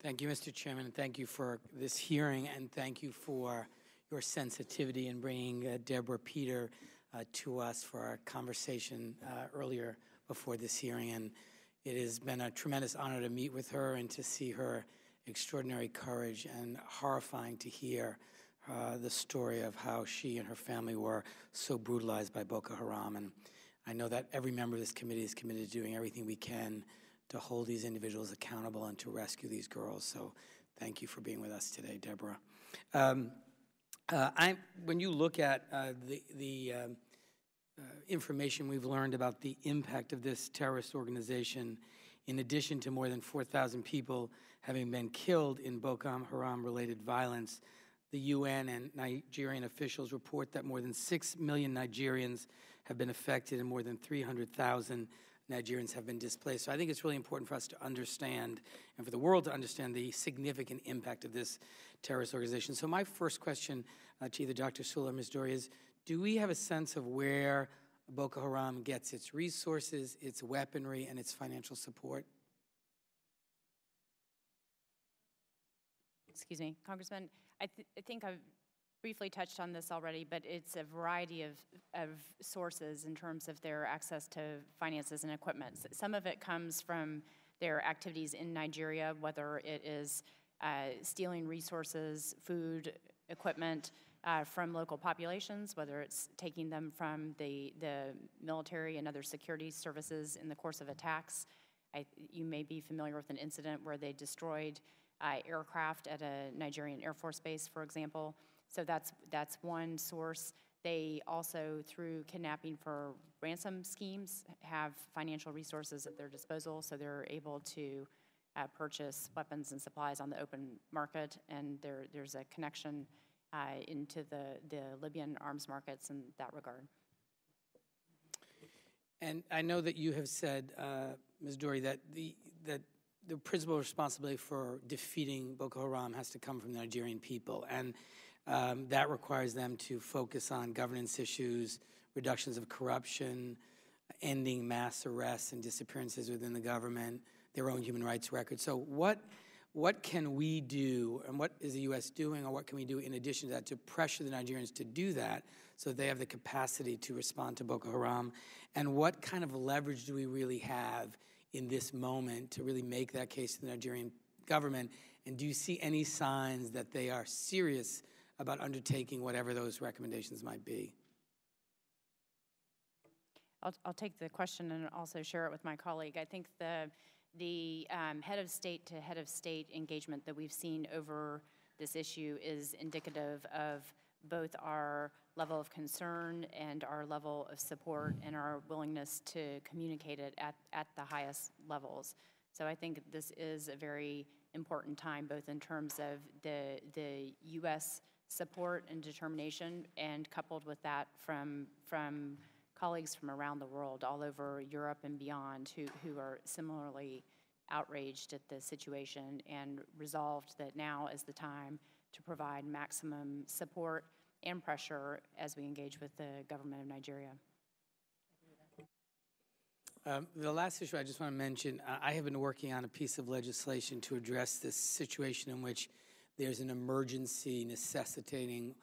Thank you, Mr. Chairman, and thank you for this hearing, and thank you for your sensitivity in bringing Deborah Peter to us for our conversation earlier before this hearing. And it has been a tremendous honor to meet with her and to see her extraordinary courage, and horrifying to hear the story of how she and her family were so brutalized by Boko Haram. And I know that every member of this committee is committed to doing everything we can to hold these individuals accountable and to rescue these girls. So thank you for being with us today, Deborah. When you look at the information we've learned about the impact of this terrorist organization, in addition to more than 4,000 people having been killed in Boko Haram-related violence, the UN and Nigerian officials report that more than 6 million Nigerians have been affected and more than 300,000 Nigerians have been displaced. So I think it's really important for us to understand, and for the world to understand, the significant impact of this terrorist organization. So my first question to either Dr. Sula or Ms. Dory is, do we have a sense of where Boko Haram gets its resources, its weaponry, and its financial support? Excuse me, Congressman. I think I've briefly touched on this already, but it's a variety of sources in terms of their access to finances and equipment. Some of it comes from their activities in Nigeria, whether it is stealing resources, food, equipment from local populations, whether it's taking them from the military and other security services in the course of attacks. You may be familiar with an incident where they destroyed aircraft at a Nigerian Air Force base, for example. So that's one source. They also, through kidnapping for ransom schemes, have financial resources at their disposal, so they're able to purchase weapons and supplies on the open market, and there's a connection into the Libyan arms markets in that regard. And I know that you have said, Ms. Dory, that the principal responsibility for defeating Boko Haram has to come from the Nigerian people, and that requires them to focus on governance issues, reductions of corruption, ending mass arrests and disappearances within the government, their own human rights record. So what can we do, and what is the U.S. doing, or what can we do in addition to that to pressure the Nigerians to do that so that they have the capacity to respond to Boko Haram? And what kind of leverage do we really have in this moment to really make that case to the Nigerian government? And do you see any signs that they are serious about undertaking whatever those recommendations might be? I'll take the question and also share it with my colleague. I think the head of state to head of state engagement that we've seen over this issue is indicative of both our level of concern and our level of support and our willingness to communicate it at the highest levels. So I think this is a very important time, both in terms of the U.S. support and determination, and coupled with that from colleagues from around the world, all over Europe and beyond, who are similarly outraged at the situation and resolved that now is the time to provide maximum support and pressure as we engage with the government of Nigeria. The last issue I just want to mention, I have been working on a piece of legislation to address this situation in which there's an emergency necessitating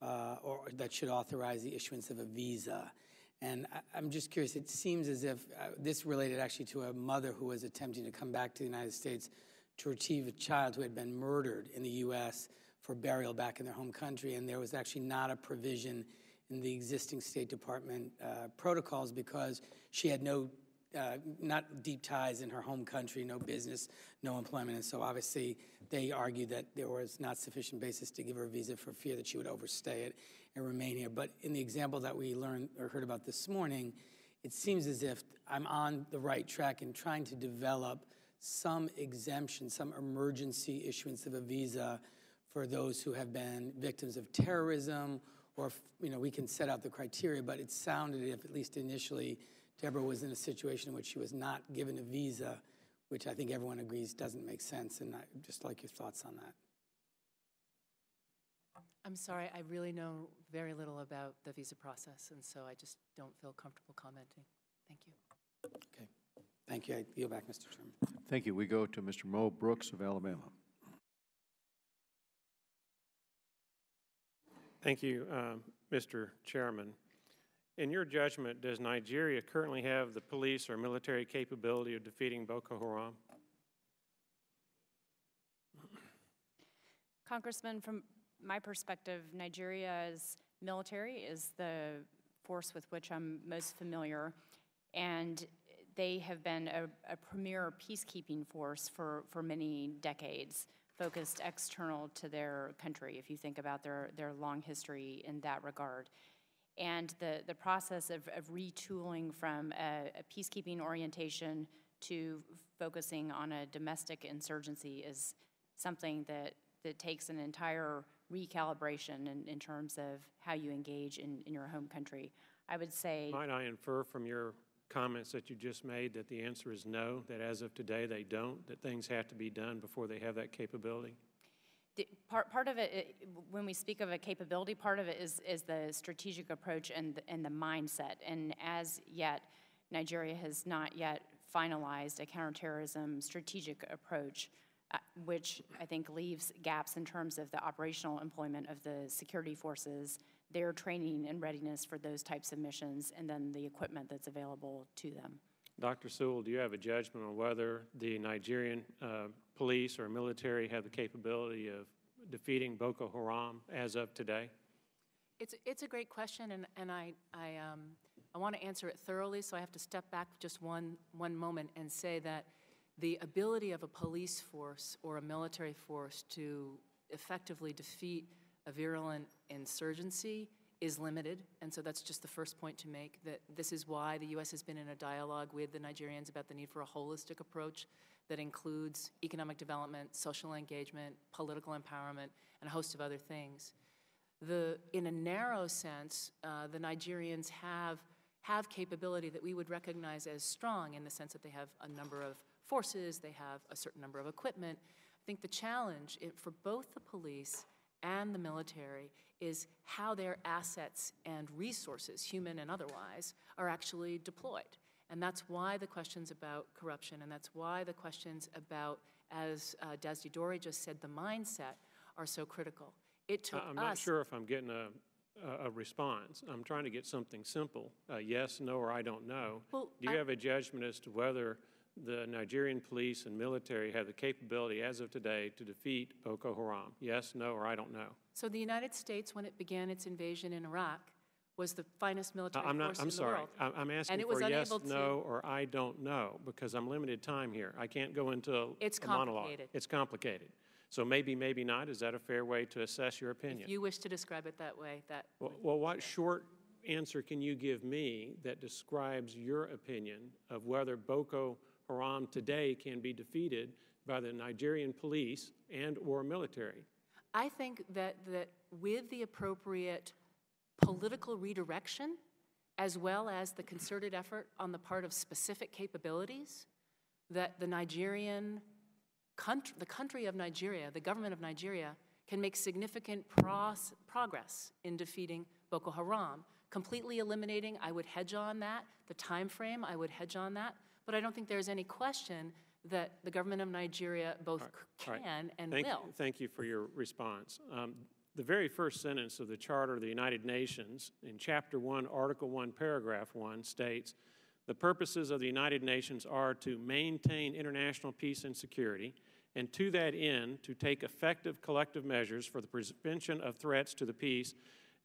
or that should authorize the issuance of a visa. And I'm just curious, it seems as if this related actually to a mother who was attempting to come back to the United States to retrieve a child who had been murdered in the U.S. for burial back in their home country, and there was actually not a provision in the existing State Department protocols because she had not deep ties in her home country, no business, no employment, and so obviously they argued that there was not sufficient basis to give her a visa for fear that she would overstay it and remain here. But in the example that we learned or heard about this morning, it seems as if I'm on the right track in trying to develop some exemption, some emergency issuance of a visa for those who have been victims of terrorism, or, we can set out the criteria, but it sounded, if at least initially, Deborah was in a situation in which she was not given a visa, which I think everyone agrees doesn't make sense, and I'd just like your thoughts on that. I'm sorry, I really know very little about the visa process, and so I just don't feel comfortable commenting. Thank you. Okay. Thank you. I yield back, Mr. Chairman. Thank you. We go to Mr. Mo Brooks of Alabama. Thank you, Mr. Chairman. In your judgment, does Nigeria currently have the police or military capability of defeating Boko Haram? Congressman, from my perspective, Nigeria's military is the force with which I'm most familiar, and they have been a premier peacekeeping force for many decades, focused external to their country, if you think about their long history in that regard. And the process of retooling from a peacekeeping orientation to focusing on a domestic insurgency is something that takes an entire recalibration in terms of how you engage in your home country. I would say— Might I infer from your comments that you just made that the answer is no, that as of today they don't, that things have to be done before they have that capability? Part of it, when we speak of a capability, part of it is the strategic approach and the mindset. And as yet, Nigeria has not yet finalized a counterterrorism strategic approach, which I think leaves gaps in terms of the operational employment of the security forces, their training and readiness for those types of missions, and then the equipment that's available to them. Dr. Sewell, do you have a judgment on whether the Nigerian police or military have the capability of defeating Boko Haram as of today? It's a great question, and I want to answer it thoroughly, so I have to step back just one moment and say that the ability of a police force or a military force to effectively defeat a virulent insurgency is limited, and so that's just the first point to make, that this is why the U.S. has been in a dialogue with the Nigerians about the need for a holistic approach that includes economic development, social engagement, political empowerment, and a host of other things. In a narrow sense, the Nigerians have capability that we would recognize as strong in the sense that they have a number of forces, they have a certain number of equipment. I think the challenge for both the police and the military is how their assets and resources, human and otherwise, are actually deployed. And that's why the questions about corruption, and that's why the questions about, as Desdi Dori just said, the mindset are so critical. It took I'm not sure if I'm getting a response. I'm trying to get something simple, yes, no, or I don't know. Well, do you have a judgment as to whether the Nigerian police and military have the capability as of today to defeat Boko Haram? Yes, no, or I don't know. So the United States, when it began its invasion in Iraq, was the finest military force in the world. I'm sorry. I'm asking for yes, no, or I don't know, because I'm limited time here. I can't go into a monologue. It's complicated. So maybe, maybe not. Is that a fair way to assess your opinion? If you wish to describe it that way, that. Well, what short answer can you give me that describes your opinion of whether Boko Haram today can be defeated by the Nigerian police and or military? I think that with the appropriate political redirection, as well as the concerted effort on the part of specific capabilities, that the country of Nigeria, the government of Nigeria, can make significant progress in defeating Boko Haram. Completely eliminating, I would hedge on that. The time frame, I would hedge on that. But I don't think there's any question that the government of Nigeria both can and will. Thank you for your response. The very first sentence of the Charter of the United Nations in Chapter 1, Article 1, Paragraph 1 states, "The purposes of the United Nations are to maintain international peace and security, and to that end, to take effective collective measures for the prevention of threats to the peace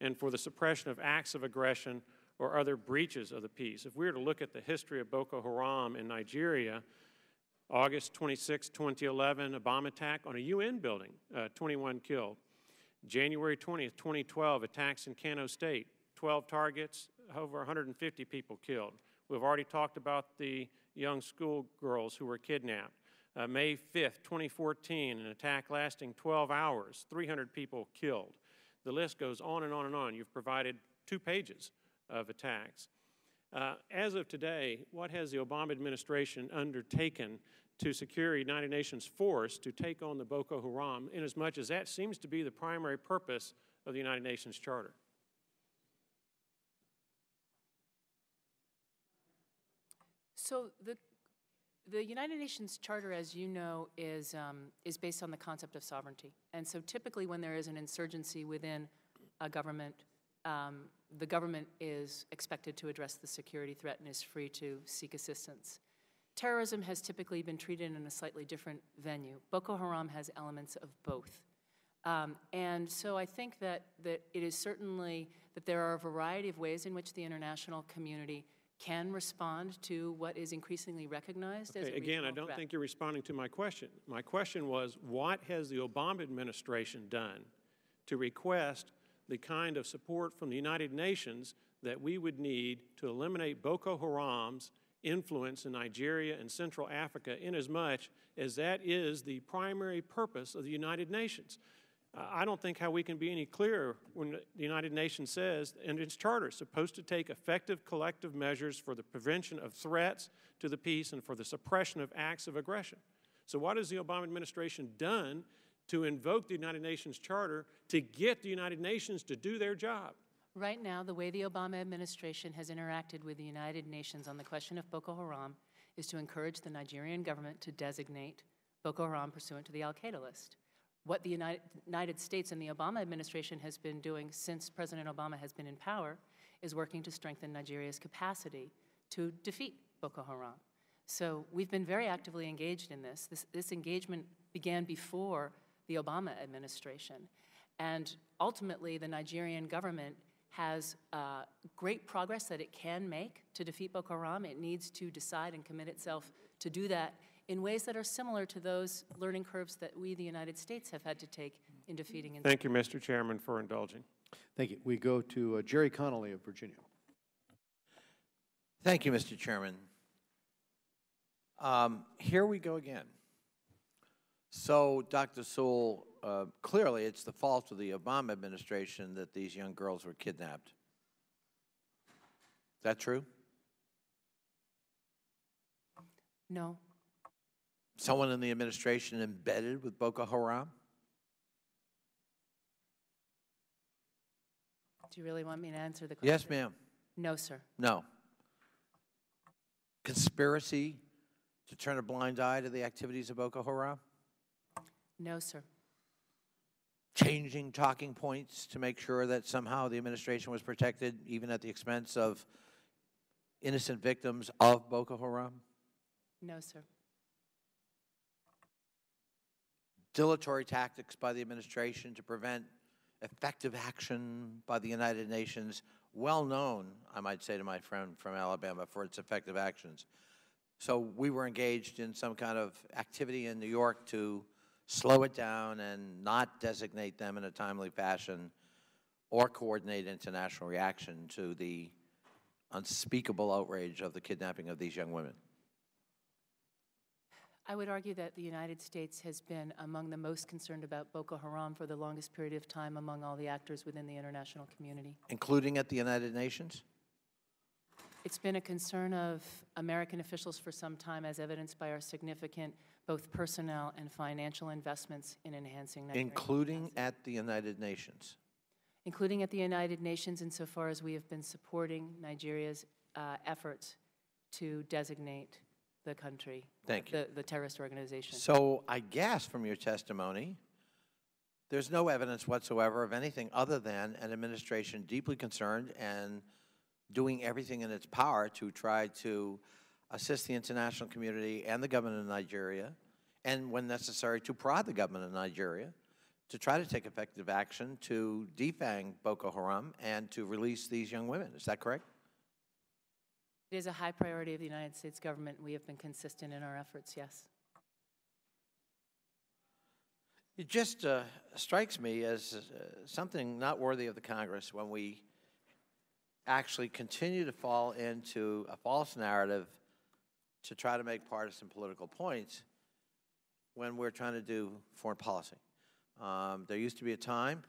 and for the suppression of acts of aggression or other breaches of the peace." If we were to look at the history of Boko Haram in Nigeria, August 26, 2011, a bomb attack on a UN building, 21 killed. January 20th, 2012, attacks in Kano State, 12 targets, over 150 people killed. We've already talked about the young schoolgirls who were kidnapped. May 5th, 2014, an attack lasting 12 hours, 300 people killed. The list goes on and on and on. You've provided 2 pages of attacks. As of today, what has the Obama administration undertaken to secure a United Nations force to take on the Boko Haram, inasmuch as that seems to be the primary purpose of the United Nations Charter? So the United Nations Charter, as you know, is based on the concept of sovereignty. And so typically when there is an insurgency within a government, the government is expected to address the security threat and is free to seek assistance. Terrorism has typically been treated in a slightly different venue. Boko Haram has elements of both. And so I think that it is certainly that there are a variety of ways in which the international community can respond to what is increasingly recognized as a regional Again, I don't threat. think you're responding to my question. My question was, what has the Obama administration done to request the kind of support from the United Nations that we would need to eliminate Boko Haram's influence in Nigeria and Central Africa, inasmuch as that is the primary purpose of the United Nations? I don't think how we can be any clearer when the United Nations says, and its charter is supposed to take effective collective measures for the prevention of threats to the peace and for the suppression of acts of aggression. So what has the Obama administration done to invoke the United Nations Charter to get the United Nations to do their job? Right now, the way the Obama administration has interacted with the United Nations on the question of Boko Haram is to encourage the Nigerian government to designate Boko Haram pursuant to the Al-Qaeda list. What the United States and the Obama administration has been doing since President Obama has been in power is working to strengthen Nigeria's capacity to defeat Boko Haram. So we've been very actively engaged in this. This engagement began before the Obama administration. And ultimately, the Nigerian government has great progress that it can make to defeat Boko Haram. It needs to decide and commit itself to do that in ways that are similar to those learning curves that we, the United States, have had to take in defeating. Thank you, Mr. Chairman, for indulging. Thank you. We go to Jerry Connolly of Virginia. Thank you, Mr. Chairman. Here we go again. So, Dr. Sewell, clearly it's the fault of the Obama administration that these young girls were kidnapped. Is that true? No. Someone in the administration embedded with Boko Haram? Do you really want me to answer the question? Yes, ma'am. No, sir. No. Conspiracy to turn a blind eye to the activities of Boko Haram? No, sir. Changing talking points to make sure that somehow the administration was protected, even at the expense of innocent victims of Boko Haram? No, sir. Dilatory tactics by the administration to prevent effective action by the United Nations, well known, I might say to my friend from Alabama, for its effective actions. So we were engaged in some kind of activity in New York to slow it down and not designate them in a timely fashion or coordinate international reaction to the unspeakable outrage of the kidnapping of these young women. I would argue that the United States has been among the most concerned about Boko Haram for the longest period of time among all the actors within the international community. Including at the United Nations? It's been a concern of American officials for some time, as evidenced by our significant both personnel and financial investments in enhancing Nigerian Including capacity. at the United Nations? including at the United Nations insofar as we have been supporting Nigeria's efforts to designate the country, Thank you. the terrorist organization. So I guess from your testimony, there's no evidence whatsoever of anything other than an administration deeply concerned and doing everything in its power to try to assist the international community and the government of Nigeria, and when necessary, to prod the government of Nigeria to try to take effective action to defang Boko Haram and to release these young women. Is that correct? It is a high priority of the United States government. We have been consistent in our efforts, yes. It just strikes me as something not worthy of the Congress when we actually continue to fall into a false narrative to try to make partisan political points when we're trying to do foreign policy. There used to be a time,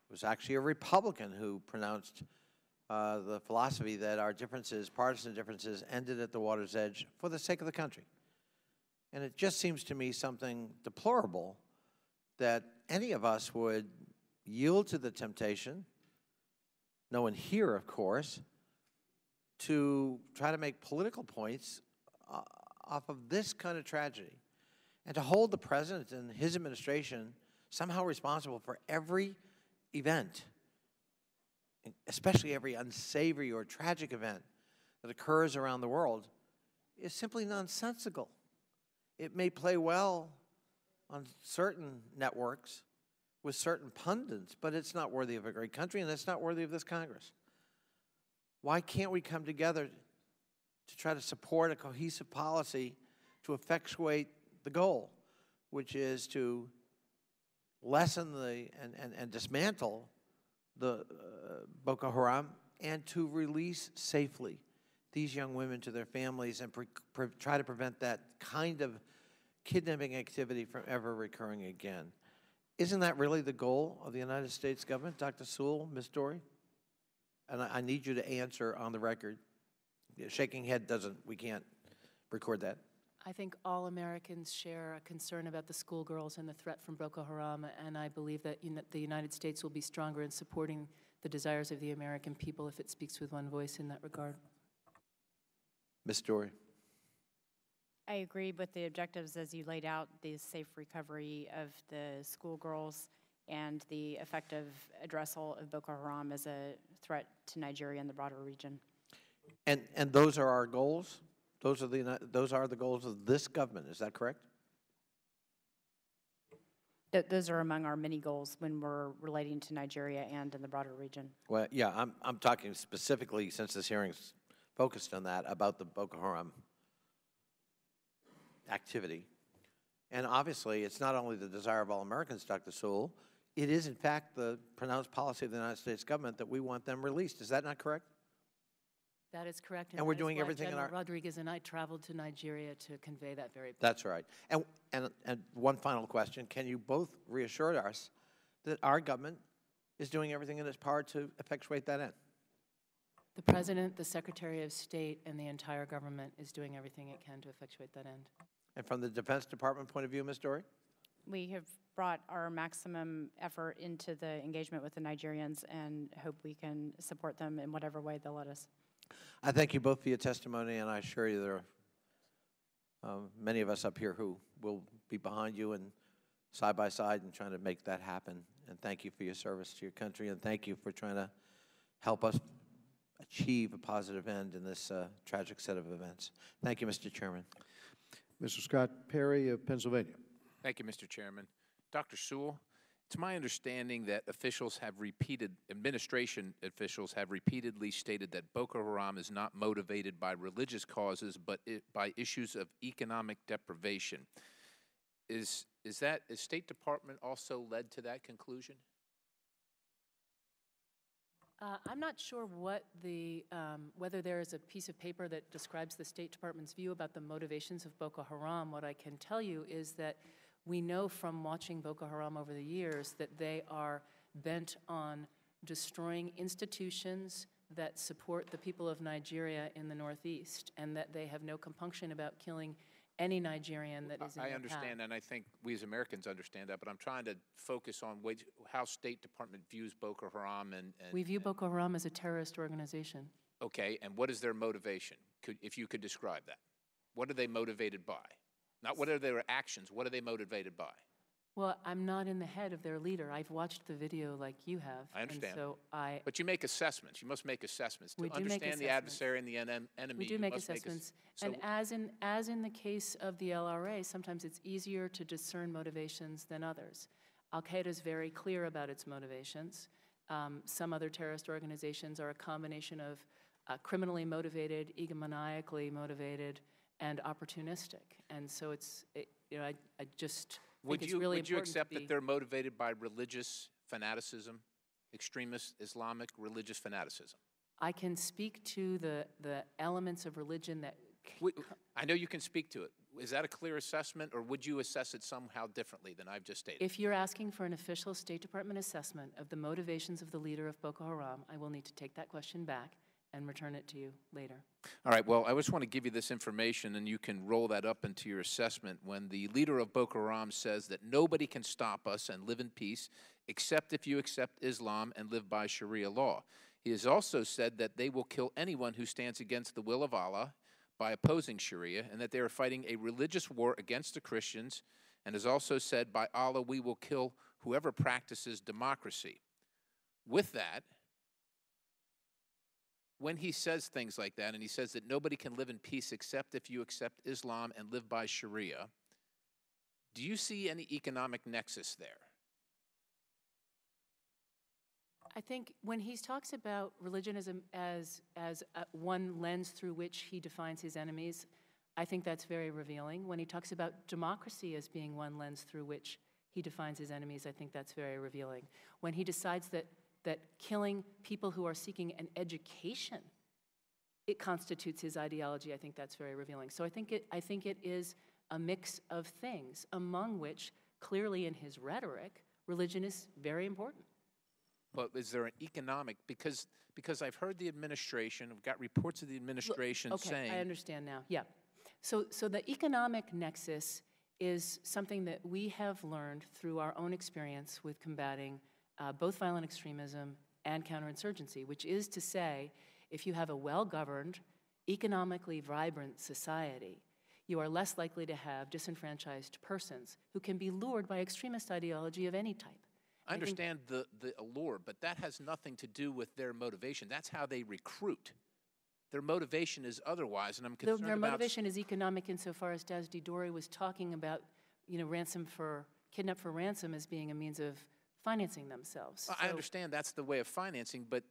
it was actually a Republican who pronounced the philosophy that our differences, partisan differences, ended at the water's edge for the sake of the country. And it just seems to me something deplorable that any of us would yield to the temptation, no one here, of course, to try to make political points off of this kind of tragedy, and to hold the president and his administration somehow responsible for every event, especially every unsavory or tragic event that occurs around the world, is simply nonsensical. It may play well on certain networks with certain pundits, but it's not worthy of a great country, and it's not worthy of this Congress. Why can't we come together to try to support a cohesive policy to effectuate the goal, which is to lessen and dismantle the Boko Haram and to release safely these young women to their families and try to prevent that kind of kidnapping activity from ever recurring again? Isn't that really the goal of the United States government, Dr. Sewell, Ms. Dorey? And I need you to answer on the record. Shaking head doesn't, we can't record that. I think all Americans share a concern about the schoolgirls and the threat from Boko Haram, and I believe that the United States will be stronger in supporting the desires of the American people if it speaks with one voice in that regard. Ms. Dorey. I agree with the objectives as you laid out, the safe recovery of the schoolgirls and the effective addressal of Boko Haram as a threat to Nigeria and the broader region. And those are our goals? Those are the goals of this government, is that correct? Those are among our many goals when we're relating to Nigeria and in the broader region. Well, yeah, I'm talking specifically, since this hearing's focused on that, about the Boko Haram activity. And obviously, it's not only the desire of all Americans, Dr. Sewell, it is in fact the pronounced policy of the United States government that we want them released. Is that not correct? That is correct. And we're doing everything in our... Rodriguez and I traveled to Nigeria to convey that very point. That's right. And one final question. Can you both reassure us that our government is doing everything in its power to effectuate that end? The President, the Secretary of State, and the entire government is doing everything it can to effectuate that end. And from the Defense Department point of view, Ms. Dorey? We have brought our maximum effort into the engagement with the Nigerians and hope we can support them in whatever way they'll let us. I thank you both for your testimony, and I assure you there are many of us up here who will be behind you and side by side and trying to make that happen. And thank you for your service to your country, and thank you for trying to help us achieve a positive end in this tragic set of events. Thank you, Mr. Chairman. Mr. Scott Perry of Pennsylvania. Thank you, Mr. Chairman. Dr. Sewell, it's my understanding that administration officials have repeatedly stated that Boko Haram is not motivated by religious causes, but by issues of economic deprivation. Is State Department also led to that conclusion? I'm not sure what whether there is a piece of paper that describes the State Department's view about the motivations of Boko Haram. What I can tell you is that we know from watching Boko Haram over the years that they are bent on destroying institutions that support the people of Nigeria in the Northeast, and that they have no compunction about killing any Nigerian that is in I their understand, path. and I think we as Americans understand that, but I'm trying to focus on how State Department views Boko Haram and We view Boko Haram as a terrorist organization. okay, and what is their motivation? If you could describe that. What are they motivated by? Not what are their actions, what are they motivated by? Well, I'm not in the head of their leader. I've watched the video like you have. I understand. And so But you make assessments. You must make assessments. To We do make understand the assessments. adversary and the enemy, we do you make must assessments. so And as in the case of the LRA, sometimes it's easier to discern motivations than others. Al-Qaeda is very clear about its motivations. Some other terrorist organizations are a combination of criminally motivated, egomaniacally motivated, and opportunistic. And so I just think it's really would you important accept to be, that they're motivated by religious fanaticism, extremist Islamic religious fanaticism? I can speak to the elements of religion that I know you can speak to it. Is that a clear assessment, or would you assess it somehow differently than I've just stated? If you're asking for an official State Department assessment of the motivations of the leader of Boko Haram, I will need to take that question back and return it to you later. All right, well, I just want to give you this information, and you can roll that up into your assessment. When the leader of Boko Haram says that nobody can stop us and live in peace except if you accept Islam and live by Sharia law. He has also said that they will kill anyone who stands against the will of Allah by opposing Sharia, and that they are fighting a religious war against the Christians, and has also said, by Allah, we will kill whoever practices democracy. With that, when he says things like that, and he says that nobody can live in peace except if you accept Islam and live by Sharia, do you see any economic nexus there? I think when he talks about religion as one lens through which he defines his enemies, I think that's very revealing. When he talks about democracy as being one lens through which he defines his enemies, I think that's very revealing. When he decides that killing people who are seeking an education, it constitutes his ideology, I think that's very revealing. So I think it is a mix of things, among which, clearly in his rhetoric, religion is very important. But is there an economic, because I've heard the administration, I've got reports of the administration saying... Okay, I understand now, yeah. So the economic nexus is something that we have learned through our own experience with combating both violent extremism and counterinsurgency, which is to say, if you have a well-governed, economically vibrant society, you are less likely to have disenfranchised persons who can be lured by extremist ideology of any type. I understand the allure, but that has nothing to do with their motivation. That's how they recruit. Their motivation is otherwise, and I'm concerned Their motivation is economic insofar as Daz Didori was talking about, kidnap for ransom as being a means of financing themselves. Well, I understand that's the way of financing, but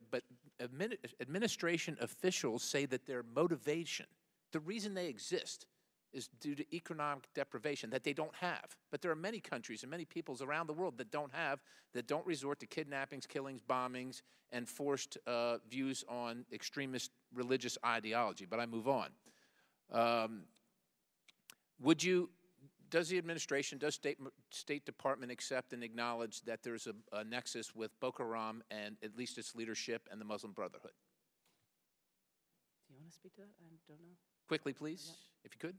administration officials say that their motivation, the reason they exist, is due to economic deprivation that they don't have. But there are many countries and many peoples around the world that don't resort to kidnappings, killings, bombings, and forced views on extremist religious ideology. But I move on. Does the administration, does State Department accept and acknowledge that there's a nexus with Boko Haram and at least its leadership and the Muslim Brotherhood? Do you want to speak to that? I don't know. Quickly, please, if you could.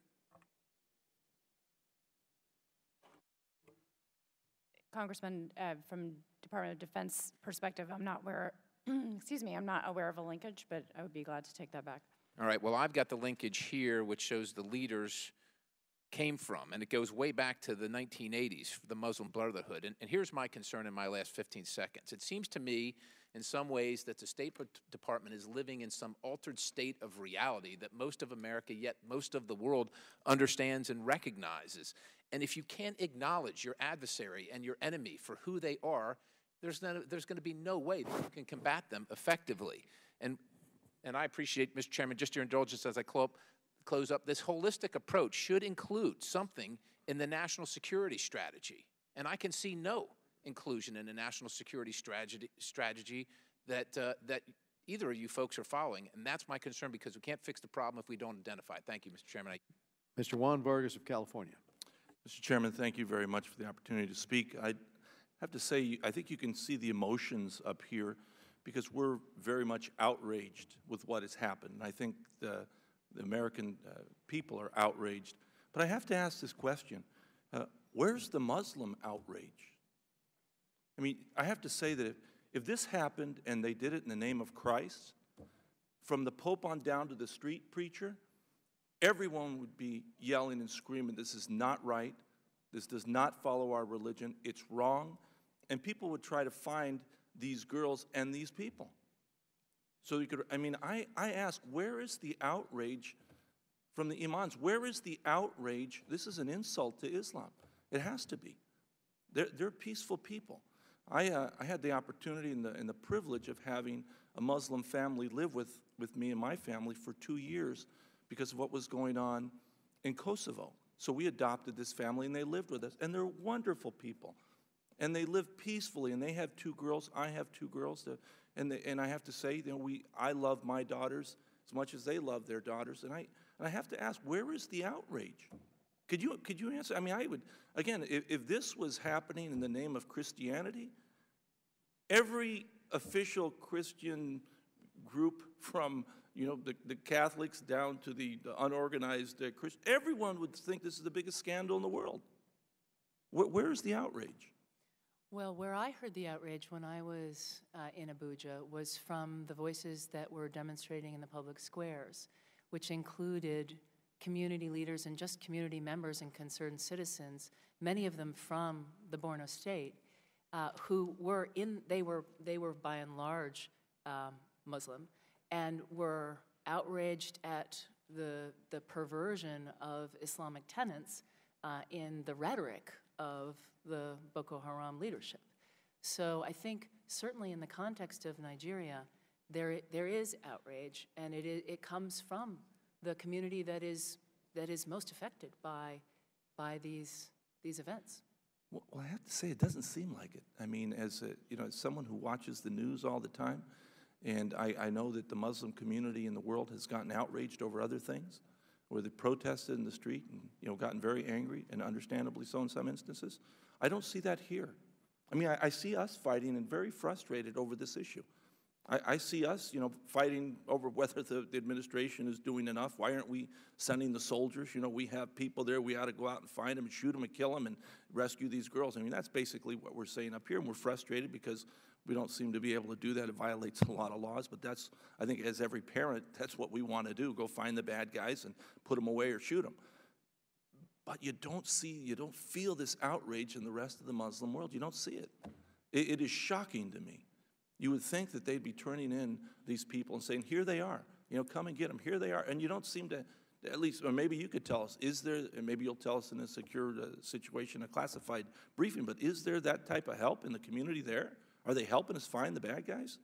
Congressman, from Department of Defense perspective, I'm not aware, I'm not aware of a linkage, but I would be glad to take that back. All right, well, I've got the linkage here, which shows the leaders came from, and it goes way back to the 1980s for the Muslim Brotherhood. And here's my concern in my last 15 seconds. It seems to me, in some ways, that the State Department is living in some altered state of reality that most of America, yet most of the world, understands and recognizes. And if you can't acknowledge your adversary and your enemy for who they are, there's going to be no way that you can combat them effectively. And I appreciate, Mr. Chairman, just your indulgence as I close up. This holistic approach should include something in the national security strategy. And I can see no inclusion in a national security strategy that either of you folks are following. And that's my concern, because we can't fix the problem if we don't identify it. Thank you, Mr. Chairman. Mr. Juan Vargas of California. Mr. Chairman, thank you very much for the opportunity to speak. I have to say, I think you can see the emotions up here, because we're very much outraged with what has happened. I think the American people are outraged. But I have to ask this question. Where's the Muslim outrage? I mean, I have to say that if this happened and they did it in the name of Christ, from the Pope on down to the street preacher, everyone would be yelling and screaming, this is not right, this does not follow our religion, it's wrong, and people would try to find these girls and these people. So you could, I mean, I ask, where is the outrage from the imams? Where is the outrage? This is an insult to Islam. It has to be. They're peaceful people. I had the opportunity and the privilege of having a Muslim family live with me and my family for 2 years because of what was going on in Kosovo. So we adopted this family, and they lived with us. And they're wonderful people. And they live peacefully, and they have 2 girls. I have 2 girls. And I have to say, you know, I love my daughters as much as they love their daughters. And I have to ask, where is the outrage? Could you answer? I mean, I would, again, if this was happening in the name of Christianity, every official Christian group from, you know, the Catholics down to the unorganized Christians, everyone would think this is the biggest scandal in the world. Where's the outrage? Well, where I heard the outrage when I was in Abuja was from the voices that were demonstrating in the public squares, which included community leaders and just community members and concerned citizens, many of them from the Borno state, who were they were by and large Muslim, and were outraged at the perversion of Islamic tenets in the rhetoric of the Boko Haram leadership. So I think certainly in the context of Nigeria, there is outrage, and it comes from the community that is most affected by these events. Well, I have to say, it doesn't seem like it. I mean, as someone who watches the news all the time, and I know that the Muslim community in the world has gotten outraged over other things, where they protested in the street and gotten very angry, and understandably so in some instances. I don't see that here. I mean, I see us fighting and very frustrated over this issue. I see us, fighting over whether the administration is doing enough. Why aren't we sending the soldiers? We have people there. We ought to go out and find them and shoot them and kill them and rescue these girls. I mean, that's basically what we're saying up here, and we're frustrated because we don't seem to be able to do that. It violates a lot of laws, but that's, I think, as every parent, that's what we want to do, go find the bad guys and put them away or shoot them. But you don't feel this outrage in the rest of the Muslim world. You don't see it. It is shocking to me. You would think that they'd be turning in these people and saying, here they are, come and get them, here they are. And you don't seem to, at least, or maybe you could tell us, is there, and maybe you'll tell us in a secure situation, a classified briefing, but is there that type of help in the community there? Are they helping us find the bad guys?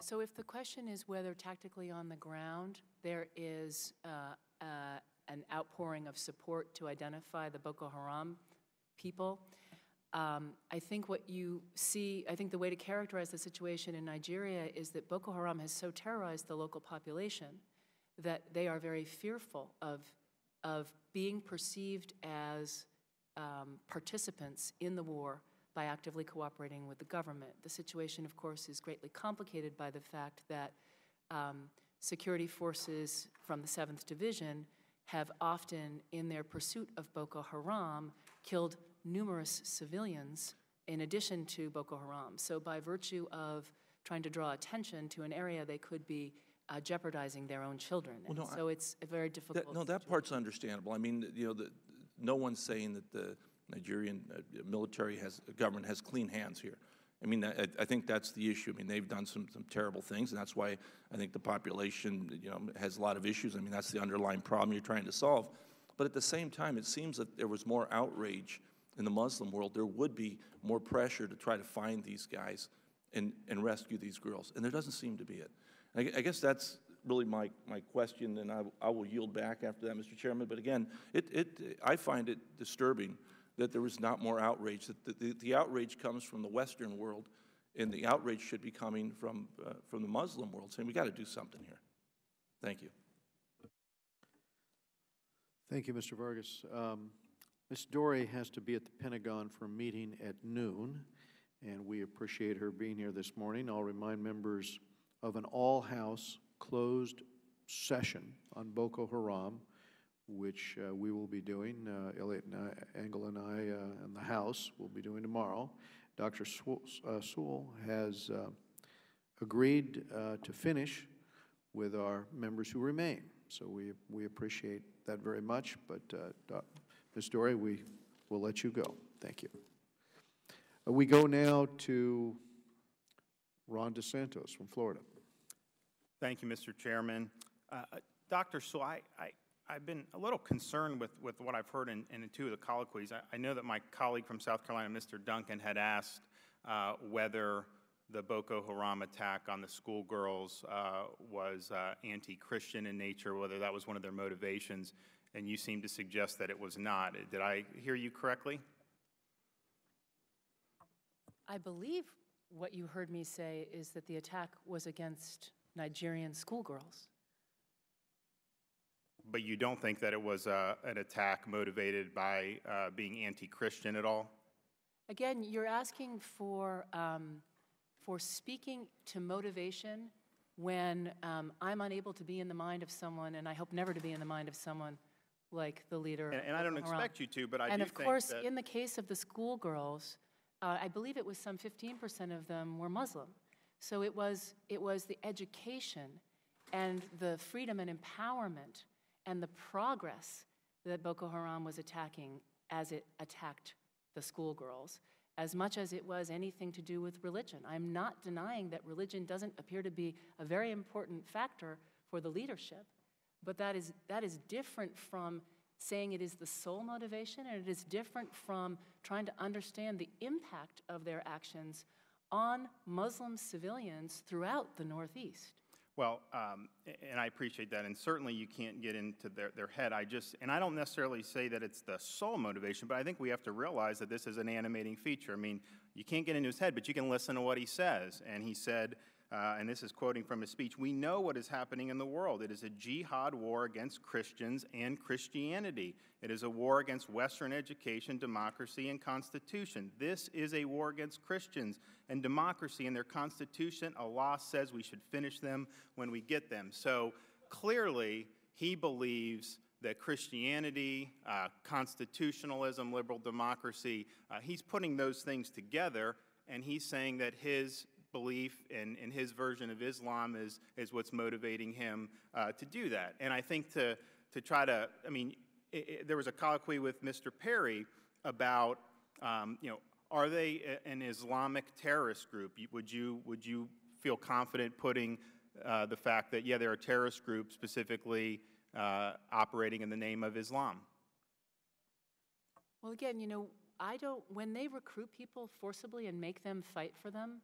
So if the question is whether tactically on the ground there is an outpouring of support to identify the Boko Haram people, I think what you see, I think the way to characterize the situation in Nigeria is that Boko Haram has so terrorized the local population that they are very fearful of being perceived as participants in the war by actively cooperating with the government. The situation, of course, is greatly complicated by the fact that security forces from the 7th Division have often, in their pursuit of Boko Haram, killed numerous civilians in addition to Boko Haram. So by virtue of trying to draw attention to an area, they could be jeopardizing their own children. Well, so it's a very difficult that part's understandable. I mean, no one's saying that the Nigerian government has clean hands here. I mean, I think that's the issue. I mean, they've done some terrible things, and that's why I think the population, has a lot of issues. I mean, that's the underlying problem you're trying to solve. But at the same time, it seems that there was more outrage in the Muslim world. There would be more pressure to try to find these guys and rescue these girls, and there doesn't seem to be it. I guess that's really my question, and I will yield back after that, Mr. Chairman. But again, I find it disturbing that there is not more outrage, that the outrage comes from the Western world, and the outrage should be coming from the Muslim world, saying we got to do something here. Thank you. Thank you, Mr. Vargas. Ms. Dorey has to be at the Pentagon for a meeting at noon, and we appreciate her being here this morning. I'll remind members of an all-house closed session on Boko Haram which we will be doing, Elliot and Engel and I in the House will be doing tomorrow. Dr. Sewell has agreed to finish with our members who remain. So we appreciate that very much, but Ms. Dorey, we will let you go. Thank you. We go now to Ron DeSantos from Florida. Thank you, Mr. Chairman. Dr. Sewell, I've been a little concerned with what I've heard in two of the colloquies. I know that my colleague from South Carolina, Mr. Duncan, had asked whether the Boko Haram attack on the schoolgirls was anti-Christian in nature, whether that was one of their motivations, and you seem to suggest that it was not. Did I hear you correctly? I believe what you heard me say is that the attack was against Nigerian schoolgirls. But you don't think that it was an attack motivated by being anti-Christian at all? Again, you're asking for speaking to motivation when I'm unable to be in the mind of someone, and I hope never to be in the mind of someone like the leader. And I don't expect you to, but I do think that... And of course, in the case of the schoolgirls, I believe it was some 15% of them were Muslim. So it was the education and the freedom and empowerment and the progress that Boko Haram was attacking as it attacked the schoolgirls, as much as it was anything to do with religion. I'm not denying that religion doesn't appear to be a very important factor for the leadership, but that is different from saying it is the sole motivation, and it is different from trying to understand the impact of their actions on Muslim civilians throughout the Northeast. Well, and I appreciate that, and certainly you can't get into their head. And I don't necessarily say that it's the sole motivation, but I think we have to realize that this is an animating feature. I mean, you can't get into his head, but you can listen to what he says. And he said, and this is quoting from his speech, "We know what is happening in the world. It is a jihad war against Christians and Christianity. It is a war against Western education, democracy, and constitution. This is a war against Christians and democracy and their constitution. Allah says we should finish them when we get them." So clearly, he believes that Christianity, constitutionalism, liberal democracy, he's putting those things together, and he's saying that his belief in his version of Islam is what's motivating him to do that. And I think to try to, I mean, there was a colloquy with Mr. Perry about, are they an Islamic terrorist group? Would you feel confident putting the fact that, yeah, they're a terrorist group specifically operating in the name of Islam? Well, again, when they recruit people forcibly and make them fight for them,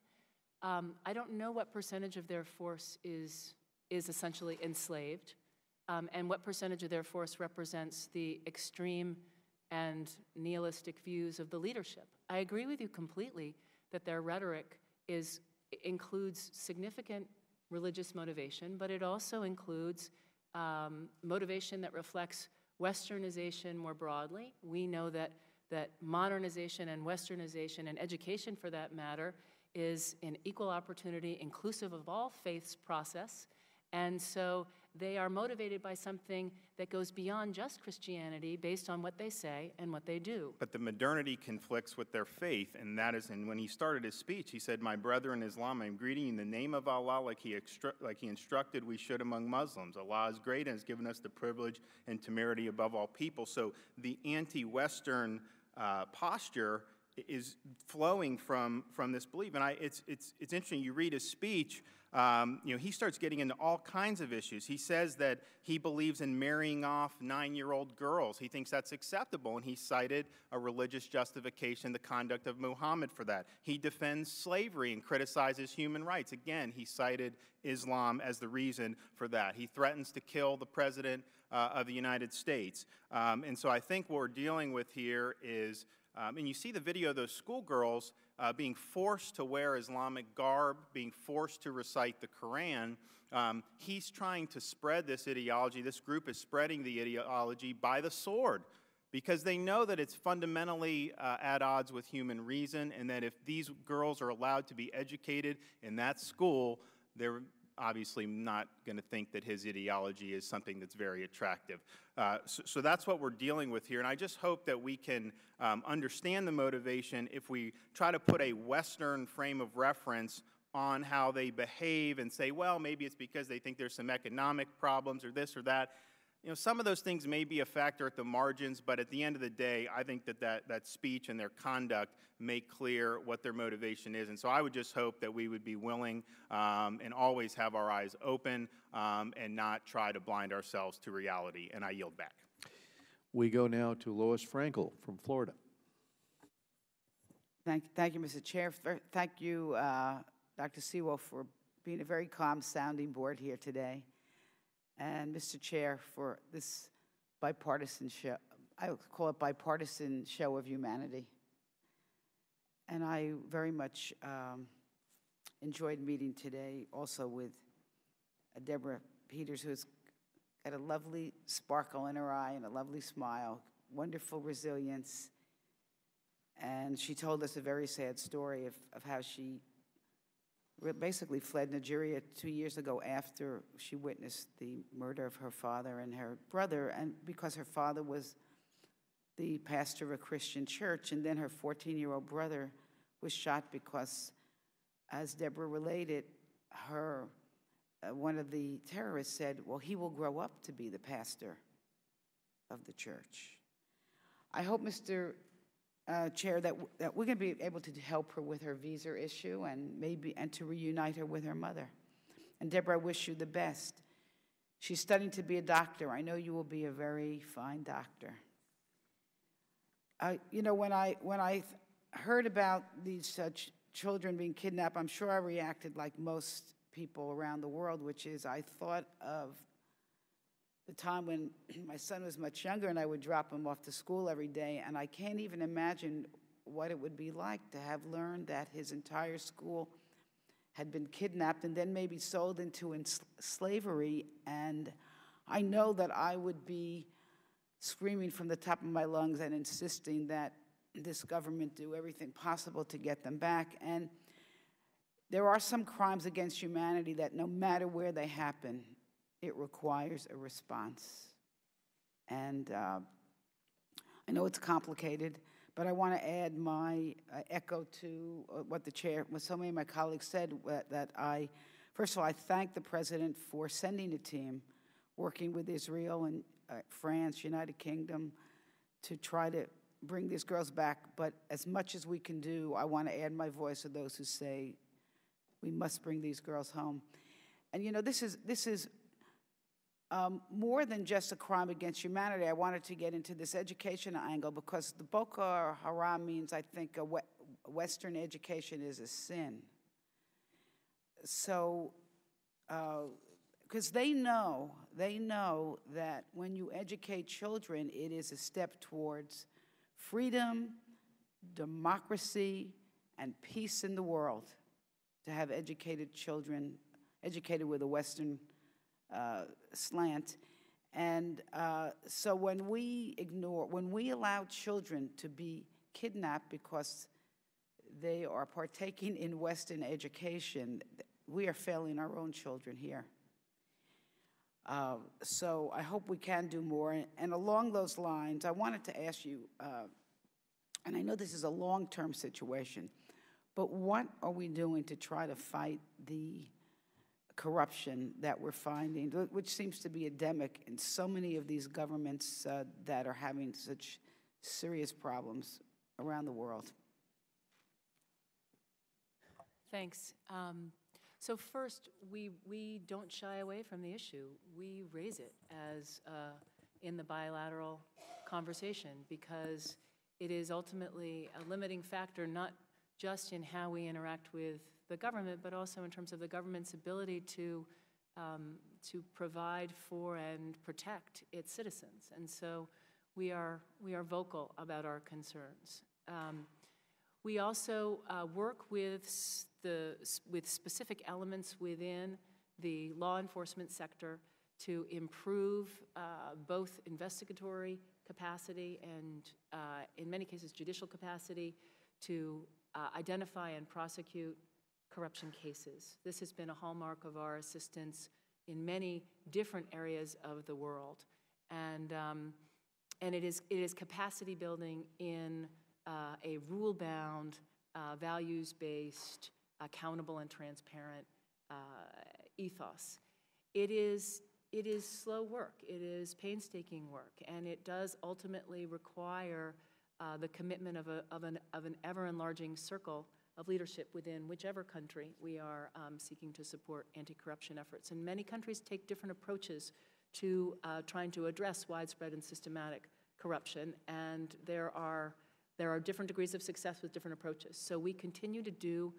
I don't know what percentage of their force is essentially enslaved, and what percentage of their force represents the extreme and nihilistic views of the leadership. I agree with you completely that their rhetoric includes significant religious motivation, but it also includes motivation that reflects Westernization more broadly. We know that modernization and Westernization and education, for that matter, is an equal opportunity, inclusive of all faiths process. And so they are motivated by something that goes beyond just Christianity based on what they say and what they do. But the modernity conflicts with their faith, and that is, and when he started his speech, he said, "My brethren in Islam, I'm greeting you in the name of Allah like he instructed we should among Muslims. Allah is great and has given us the privilege and temerity above all people." So the anti-Western posture is flowing from this belief. And it's interesting, you read his speech, he starts getting into all kinds of issues. He says that he believes in marrying off 9-year-old girls. He thinks that's acceptable, and he cited a religious justification, the conduct of Muhammad, for that. He defends slavery and criticizes human rights. Again, he cited Islam as the reason for that. He threatens to kill the President of the United States. And so I think what we're dealing with here is, and you see the video of those schoolgirls being forced to wear Islamic garb, being forced to recite the Quran. He's trying to spread this ideology. This group is spreading the ideology by the sword, because they know that it's fundamentally at odds with human reason, and that if these girls are allowed to be educated in that school, they're obviously not going to think that his ideology is something that's very attractive. So that's what we're dealing with here, and I just hope that we can understand the motivation if we try to put a Western frame of reference on how they behave and say, well, maybe it's because they think there's some economic problems or this or that. You know, some of those things may be a factor at the margins, but at the end of the day, I think that speech and their conduct make clear what their motivation is. And so I would just hope that we would be willing and always have our eyes open and not try to blind ourselves to reality. And I yield back. We go now to Lois Frankel from Florida. Thank you, Mr. Chair. Thank you, Dr. Sewell, for being a very calm sounding board here today. And Mr. Chair, for this bipartisan show, I would call it bipartisan show of humanity. And I very much enjoyed meeting today also with Deborah Peters, who's got a lovely sparkle in her eye and a lovely smile, wonderful resilience. And she told us a very sad story of how she basically fled Nigeria 2 years ago after she witnessed the murder of her father and her brother, and because her father was the pastor of a Christian church, and then her 14-year-old brother was shot because, as Deborah related, one of the terrorists said, well, he will grow up to be the pastor of the church. I hope, Mr. Chair, that we're going to be able to help her with her visa issue and to reunite her with her mother. And Deborah, I wish you the best. She's studying to be a doctor. I know you will be a very fine doctor. You know, when I heard about these children being kidnapped, I'm sure I reacted like most people around the world, which is I thought of the time when my son was much younger and I would drop him off to school every day, and I can't even imagine what it would be like to have learned that his entire school had been kidnapped and then maybe sold into slavery. And I know that I would be screaming from the top of my lungs and insisting that this government do everything possible to get them back. And there are some crimes against humanity that no matter where they happen, it requires a response. And I know it's complicated, but I want to add my echo to what so many of my colleagues said, that first of all, I thank the President for sending a team working with Israel and France, United Kingdom, to try to bring these girls back. But as much as we can do, I want to add my voice to those who say we must bring these girls home. And you know, this is more than just a crime against humanity. I wanted to get into this education angle because the Boko Haram means, I think, Western education is a sin. So, because they know that when you educate children, it is a step towards freedom, democracy, and peace in the world, to have educated children, educated with a Western slant. And so when we allow children to be kidnapped because they are partaking in Western education, we are failing our own children here. So I hope we can do more. And along those lines, I wanted to ask you, and I know this is a long-term situation, but what are we doing to try to fight the corruption that we're finding, which seems to be endemic in so many of these governments that are having such serious problems around the world? Thanks. So first, we don't shy away from the issue. We raise it as in the bilateral conversation because it is ultimately a limiting factor, not just in how we interact with the government, but also in terms of the government's ability to provide for and protect its citizens. And so we are vocal about our concerns. We also work with specific elements within the law enforcement sector to improve both investigatory capacity and, in many cases, judicial capacity to identify and prosecute corruption cases. This has been a hallmark of our assistance in many different areas of the world. And it is capacity building in a rule-bound, values-based, accountable and transparent ethos. It is slow work. It is painstaking work, and it does ultimately require the commitment of an ever-enlarging circle of leadership within whichever country we are seeking to support anti-corruption efforts. And many countries take different approaches to trying to address widespread and systematic corruption, and there are different degrees of success with different approaches. So we continue to do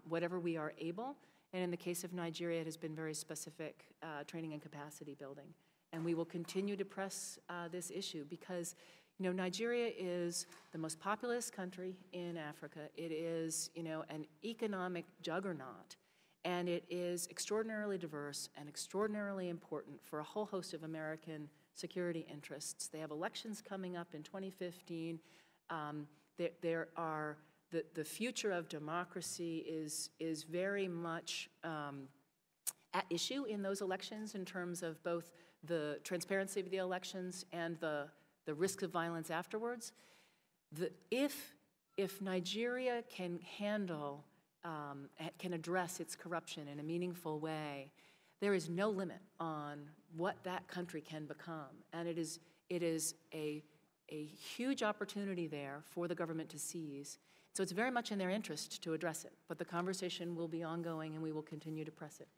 whatever we are able, and in the case of Nigeria, it has been very specific training and capacity building. And we will continue to press this issue because, you know, Nigeria is the most populous country in Africa. It is, you know, an economic juggernaut, and it is extraordinarily diverse and extraordinarily important for a whole host of American security interests. They have elections coming up in 2015. The future of democracy is very much at issue in those elections in terms of both the transparency of the elections and the risk of violence afterwards. If Nigeria can handle, can address its corruption in a meaningful way, there is no limit on what that country can become. And it is a huge opportunity there for the government to seize. So it's very much in their interest to address it. But the conversation will be ongoing, and we will continue to press it.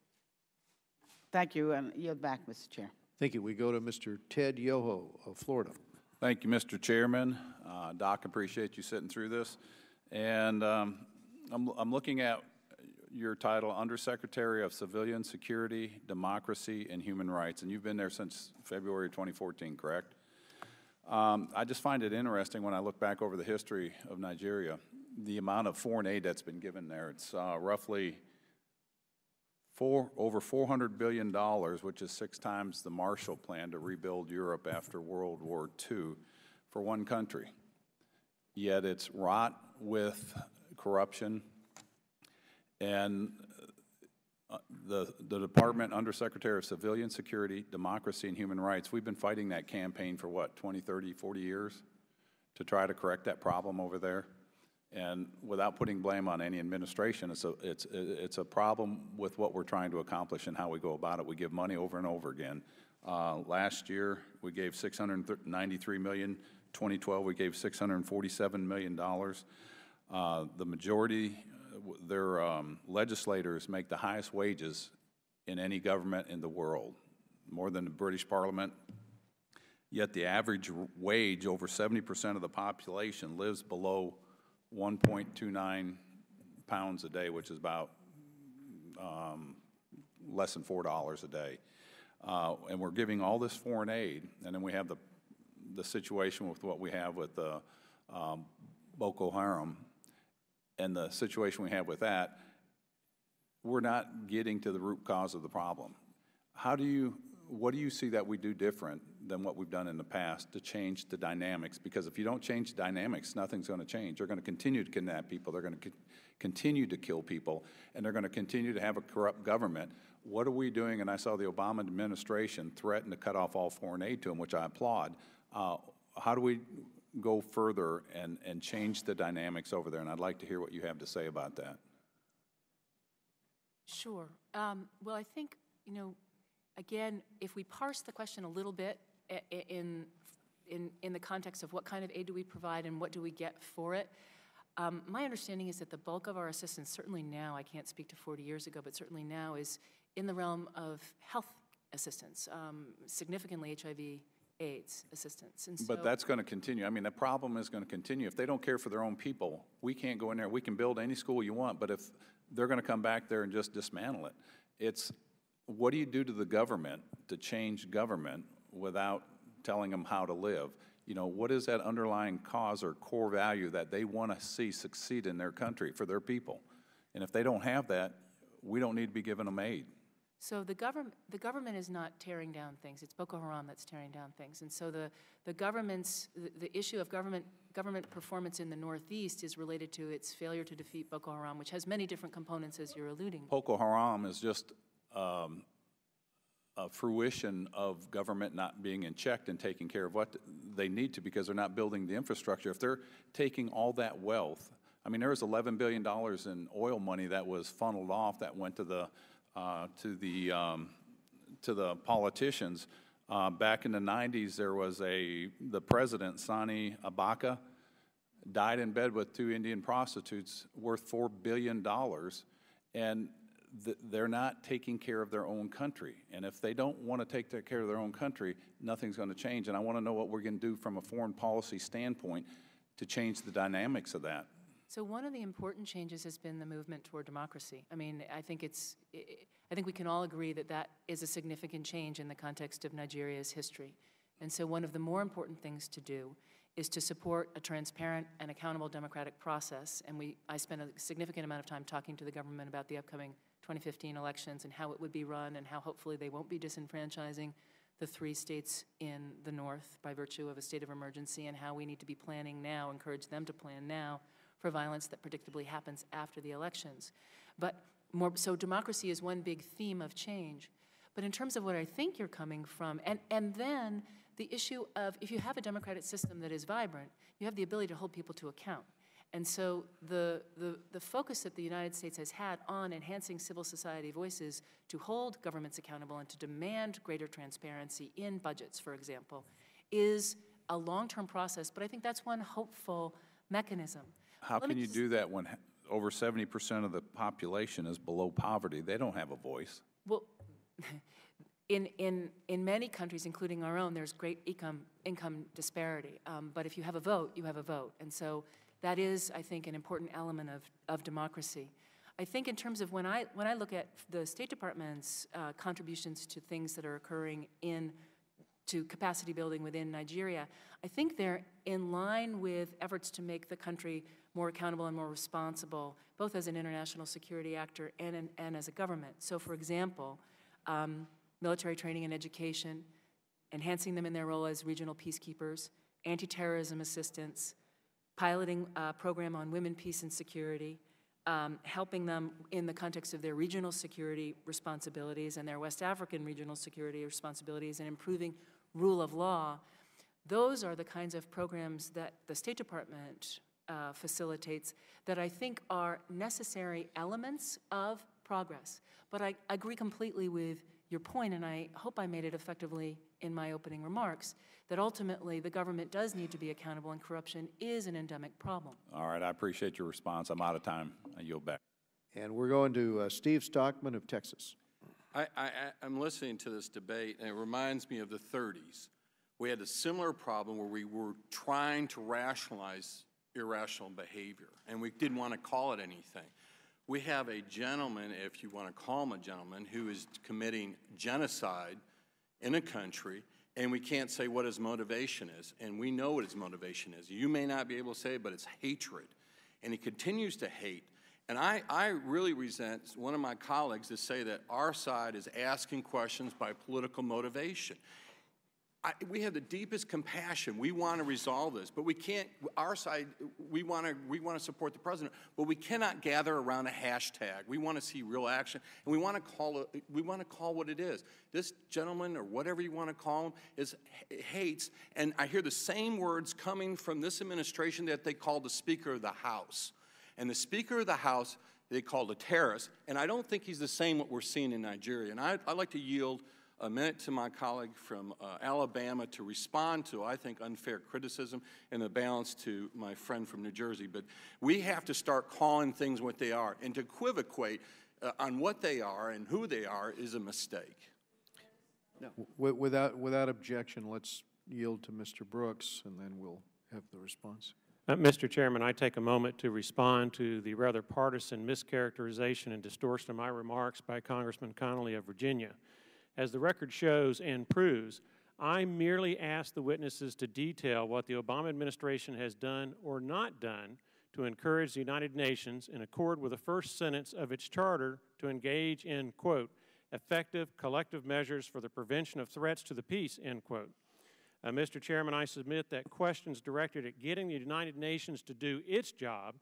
Thank you, and yield back, Mr. Chair. Thank you. We go to Mr. Ted Yoho of Florida. Thank you, Mr. Chairman. Doc, appreciate you sitting through this. And I'm looking at your title, Undersecretary of Civilian Security, Democracy, and Human Rights, and you've been there since February 2014, correct? I just find it interesting when I look back over the history of Nigeria, the amount of foreign aid that's been given there. It's roughly over $400 billion, which is 6 times the Marshall Plan to rebuild Europe after World War II for one country. Yet it's wrought with corruption, and the Department Undersecretary of Civilian Security, Democracy, and Human Rights, we've been fighting that campaign for what, 20, 30, 40 years to try to correct that problem over there. And without putting blame on any administration, it's a problem with what we're trying to accomplish and how we go about it. We give money over and over again. Last year, we gave $693 million. 2012, we gave $647 million. The majority, their legislators make the highest wages in any government in the world, more than the British Parliament. Yet the average wage, over 70% of the population, lives below 1.29 pounds a day, which is about less than $4 a day. And we're giving all this foreign aid, and then we have the situation with what we have with Boko Haram and the situation we have with that. We're not getting to the root cause of the problem. What do you see that we do different than what we've done in the past to change the dynamics? Because if you don't change the dynamics, nothing's going to change. They're going to continue to kidnap people. They're going to continue to kill people, and they're going to continue to have a corrupt government. What are we doing? And I saw the Obama administration threaten to cut off all foreign aid to them, which I applaud. How do we go further and change the dynamics over there? And I'd like to hear what you have to say about that. Sure. Well, I think, you know, again, if we parse the question a little bit in the context of what kind of aid do we provide and what do we get for it, my understanding is that the bulk of our assistance, certainly now, I can't speak to 40 years ago, but certainly now, is in the realm of health assistance, significantly HIV/AIDS assistance. And so, but that's going to continue. I mean, the problem is going to continue. If they don't care for their own people, we can't go in there. We can build any school you want, but if they're going to come back there and just dismantle it, it's what do you do to the government to change government without telling them how to live? You know, what is that underlying cause or core value that they want to see succeed in their country for their people? And if they don't have that, we don't need to be giving them aid. So the government is not tearing down things. It's Boko Haram that's tearing down things. And so the issue of government performance in the Northeast is related to its failure to defeat Boko Haram, which has many different components, as you're alluding. Boko Haram is just a fruition of government not being in check and taking care of what they need to, because they're not building the infrastructure. If they're taking all that wealth, I mean, there was $11 billion in oil money that was funneled off that went to the politicians. Back in the 90s, there was the president, Sani Abacha, died in bed with 2 Indian prostitutes worth $4 billion, and they're not taking care of their own country. And if they don't want to take care of their own country, nothing's going to change. And I want to know what we're going to do from a foreign policy standpoint to change the dynamics of that. So one of the important changes has been the movement toward democracy. I mean, I think we can all agree that that is a significant change in the context of Nigeria's history. And so one of the more important things to do is to support a transparent and accountable democratic process. And I spent a significant amount of time talking to the government about the upcoming 2015 elections and how it would be run and how hopefully they won't be disenfranchising the 3 states in the north by virtue of a state of emergency, and how we need to be planning now, encourage them to plan now for violence that predictably happens after the elections. So democracy is one big theme of change. But in terms of what I think you're coming from, and then the issue of, if you have a democratic system that is vibrant, you have the ability to hold people to account. And so the focus that the United States has had on enhancing civil society voices to hold governments accountable and to demand greater transparency in budgets, for example, is a long-term process, but I think that's one hopeful mechanism. How can you do that when over 70% of the population is below poverty? They don't have a voice. Well, in many countries, including our own, there's great income disparity. But if you have a vote, you have a vote. And so that is, I think, an important element of democracy. I think in terms of when I look at the State Department's contributions to things that are occurring to capacity building within Nigeria, I think they're in line with efforts to make the country more accountable and more responsible, both as an international security actor and as a government. So, for example, military training and education, enhancing them in their role as regional peacekeepers, anti-terrorism assistance, piloting a program on women, peace, and security, helping them in the context of their regional security responsibilities and their West African regional security responsibilities, and improving rule of law. Those are the kinds of programs that the State Department facilitates that I think are necessary elements of progress. But I agree completely with your point, and I hope I made it effectively in my opening remarks, that ultimately the government does need to be accountable, and corruption is an endemic problem. All right, I appreciate your response. I'm out of time. I yield back. And we're going to Steve Stockman of Texas. I'm listening to this debate, and it reminds me of the 30s. We had a similar problem where we were trying to rationalize irrational behavior, and we didn't want to call it anything. We have a gentleman, if you want to call him a gentleman, who is committing genocide in a country, and we can't say what his motivation is, and we know what his motivation is. You may not be able to say it, but it's hatred, and he continues to hate. And I really resent one of my colleagues to say that our side is asking questions by political motivation. We have the deepest compassion. We want to resolve this, but we can't. Our side, we want to support the president, but we cannot gather around a hashtag. We want to see real action, and we want to call it. We want to call what it is. This gentleman, or whatever you want to call him, hates. And I hear the same words coming from this administration that they call the Speaker of the House, and the Speaker of the House they called a terrorist. And I don't think he's the same what we're seeing in Nigeria. And I'd like to yield a minute to my colleague from Alabama to respond to, I think, unfair criticism, and the balance to my friend from New Jersey. But we have to start calling things what they are, and to equivocate on what they are and who they are is a mistake. No. Without objection, let's yield to Mr. Brooks, and then we'll have the response. Mr. Chairman, I take a moment to respond to the rather partisan mischaracterization and distortion of my remarks by Congressman Connolly of Virginia. As the record shows and proves, I merely asked the witnesses to detail what the Obama administration has done or not done to encourage the United Nations, in accord with the first sentence of its charter, to engage in, quote, effective collective measures for the prevention of threats to the peace, end quote. Mr. Chairman, I submit that questions directed at getting the United Nations to do its job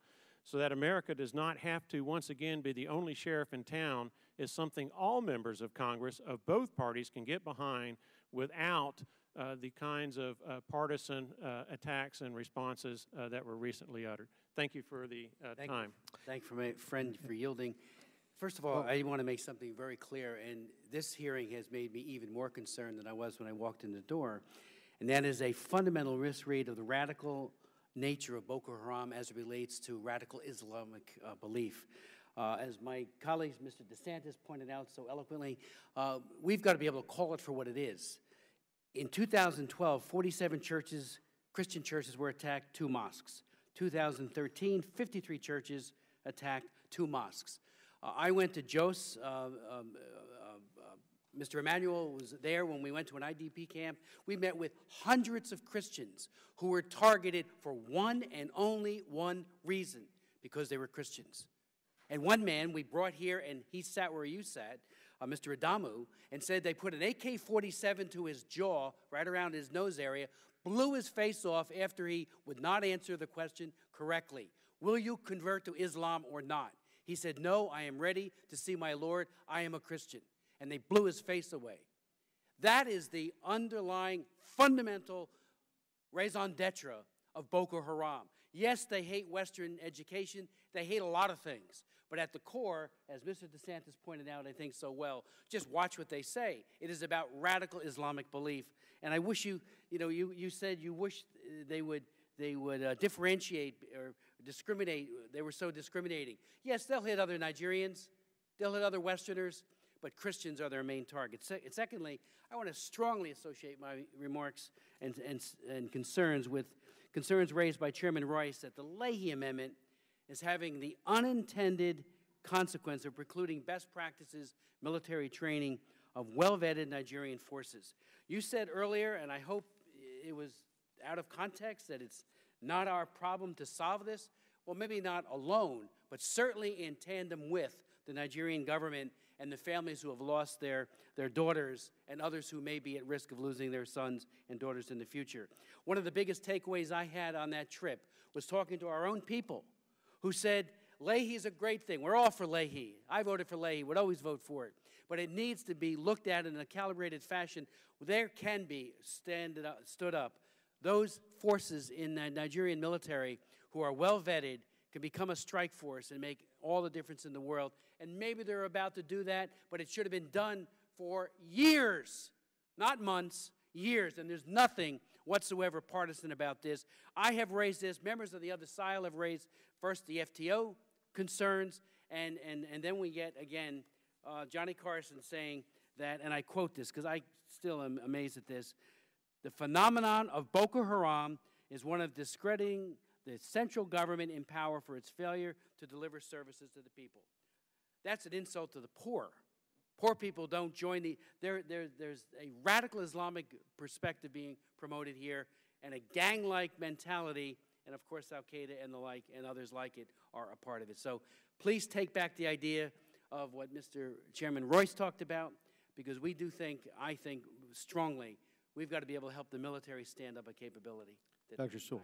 so that America does not have to once again be the only sheriff in town is something all members of Congress of both parties can get behind without the kinds of partisan attacks and responses that were recently uttered. Thank you for the time. Thank you, my friend, for yielding. First of all, I want to make something very clear, and this hearing has made me even more concerned than I was when I walked in the door, and that is a fundamental risk rate of the radical nature of Boko Haram as it relates to radical Islamic belief. As my colleague, Mr. DeSantis, pointed out so eloquently, we've got to be able to call it for what it is. In 2012, 47 churches, Christian churches, were attacked, 2 mosques. 2013, 53 churches attacked, 2 mosques. I went to Jos. Mr. Emmanuel was there when we went to an IDP camp. We met with hundreds of Christians who were targeted for one and only one reason, because they were Christians. And one man we brought here, and he sat where you sat, Mr. Adamu, and said they put an AK-47 to his jaw, right around his nose area, blew his face off after he would not answer the question correctly. Will you convert to Islam or not? He said, no, I am ready to see my Lord. I am a Christian. And they blew his face away. That is the underlying fundamental raison d'etre of Boko Haram. Yes, they hate Western education. They hate a lot of things. But at the core, as Mr. DeSantis pointed out, I think so well, just watch what they say. It is about radical Islamic belief. And I wish you said you wish they would differentiate or discriminate. They were so discriminating. Yes, they'll hit other Nigerians. They'll hit other Westerners. But Christians are their main target. Secondly, I want to strongly associate my remarks and concerns with concerns raised by Chairman Royce that the Leahy Amendment is having the unintended consequence of precluding best practices military training of well-vetted Nigerian forces. You said earlier, and I hope it was out of context, that it's not our problem to solve this. Well, maybe not alone, but certainly in tandem with the Nigerian government and the families who have lost their daughters and others who may be at risk of losing their sons and daughters in the future. One of the biggest takeaways I had on that trip was talking to our own people who said, Leahy's a great thing. We're all for Leahy. I voted for Leahy, would always vote for it. But it needs to be looked at in a calibrated fashion. There can be stood up. Those forces in the Nigerian military who are well vetted can become a strike force and make all the difference in the world. And maybe they're about to do that, but it should have been done for years, not months, years. And there's nothing whatsoever partisan about this. I have raised this. Members of the other side have raised first the FTO concerns, and then we get, again, Johnny Carson saying that, and I quote this because I still am amazed at this, the phenomenon of Boko Haram is one of discrediting the central government in power for its failure to deliver services to the people. That's an insult to the poor. Poor people don't join there's a radical Islamic perspective being promoted here, and a gang-like mentality, and of course Al-Qaeda and the like, and others like it, are a part of it. So please take back the idea of what Mr. Chairman Royce talked about, because we do think, I think strongly, we've got to be able to help the military stand up a capability. Dr. Sewell.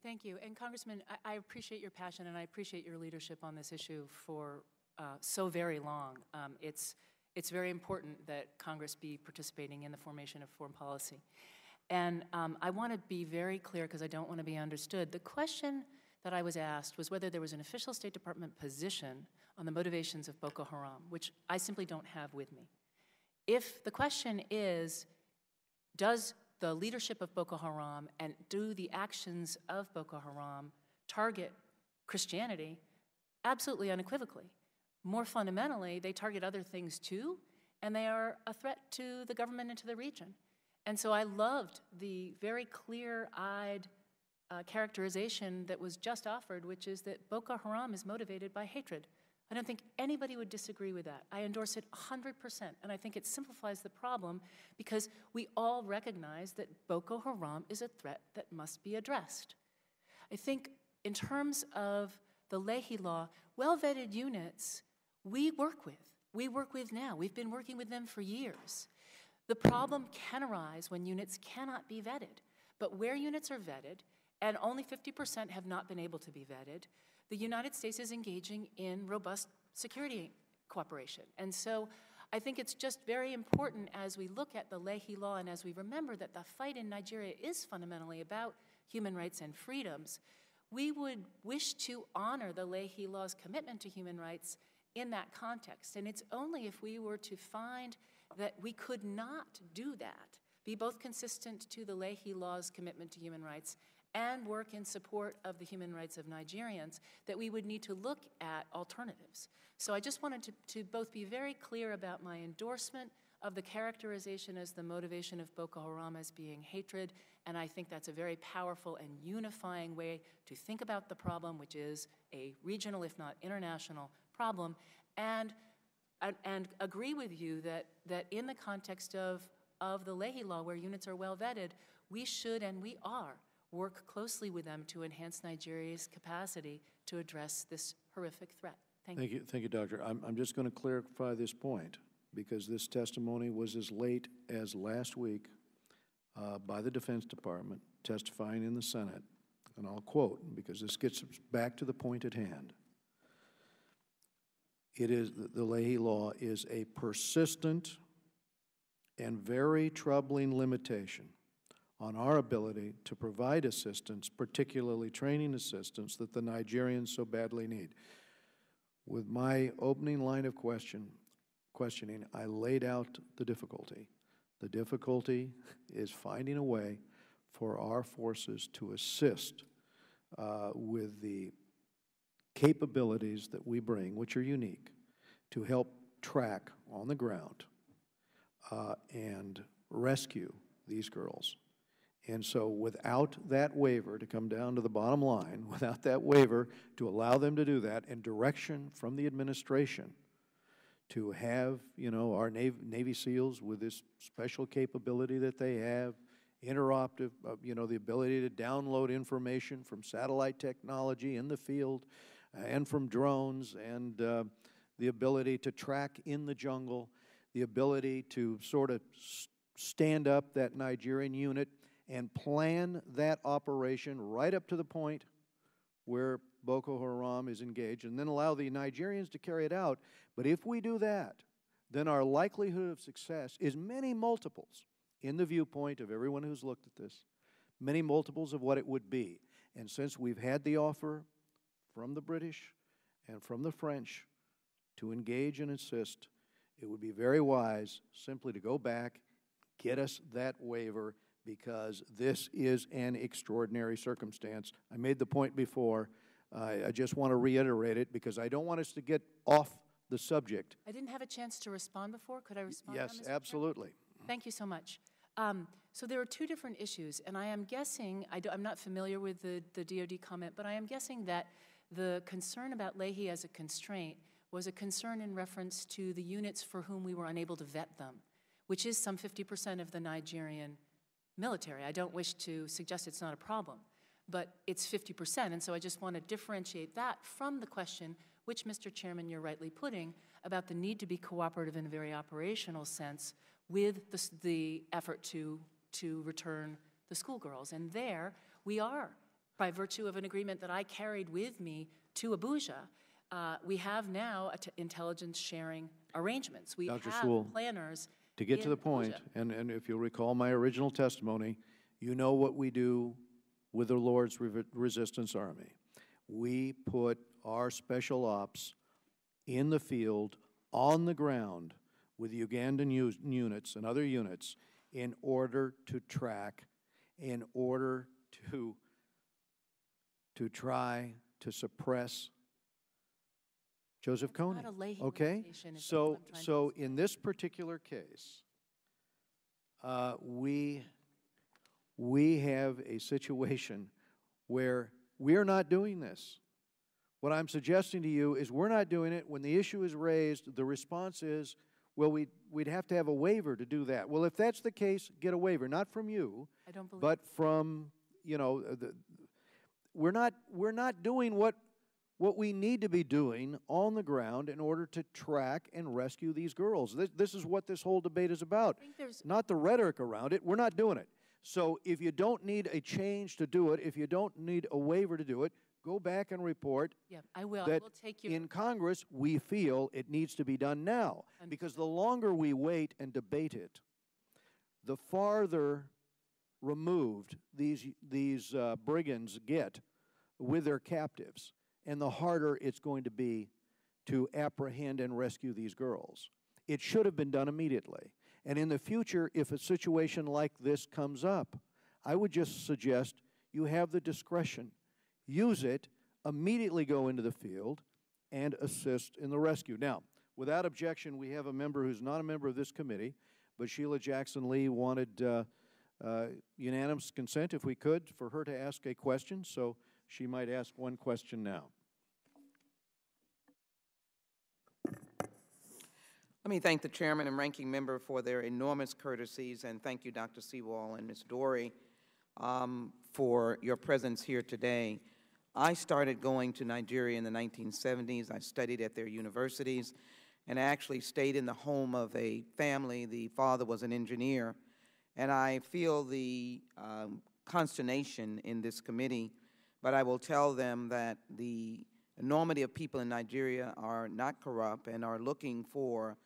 Thank you. And Congressman, I appreciate your passion and I appreciate your leadership on this issue for so very long. It's very important that Congress be participating in the formation of foreign policy. And I want to be very clear because I don't want to be understood. The question that I was asked was whether there was an official State Department position on the motivations of Boko Haram, which I simply don't have with me. If the question is, does the leadership of Boko Haram and do the actions of Boko Haram target Christianity? Absolutely, unequivocally. More fundamentally, they target other things too, and they are a threat to the government and to the region. And so I loved the very clear-eyed characterization that was just offered, which is that Boko Haram is motivated by hatred. I don't think anybody would disagree with that. I endorse it 100%, and I think it simplifies the problem because we all recognize that Boko Haram is a threat that must be addressed. I think in terms of the Leahy Law, well-vetted units we work with. we work with now. We've been working with them for years. The problem can arise when units cannot be vetted. But where units are vetted, and only 50% have not been able to be vetted, the United States is engaging in robust security cooperation. And so I think it's just very important as we look at the Leahy Law and as we remember that the fight in Nigeria is fundamentally about human rights and freedoms, we would wish to honor the Leahy Law's commitment to human rights in that context. And it's only if we were to find that we could not do that, be both consistent to the Leahy Law's commitment to human rights and work in support of the human rights of Nigerians, that we would need to look at alternatives. So I just wanted to both be very clear about my endorsement of the characterization as the motivation of Boko Haram as being hatred, and I think that's a very powerful and unifying way to think about the problem, which is a regional, if not international, problem, and agree with you that in the context of the Leahy Law, where units are well vetted, we should and we are work closely with them to enhance Nigeria's capacity to address this horrific threat. Thank you. Thank you, Doctor. I'm just going to clarify this point, because this testimony was as late as last week by the Defense Department testifying in the Senate, and I'll quote, because this gets us back to the point at hand. It is, the Leahy Law is a persistent and very troubling limitation on our ability to provide assistance, particularly training assistance, that the Nigerians so badly need. With my opening line of questioning, I laid out the difficulty. The difficulty is finding a way for our forces to assist with the capabilities that we bring, which are unique, to help track on the ground and rescue these girls. And so without that waiver, to come down to the bottom line, without that waiver to allow them to do that, and direction from the administration to have, you know, our Navy SEALs with this special capability that they have, interoperative, you know, the ability to download information from satellite technology in the field and from drones, and the ability to track in the jungle, the ability to sort of stand up that Nigerian unit and plan that operation right up to the point where Boko Haram is engaged, and then allow the Nigerians to carry it out. But if we do that, then our likelihood of success is many multiples, in the viewpoint of everyone who's looked at this, many multiples of what it would be. And since we've had the offer from the British and from the French to engage and assist, it would be very wise simply to go back, get us that waiver, because this is an extraordinary circumstance. I made the point before. I just want to reiterate it, because I don't want us to get off the subject. I didn't have a chance to respond before. Could I respond? Yes, absolutely. Thank you so much. So there are two different issues, and I am guessing, I'm not familiar with the DoD comment, but I am guessing that the concern about Leahy as a constraint was a concern in reference to the units for whom we were unable to vet them, which is some 50% of the Nigerian military. I don't wish to suggest it's not a problem, but it's 50%, and so I just want to differentiate that from the question, which, Mr. Chairman, you're rightly putting, about the need to be cooperative in a very operational sense with the effort to return the schoolgirls. And there we are, by virtue of an agreement that I carried with me to Abuja. We have now intelligence sharing arrangements. We Dr. have Sewell, planners. to get to the point, and if you'll recall my original testimony, you know what we do with the Lord's Resistance Army. We put our special ops in the field, on the ground, with Ugandan units and other units, in order to track, in order to try to suppress Joseph Kony. Okay? So in this particular case, we have a situation where we are not doing this. What I'm suggesting to you is we're not doing it. When the issue is raised, the response is, well, we'd have to have a waiver to do that. Well, if that's the case, get a waiver, not from you, but from, you know, we're not doing what what we need to be doing on the ground in order to track and rescue these girls. This is what this whole debate is about, not the rhetoric around it. We're not doing it. So if you don't need a change to do it, if you don't need a waiver to do it, go back and report I will. that We'll take your in Congress we feel it needs to be done now. Because the longer we wait and debate it, the farther removed these brigands get with their captives, and the harder it's going to be to apprehend and rescue these girls. It should have been done immediately. And in the future, if a situation like this comes up, I would just suggest you have the discretion. Use it, immediately go into the field, and assist in the rescue. Now, without objection, we have a member who's not a member of this committee, but Sheila Jackson-Lee wanted unanimous consent, if we could, for her to ask a question, so she might ask one question now. Let me thank the chairman and ranking member for their enormous courtesies, and thank you, Dr. Sewall and Ms. Dorey, for your presence here today. I started going to Nigeria in the 1970s. I studied at their universities, and I actually stayed in the home of a family. The father was an engineer, and I feel the consternation in this committee, but I will tell them that the enormity of people in Nigeria are not corrupt and are looking for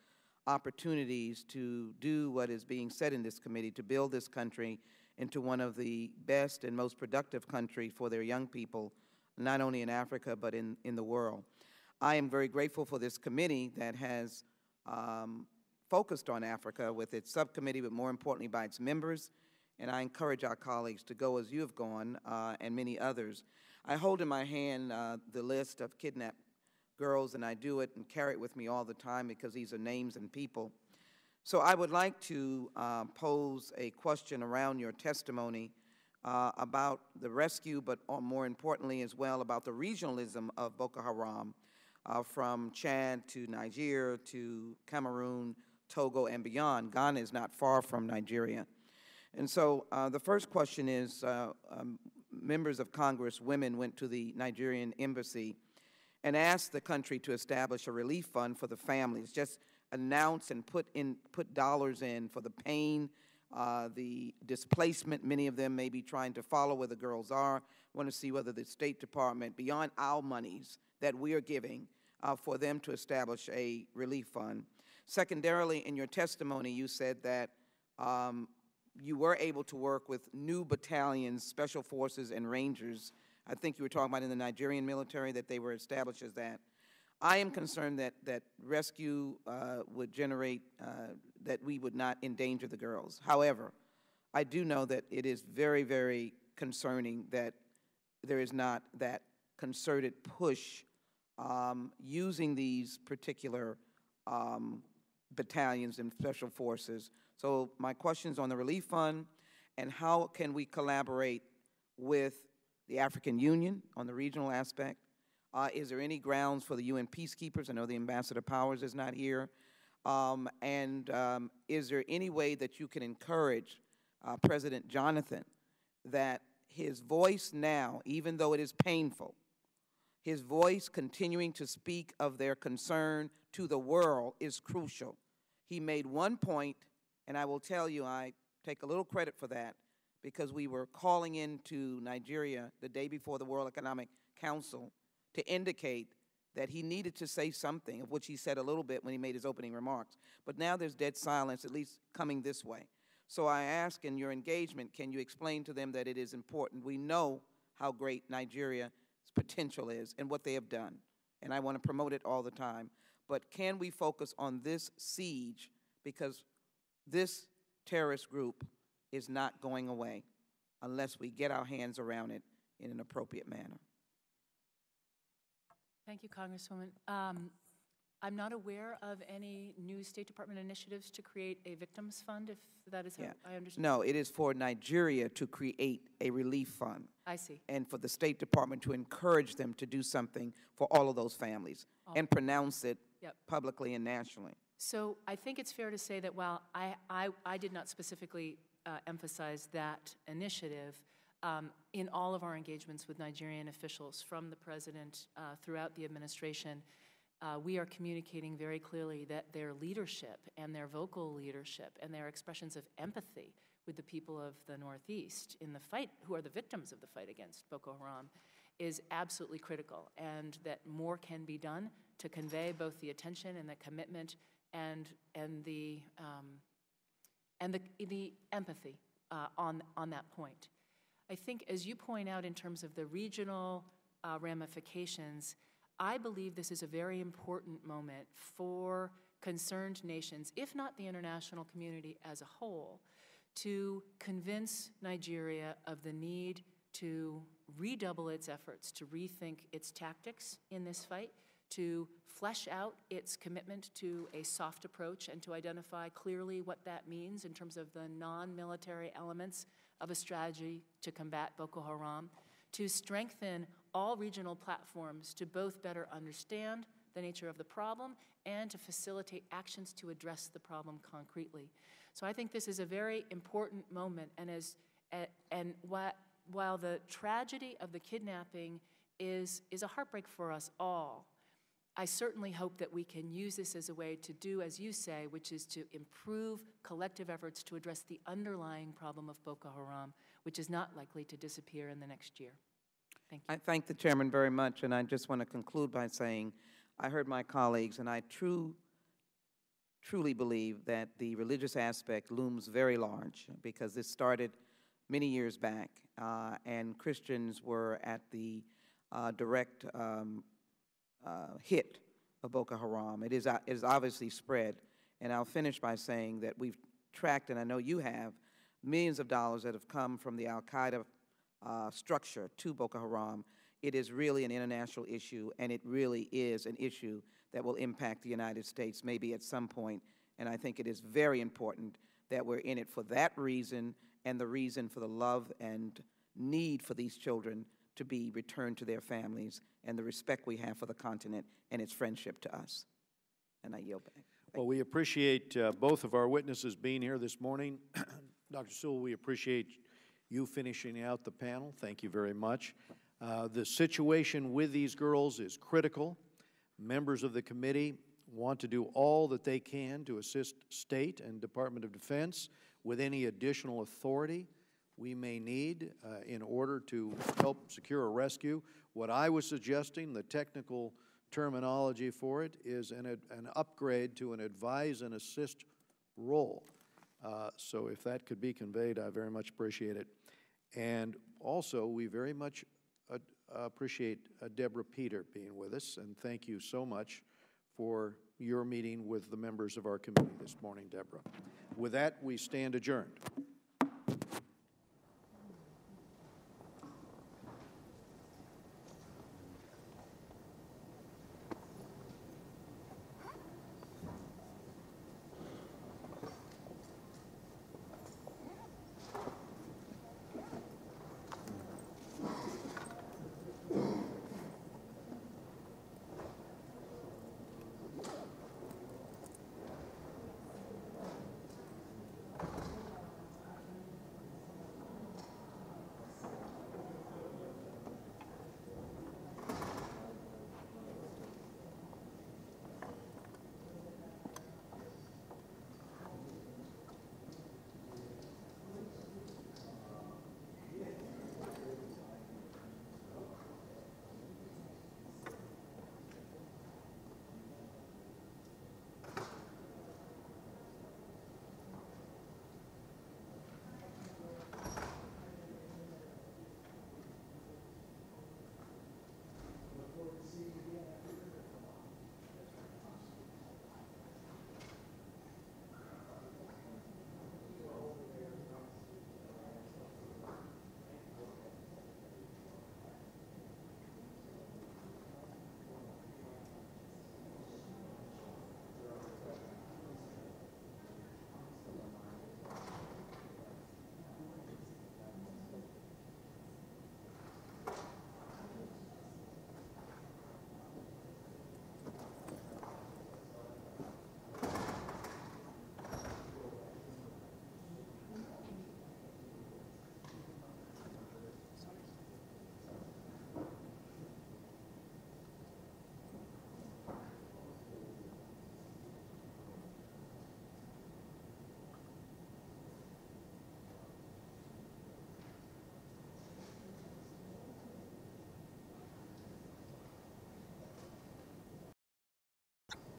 opportunities to do what is being said in this committee, to build this country into one of the best and most productive countries for their young people, not only in Africa, but in the world. I am very grateful for this committee that has focused on Africa with its subcommittee, but more importantly by its members, and I encourage our colleagues to go as you have gone, and many others. I hold in my hand the list of kidnapped girls, and I do it and carry it with me all the time because these are names and people. So I would like to pose a question around your testimony about the rescue, but more importantly as well about the regionalism of Boko Haram from Chad to Niger to Cameroon, Togo, and beyond. Ghana is not far from Nigeria. And so the first question is, members of Congress, women, went to the Nigerian embassy and asked the country to establish a relief fund for the families, just announce and put dollars in for the pain, the displacement. Many of them may be trying to follow where the girls are. Want to see whether the State Department, beyond our monies that we are giving, for them to establish a relief fund. Secondarily, in your testimony, you said that you were able to work with new battalions, special forces, and rangers. I think you were talking about in the Nigerian military that they were established as that. I am concerned that rescue would generate, that we would not endanger the girls. However, I do know that it is very, very concerning that there is not that concerted push using these particular battalions and special forces. So my questions on the relief fund and how can we collaborate with the African Union on the regional aspect. Is there any grounds for the UN peacekeepers? I know the Ambassador Powers is not here. Is there any way that you can encourage President Jonathan that his voice now, even though it is painful, his voice continuing to speak of their concern to the world is crucial. He made one point, and I will tell you I take a little credit for that, because we were calling into Nigeria the day before the World Economic Council to indicate that he needed to say something, of which he said a little bit when he made his opening remarks. But now there's dead silence, at least coming this way. So I ask in your engagement, can you explain to them that it is important? We know how great Nigeria's potential is and what they have done, and I want to promote it all the time. But can we focus on this siege, because this terrorist group is not going away unless we get our hands around it in an appropriate manner. Thank you, Congresswoman. I'm not aware of any new State Department initiatives to create a victims fund, if that is how I understand. No, it is for Nigeria to create a relief fund. I see. And for the State Department to encourage them to do something for all of those families and pronounce it publicly and nationally. So I think it's fair to say that while I did not specifically emphasize that initiative, in all of our engagements with Nigerian officials, from the president throughout the administration, we are communicating very clearly that their leadership and their vocal leadership and their expressions of empathy with the people of the Northeast in the fight, who are the victims of the fight against Boko Haram, is absolutely critical, and that more can be done to convey both the attention and the commitment and the empathy on that point. I think, as you point out, in terms of the regional ramifications, I believe this is a very important moment for concerned nations, if not the international community as a whole, to convince Nigeria of the need to redouble its efforts, to rethink its tactics in this fight, to flesh out its commitment to a soft approach and to identify clearly what that means in terms of the non-military elements of a strategy to combat Boko Haram, to strengthen all regional platforms to both better understand the nature of the problem and to facilitate actions to address the problem concretely. So I think this is a very important moment, and while the tragedy of the kidnapping is a heartbreak for us all, I certainly hope that we can use this as a way to do, as you say, which is to improve collective efforts to address the underlying problem of Boko Haram, which is not likely to disappear in the next year. Thank you. I thank the chairman very much, and I just want to conclude by saying I heard my colleagues, and I truly believe that the religious aspect looms very large, because this started many years back, and Christians were at the direct hit of Boko Haram. It is obviously spread, and I'll finish by saying that we've tracked, and I know you have, millions of dollars that have come from the al-Qaeda structure to Boko Haram. It is really an international issue, and it really is an issue that will impact the United States maybe at some point, and I think it is very important that we're in it for that reason and the reason for the love and need for these children to be returned to their families and the respect we have for the continent and its friendship to us. And I yield back. Well, we appreciate both of our witnesses being here this morning. Dr. Sewell, we appreciate you finishing out the panel. Thank you very much. The situation with these girls is critical. Members of the committee want to do all that they can to assist State and Department of Defense with any additional authority we may need in order to help secure a rescue. What I was suggesting, the technical terminology for it, is an upgrade to an advise and assist role. So if that could be conveyed, I very much appreciate it. And also, we very much appreciate Deborah Peter being with us, and thank you so much for your meeting with the members of our committee this morning, Deborah. With that, we stand adjourned.